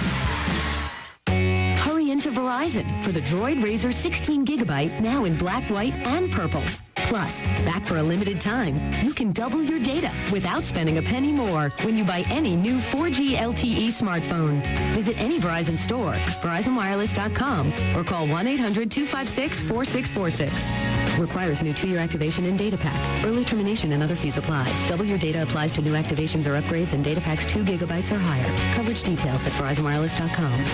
Hurry into Verizon for the Droid Razr 16 gigabyte now in black, white, and purple. Plus, back for a limited time, you can double your data without spending a penny more when you buy any new 4G LTE smartphone. Visit any Verizon store, VerizonWireless.com, or call 1-800-256-4646. Requires new 2-year activation and data pack. Early termination and other fees apply. Double your data applies to new activations or upgrades and data packs 2 gigabytes or higher. Coverage details at VerizonWireless.com.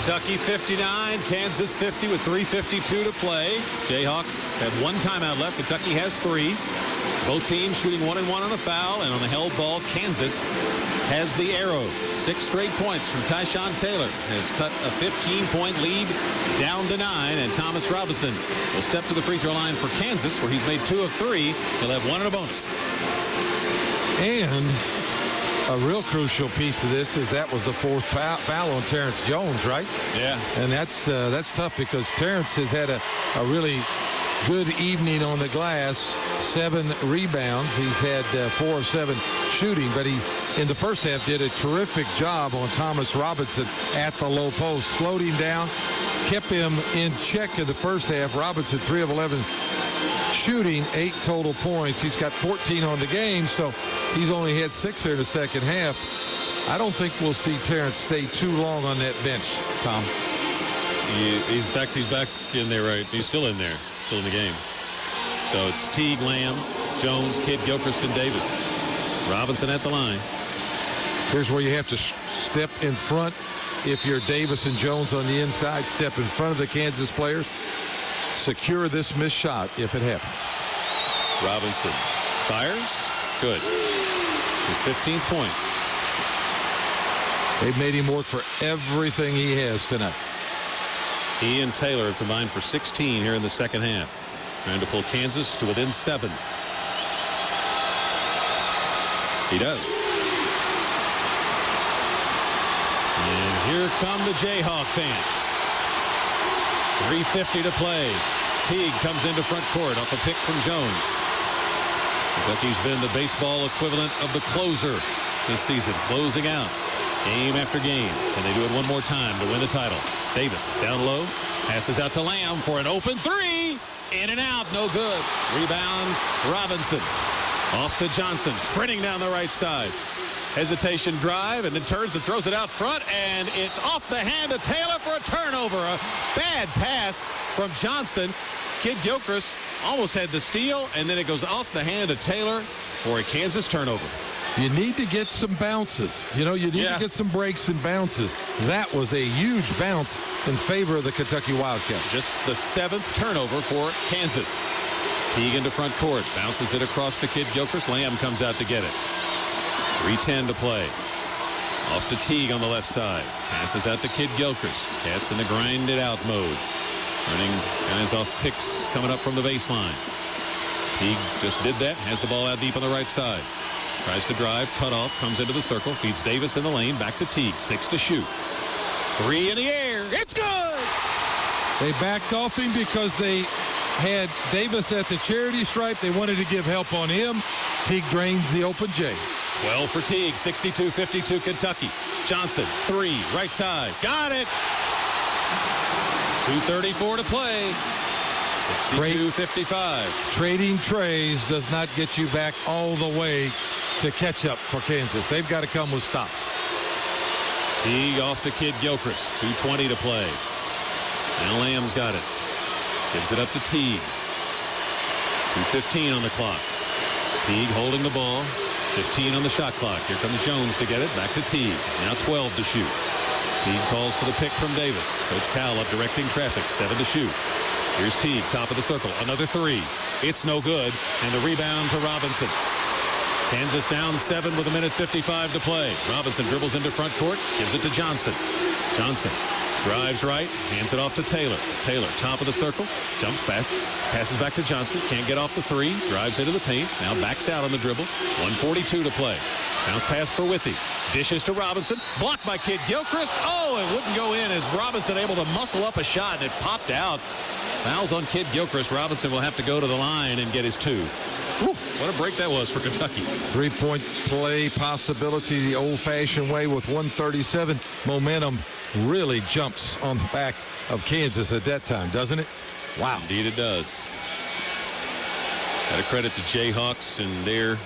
Kentucky 59, Kansas 50 with 3:52 to play. Jayhawks have 1 timeout left. Kentucky has 3. Both teams shooting 1-1 on the foul, and on the held ball, Kansas has the arrow. 6 straight points from Tyshawn Taylor has cut a 15-point lead down to 9, and Thomas Robinson will step to the free throw line for Kansas, where he's made 2 of 3. He'll have 1 and a bonus. And a real crucial piece of this is that was the 4th foul on Terrence Jones, right? Yeah. And that's tough because Terrence has had a really good evening on the glass. 7 rebounds. He's had 4 of 7 shooting, but he, in the first half, did a terrific job on Thomas Robinson at the low post. Slowed him down, kept him in check in the first half. Robinson, 3 of 11 shooting, 8 total points. He's got 14 on the game, so he's only had 6 there in the second half. I don't think we'll see Terrence stay too long on that bench, Tom. He's back in there, right? He's still in there, still in the game. So it's Teague, Lamb, Jones, Kidd, Gilchrist, and Davis. Robinson at the line. Here's where you have to step in front. If you're Davis and Jones on the inside, step in front of the Kansas players. Secure this missed shot if it happens. Robinson fires. Good. His 15th point. They've made him work for everything he has tonight. He and Taylor have combined for 16 here in the second half. Trying to pull Kansas to within 7. He does. And here come the Jayhawk fans. 3:50 to play. Teague comes into front court off a pick from Jones. Kentucky's been the baseball equivalent of the closer this season, closing out game after game. And they do it one more time to win the title. Davis down low, passes out to Lamb for an open 3. In and out, no good. Rebound, Robinson. Off to Johnson, sprinting down the right side. Hesitation drive, and then turns and throws it out front, and it's off the hand of Taylor for a turnover. A bad pass from Johnson. Kidd Gilchrist almost had the steal, and then it goes off the hand of Taylor for a Kansas turnover. You need to get some bounces. You need to get some breaks and bounces. That was a huge bounce in favor of the Kentucky Wildcats. Just the 7th turnover for Kansas. Teague into front court, bounces it across to Kidd Gilchrist. Lamb comes out to get it. 3:10 to play. Off to Teague on the left side. Passes out to Kidd Gilchrist. Cats in the grind it out mode. Running guys off picks coming up from the baseline. Teague just did that. Has the ball out deep on the right side. Tries to drive, cut off, comes into the circle, feeds Davis in the lane, back to Teague, 6 to shoot. 3 in the air, it's good! They backed off him because they had Davis at the charity stripe. They wanted to give help on him. Teague drains the open J. 12 for Teague, 62-52 Kentucky. Johnson, 3, right side, got it! 2:34 to play. 62-55. Trading trays does not get you back all the way to catch up for Kansas. They've got to come with stops. Teague off to Kid Gilchrist. 2:20 to play. Now Lamb's got it. Gives it up to Teague. 2:15 on the clock. Teague holding the ball. 15 on the shot clock. Here comes Jones to get it. Back to Teague. Now 12 to shoot. Teague calls for the pick from Davis. Coach Cal up directing traffic. 7 to shoot. Here's Teague, top of the circle. Another 3. It's no good. And the rebound to Robinson. Kansas down 7 with 1:55 to play. Robinson dribbles into front court. Gives it to Johnson. Johnson drives right. Hands it off to Taylor. Taylor, top of the circle. Jumps back. Passes back to Johnson. Can't get off the 3. Drives into the paint. Now backs out on the dribble. 1:42 to play. Bounce pass for Withy. Dishes to Robinson. Blocked by Kid Gilchrist. Oh, it wouldn't go in as Robinson able to muscle up a shot, and it popped out. Fouls on Kid Gilchrist. Robinson will have to go to the line and get his 2. Whew, what a break that was for Kentucky. 3-point play possibility the old-fashioned way with 1:37. Momentum really jumps on the back of Kansas at that time, doesn't it? Wow. Indeed it does. Got to credit the Jayhawks and their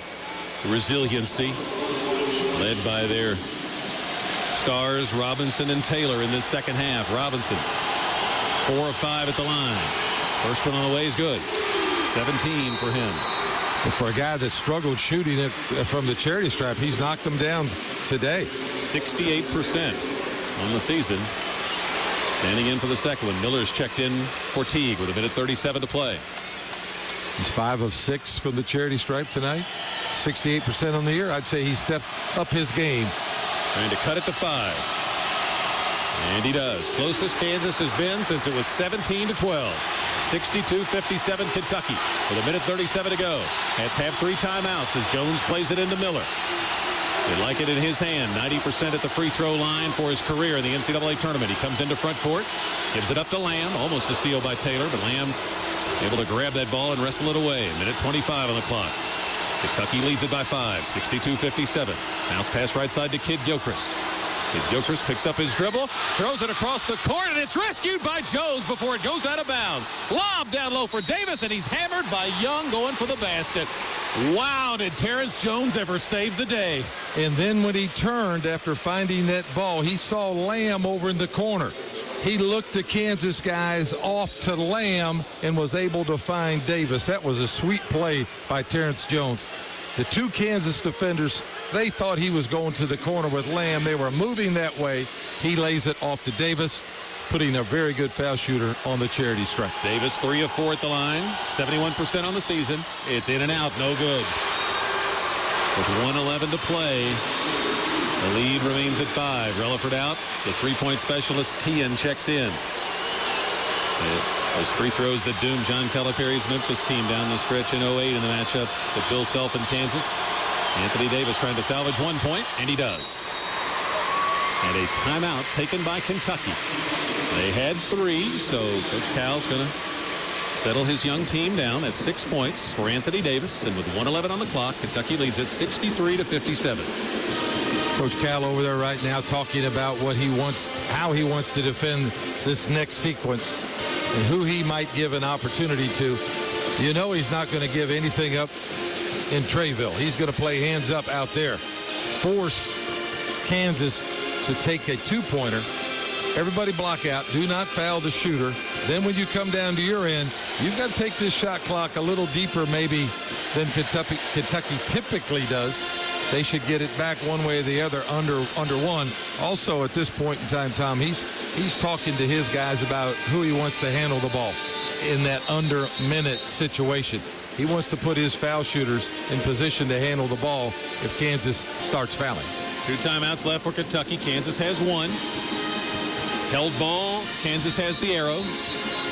resiliency, led by their stars Robinson and Taylor in this second half. Robinson, 4 of 5 at the line. First one on the way is good. 17 for him. But for a guy that struggled shooting it from the charity stripe, he's knocked them down today. 68% on the season. Standing in for the second one. Miller's checked in for Teague with 1:37 to play. He's 5 of 6 from the charity stripe tonight. 68% on the year. I'd say he stepped up his game. Trying to cut it to 5. And he does. Closest Kansas has been since it was 17-12. 62-57 Kentucky with 1:37 to go. Cats have 3 timeouts as Jones plays it into Miller. They like it in his hand. 90% at the free throw line for his career in the NCAA tournament. He comes into front court, gives it up to Lamb. Almost a steal by Taylor, but Lamb able to grab that ball and wrestle it away. 1:25 on the clock. Kentucky leads it by 5, 62-57. Bounce pass right side to Kid Gilchrist. Kid Gilchrist picks up his dribble, throws it across the court, and it's rescued by Jones before it goes out of bounds. Lob down low for Davis, and he's hammered by Young going for the basket. Wow, did Terrence Jones ever save the day? And then when he turned after finding that ball, he saw Lamb over in the corner. He looked the Kansas guys off to Lamb and was able to find Davis. That was a sweet play by Terrence Jones. The 2 Kansas defenders, they thought he was going to the corner with Lamb. They were moving that way. He lays it off to Davis, putting a very good foul shooter on the charity stripe. Davis 3 of 4 at the line, 71% on the season. It's in and out, no good. With 1:11 to play, the lead remains at 5. Relaford out. The 3-point specialist Tien checks in. Those free throws that doomed John Calipari's Memphis team down the stretch in 08 in the matchup with Bill Self in Kansas. Anthony Davis trying to salvage 1 point, and he does. And a timeout taken by Kentucky. They had 3, so Coach Cal's going to settle his young team down at 6 points for Anthony Davis. And with 1:11 on the clock, Kentucky leads at 63-57. Coach Cal over there right now talking about what he wants, how he wants to defend this next sequence and who he might give an opportunity to. You know he's not going to give anything up in Trayville. He's going to play hands up out there. Force Kansas to take a 2-pointer. Everybody block out. Do not foul the shooter. Then when you come down to your end, you've got to take this shot clock a little deeper maybe than Kentucky typically does. They should get it back one way or the other under 1. Also at this point in time, Tom, he's talking to his guys about who he wants to handle the ball in that under minute situation. He wants to put his foul shooters in position to handle the ball if Kansas starts fouling. 2 timeouts left for Kentucky. Kansas has 1. Held ball. Kansas has the arrow.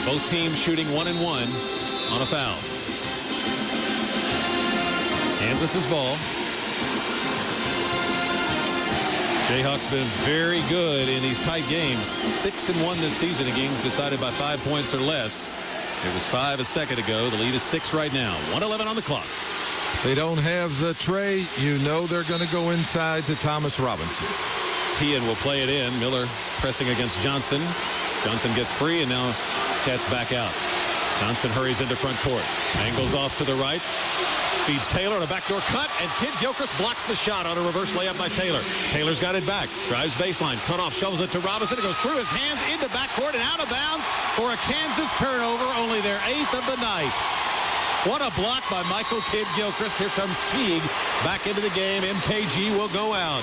Both teams shooting 1 and 1 on a foul. Kansas's ball. Jayhawks been very good in these tight games. 6-1 this season in games decided by 5 points or less. It was 5 a second ago. The lead is 6 right now. 1:11 on the clock. They don't have the tray. You know they're going to go inside to Thomas Robinson. Tian will play it in. Miller pressing against Johnson. Johnson gets free, and now Cats back out. Johnson hurries into front court. Angles off to the right. Feeds Taylor on a backdoor cut, and Kid Gilchrist blocks the shot on a reverse layup by Taylor. Taylor's got it back. Drives baseline. Cut off. Shovels it to Robinson. It goes through his hands into backcourt and out of bounds for a Kansas turnover. Only their 8th of the night. What a block by Michael Kid Gilchrist. Here comes Teague back into the game. MKG will go out.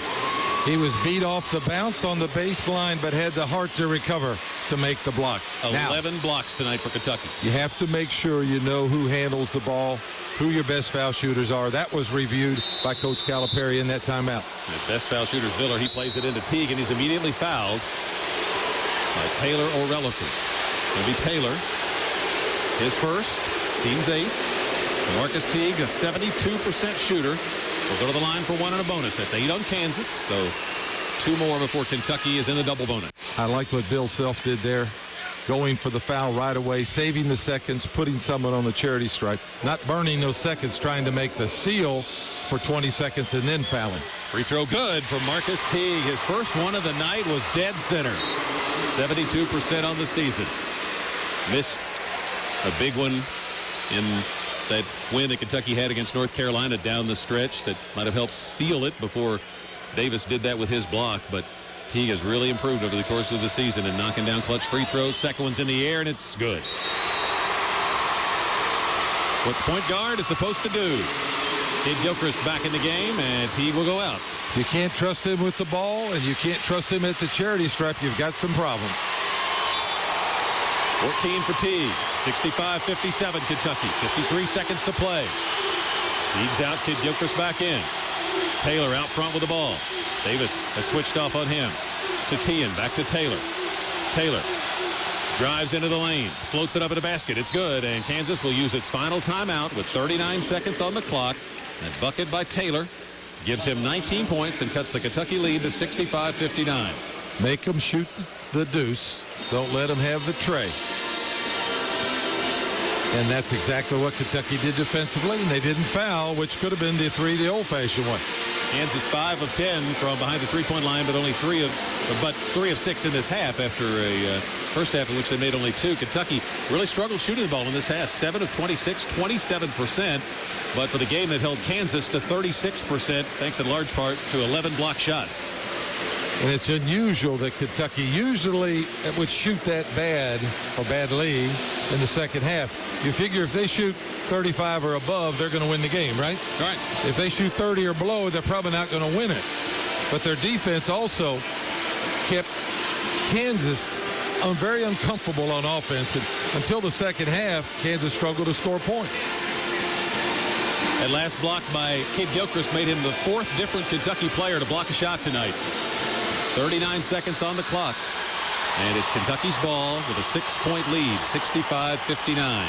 He was beat off the bounce on the baseline, but had the heart to recover to make the block. 11 blocks tonight for Kentucky. You have to make sure you know who handles the ball, who your best foul shooters are. That was reviewed by Coach Calipari in that timeout. The best foul shooter is Miller. He plays it into Teague, and he's immediately fouled by Taylor or Relaford. It'll be Taylor. His first. Team's 8. Marcus Teague, a 72% shooter. Will go to the line for 1 and a bonus. That's 8 on Kansas. So 2 more before Kentucky is in the double bonus. I like what Bill Self did there. Going for the foul right away, saving the seconds, putting someone on the charity stripe, not burning those seconds, trying to make the steal for 20 seconds and then fouling. Free throw good from Marcus Teague. His first one of the night was dead center. 72% on the season. Missed a big one in that win that Kentucky had against North Carolina down the stretch that might have helped seal it before Davis did that with his block. But Teague has really improved over the course of the season and knocking down clutch free throws. Second one's in the air, and it's good. What the point guard is supposed to do. Kid Gilchrist back in the game, and Teague will go out. You can't trust him with the ball, and you can't trust him at the charity stripe. You've got some problems. 14 for Teague. 65-57 Kentucky. 53 seconds to play. Teague's out. Kid Gilchrist back in. Taylor out front with the ball. Davis has switched off on him. To Tian. Back to Taylor. Taylor drives into the lane. Floats it up in a basket. It's good. And Kansas will use its final timeout with 39 seconds on the clock. That bucket by Taylor gives him 19 points and cuts the Kentucky lead to 65-59. Make them shoot the deuce. Don't let them have the tray. And that's exactly what Kentucky did defensively. And they didn't foul, which could have been the 3 the old-fashioned way. Kansas 5 of 10 from behind the three-point line, but only 3 of 6 in this half after a first half in which they made only 2. Kentucky really struggled shooting the ball in this half. 7 of 26, 27%. But for the game that held Kansas to 36%, thanks in large part to 11 block shots. And it's unusual that Kentucky usually would shoot that bad or badly in the second half. You figure if they shoot 35 or above, they're going to win the game, right? Right. If they shoot 30 or below, they're probably not going to win it. But their defense also kept Kansas very uncomfortable on offense. And until the second half, Kansas struggled to score points. That last block by Kid Gilchrist made him the 4th different Kentucky player to block a shot tonight. 39 seconds on the clock. And it's Kentucky's ball with a 6-point lead, 65-59.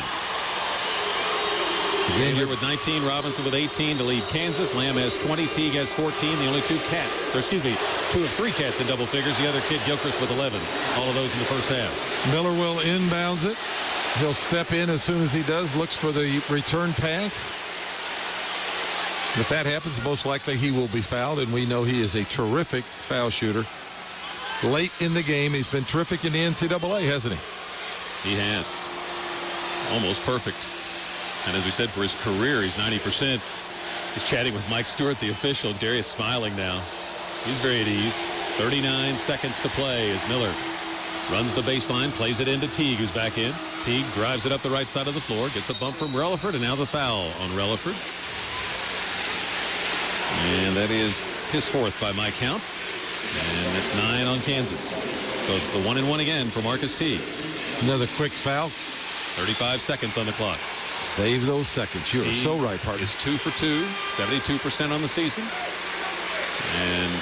Taylor with 19, Robinson with 18 to lead Kansas. Lamb has 20, Teague has 14. The only 2 Cats, or excuse me, 2 of 3 Cats in double figures. The other Kid Gilchrist with 11. All of those in the first half. Miller will inbounds it. He'll step in as soon as he does, looks for the return pass. If that happens, most likely he will be fouled, and we know he is a terrific foul shooter. Late in the game, he's been terrific in the NCAA, hasn't he? He has. Almost perfect. And as we said, for his career, he's 90%. He's chatting with Mike Stewart, the official. Darius smiling now. He's very at ease. 39 seconds to play as Miller runs the baseline, plays it into Teague, who's back in. Teague drives it up the right side of the floor, gets a bump from Relaford, and now the foul on Relaford. And that is his 4th by my count. And that's 9 on Kansas. So it's the 1-and-1 again for Marcus Teague. Another quick foul. 35 seconds on the clock. Save those seconds. You are so right, partner. Is 2 for 2, 72% on the season. And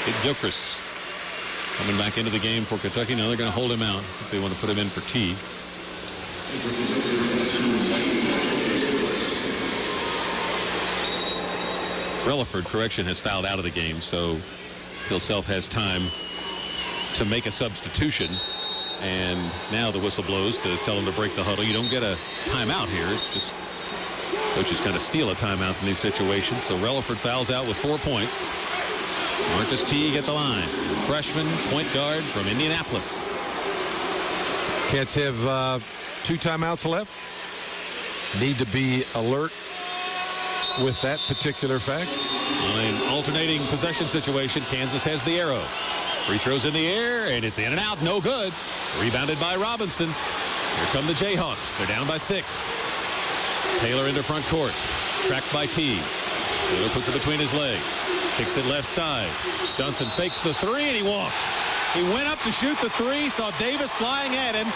Kid Gilchrist coming back into the game for Kentucky. Now they're going to hold him out if they want to put him in for Teague. Relaford, correction, has fouled out of the game, so Bill Self has time to make a substitution. And now the whistle blows to tell him to break the huddle. You don't get a timeout here. It's just coaches kind of steal a timeout in these situations. So Relaford fouls out with 4 points. Marcus Teague at the line. Freshman point guard from Indianapolis. Cats have 2 timeouts left. Need to be alert with that particular fact. On an alternating possession situation, Kansas has the arrow. Free throws in the air, and it's in and out. No good. Rebounded by Robinson. Here come the Jayhawks. They're down by 6. Taylor into front court. Tracked by Teague. Taylor puts it between his legs. Kicks it left side. Johnson fakes the 3, and he walked. He went up to shoot the 3, saw Davis flying at him,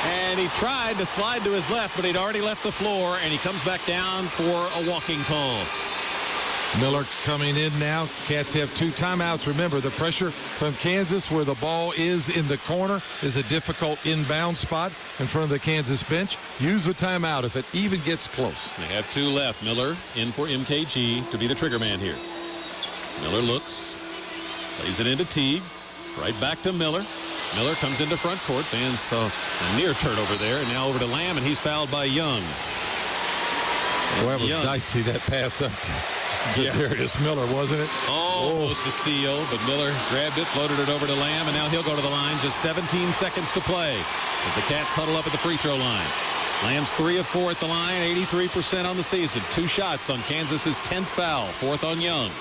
and he tried to slide to his left, but he'd already left the floor, and he comes back down for a walking call. Miller coming in now. Cats have 2 timeouts. Remember, the pressure from Kansas where the ball is in the corner is a difficult inbound spot in front of the Kansas bench. Use the timeout if it even gets close. They have 2 left. Miller in for MKG to be the trigger man here. Miller looks, plays it into Teague, right back to Miller. Miller comes into front court. Fans saw a near turnover there, and now over to Lamb, and he's fouled by Young. Well, that was dicey, that pass up to Darius Miller, wasn't it? Almost a steal, but Miller grabbed it, floated it over to Lamb, and now he'll go to the line. Just 17 seconds to play as the Cats huddle up at the free throw line. Lamb's 3 of 4 at the line, 83% on the season. 2 shots on Kansas's 10th foul, 4th on Young.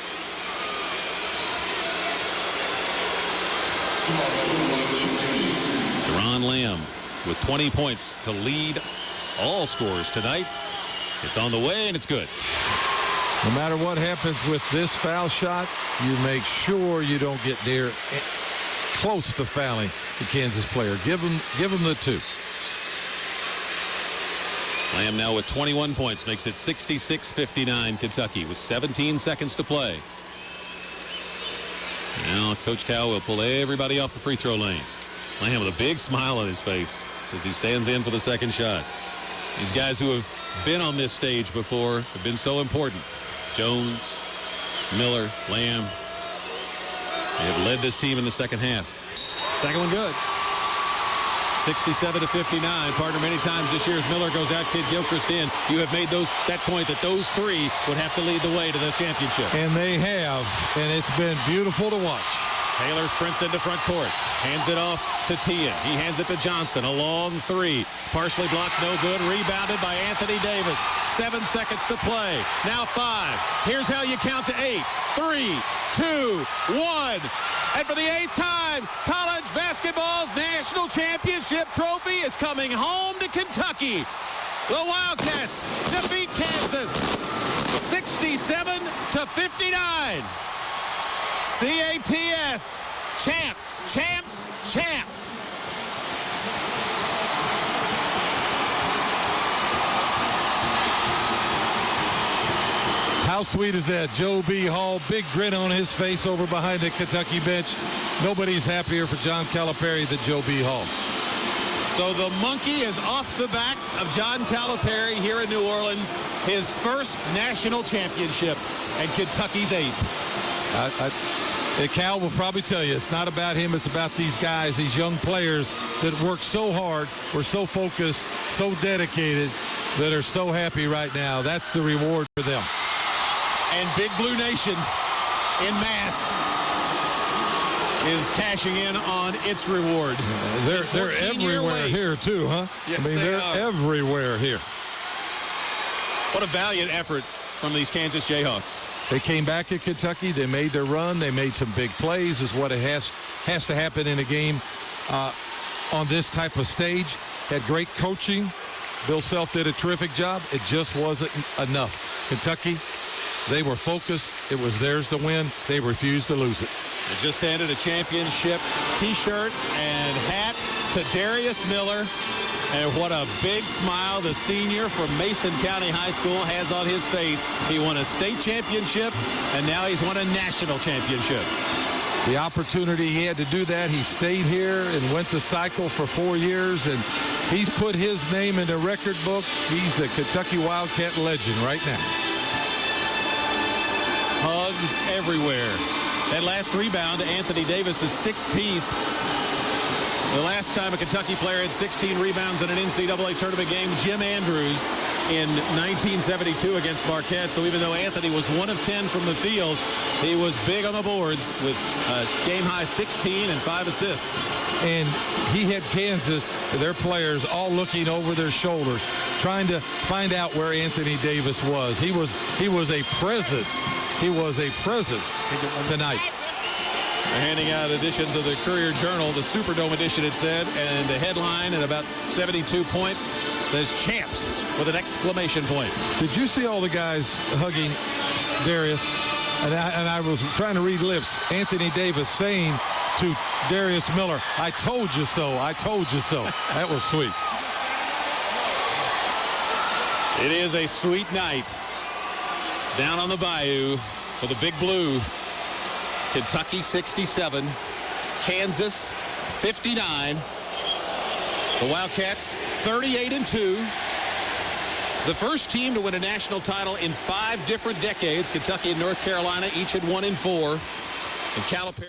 Deron Lamb with 20 points to lead all scorers tonight. It's on the way, and it's good. No matter what happens with this foul shot, you make sure you don't get near close to fouling the Kansas player. Give him the 2. Lamb now with 21 points makes it 66-59 Kentucky with 17 seconds to play. Now Coach Cal will pull everybody off the free throw lane. Lamb with a big smile on his face as he stands in for the second shot. These guys who have been on this stage before have been so important. Jones, Miller, Lamb. They have led this team in the second half. Second one good. 67-59. Partner, many times this year as Miller goes out, Kid Gilchrist in. You have made that point that those 3 would have to lead the way to the championship. And they have, and it's been beautiful to watch. Taylor sprints into front court, hands it off to Tian. He hands it to Johnson. A long 3. Partially blocked, no good. Rebounded by Anthony Davis. 7 seconds to play. Now 5. Here's how you count to 8. 3, 2, 1. And for the 8th time, college basketball's national championship trophy is coming home to Kentucky. The Wildcats defeat Kansas 67-59. CATS, champs, champs, champs. How sweet is that? Joe B. Hall, big grin on his face over behind the Kentucky bench. Nobody's happier for John Calipari than Joe B. Hall. So the monkey is off the back of John Calipari here in New Orleans. His first national championship, and Kentucky's 8th. Cal will probably tell you it's not about him, it's about these guys, these young players that work so hard, were so focused, so dedicated, that are so happy right now. That's the reward for them. And Big Blue Nation in mass is cashing in on its reward. They're everywhere here too, huh? Yes, I mean, they're everywhere here. What a valiant effort from these Kansas Jayhawks. They came back at Kentucky. They made their run. They made some big plays, is what it has to happen in a game on this type of stage. Had great coaching. Bill Self did a terrific job. It just wasn't enough. Kentucky, they were focused. It was theirs to win. They refused to lose it. They just handed a championship T-shirt and hat to Darius Miller. And what a big smile the senior from Mason County High School has on his face. He won a state championship, and now he's won a national championship. The opportunity he had to do that, he stayed here and went the cycle for 4 years, and he's put his name in the record book. He's a Kentucky Wildcat legend right now. Hugs everywhere. That last rebound, Anthony Davis is 16th. The last time a Kentucky player had 16 rebounds in an NCAA tournament game, Jim Andrews in 1972 against Marquette. So even though Anthony was 1 of 10 from the field, he was big on the boards with game-high 16 and 5 assists. And he had Kansas, their players, all looking over their shoulders, trying to find out where Anthony Davis was. He was a presence. He was a presence tonight. Handing out editions of the Courier-Journal, the Superdome edition, it said, and the headline at about 72 point says champs with an exclamation point. Did you see all the guys hugging Darius? And I was trying to read lips. Anthony Davis saying to Darius Miller, "I told you so. I told you so." That was sweet. It is a sweet night down on the bayou for the Big Blue. Kentucky 67, Kansas 59. The Wildcats 38-2. The first team to win a national title in 5 different decades. Kentucky and North Carolina each had 1 in 4. And Calipari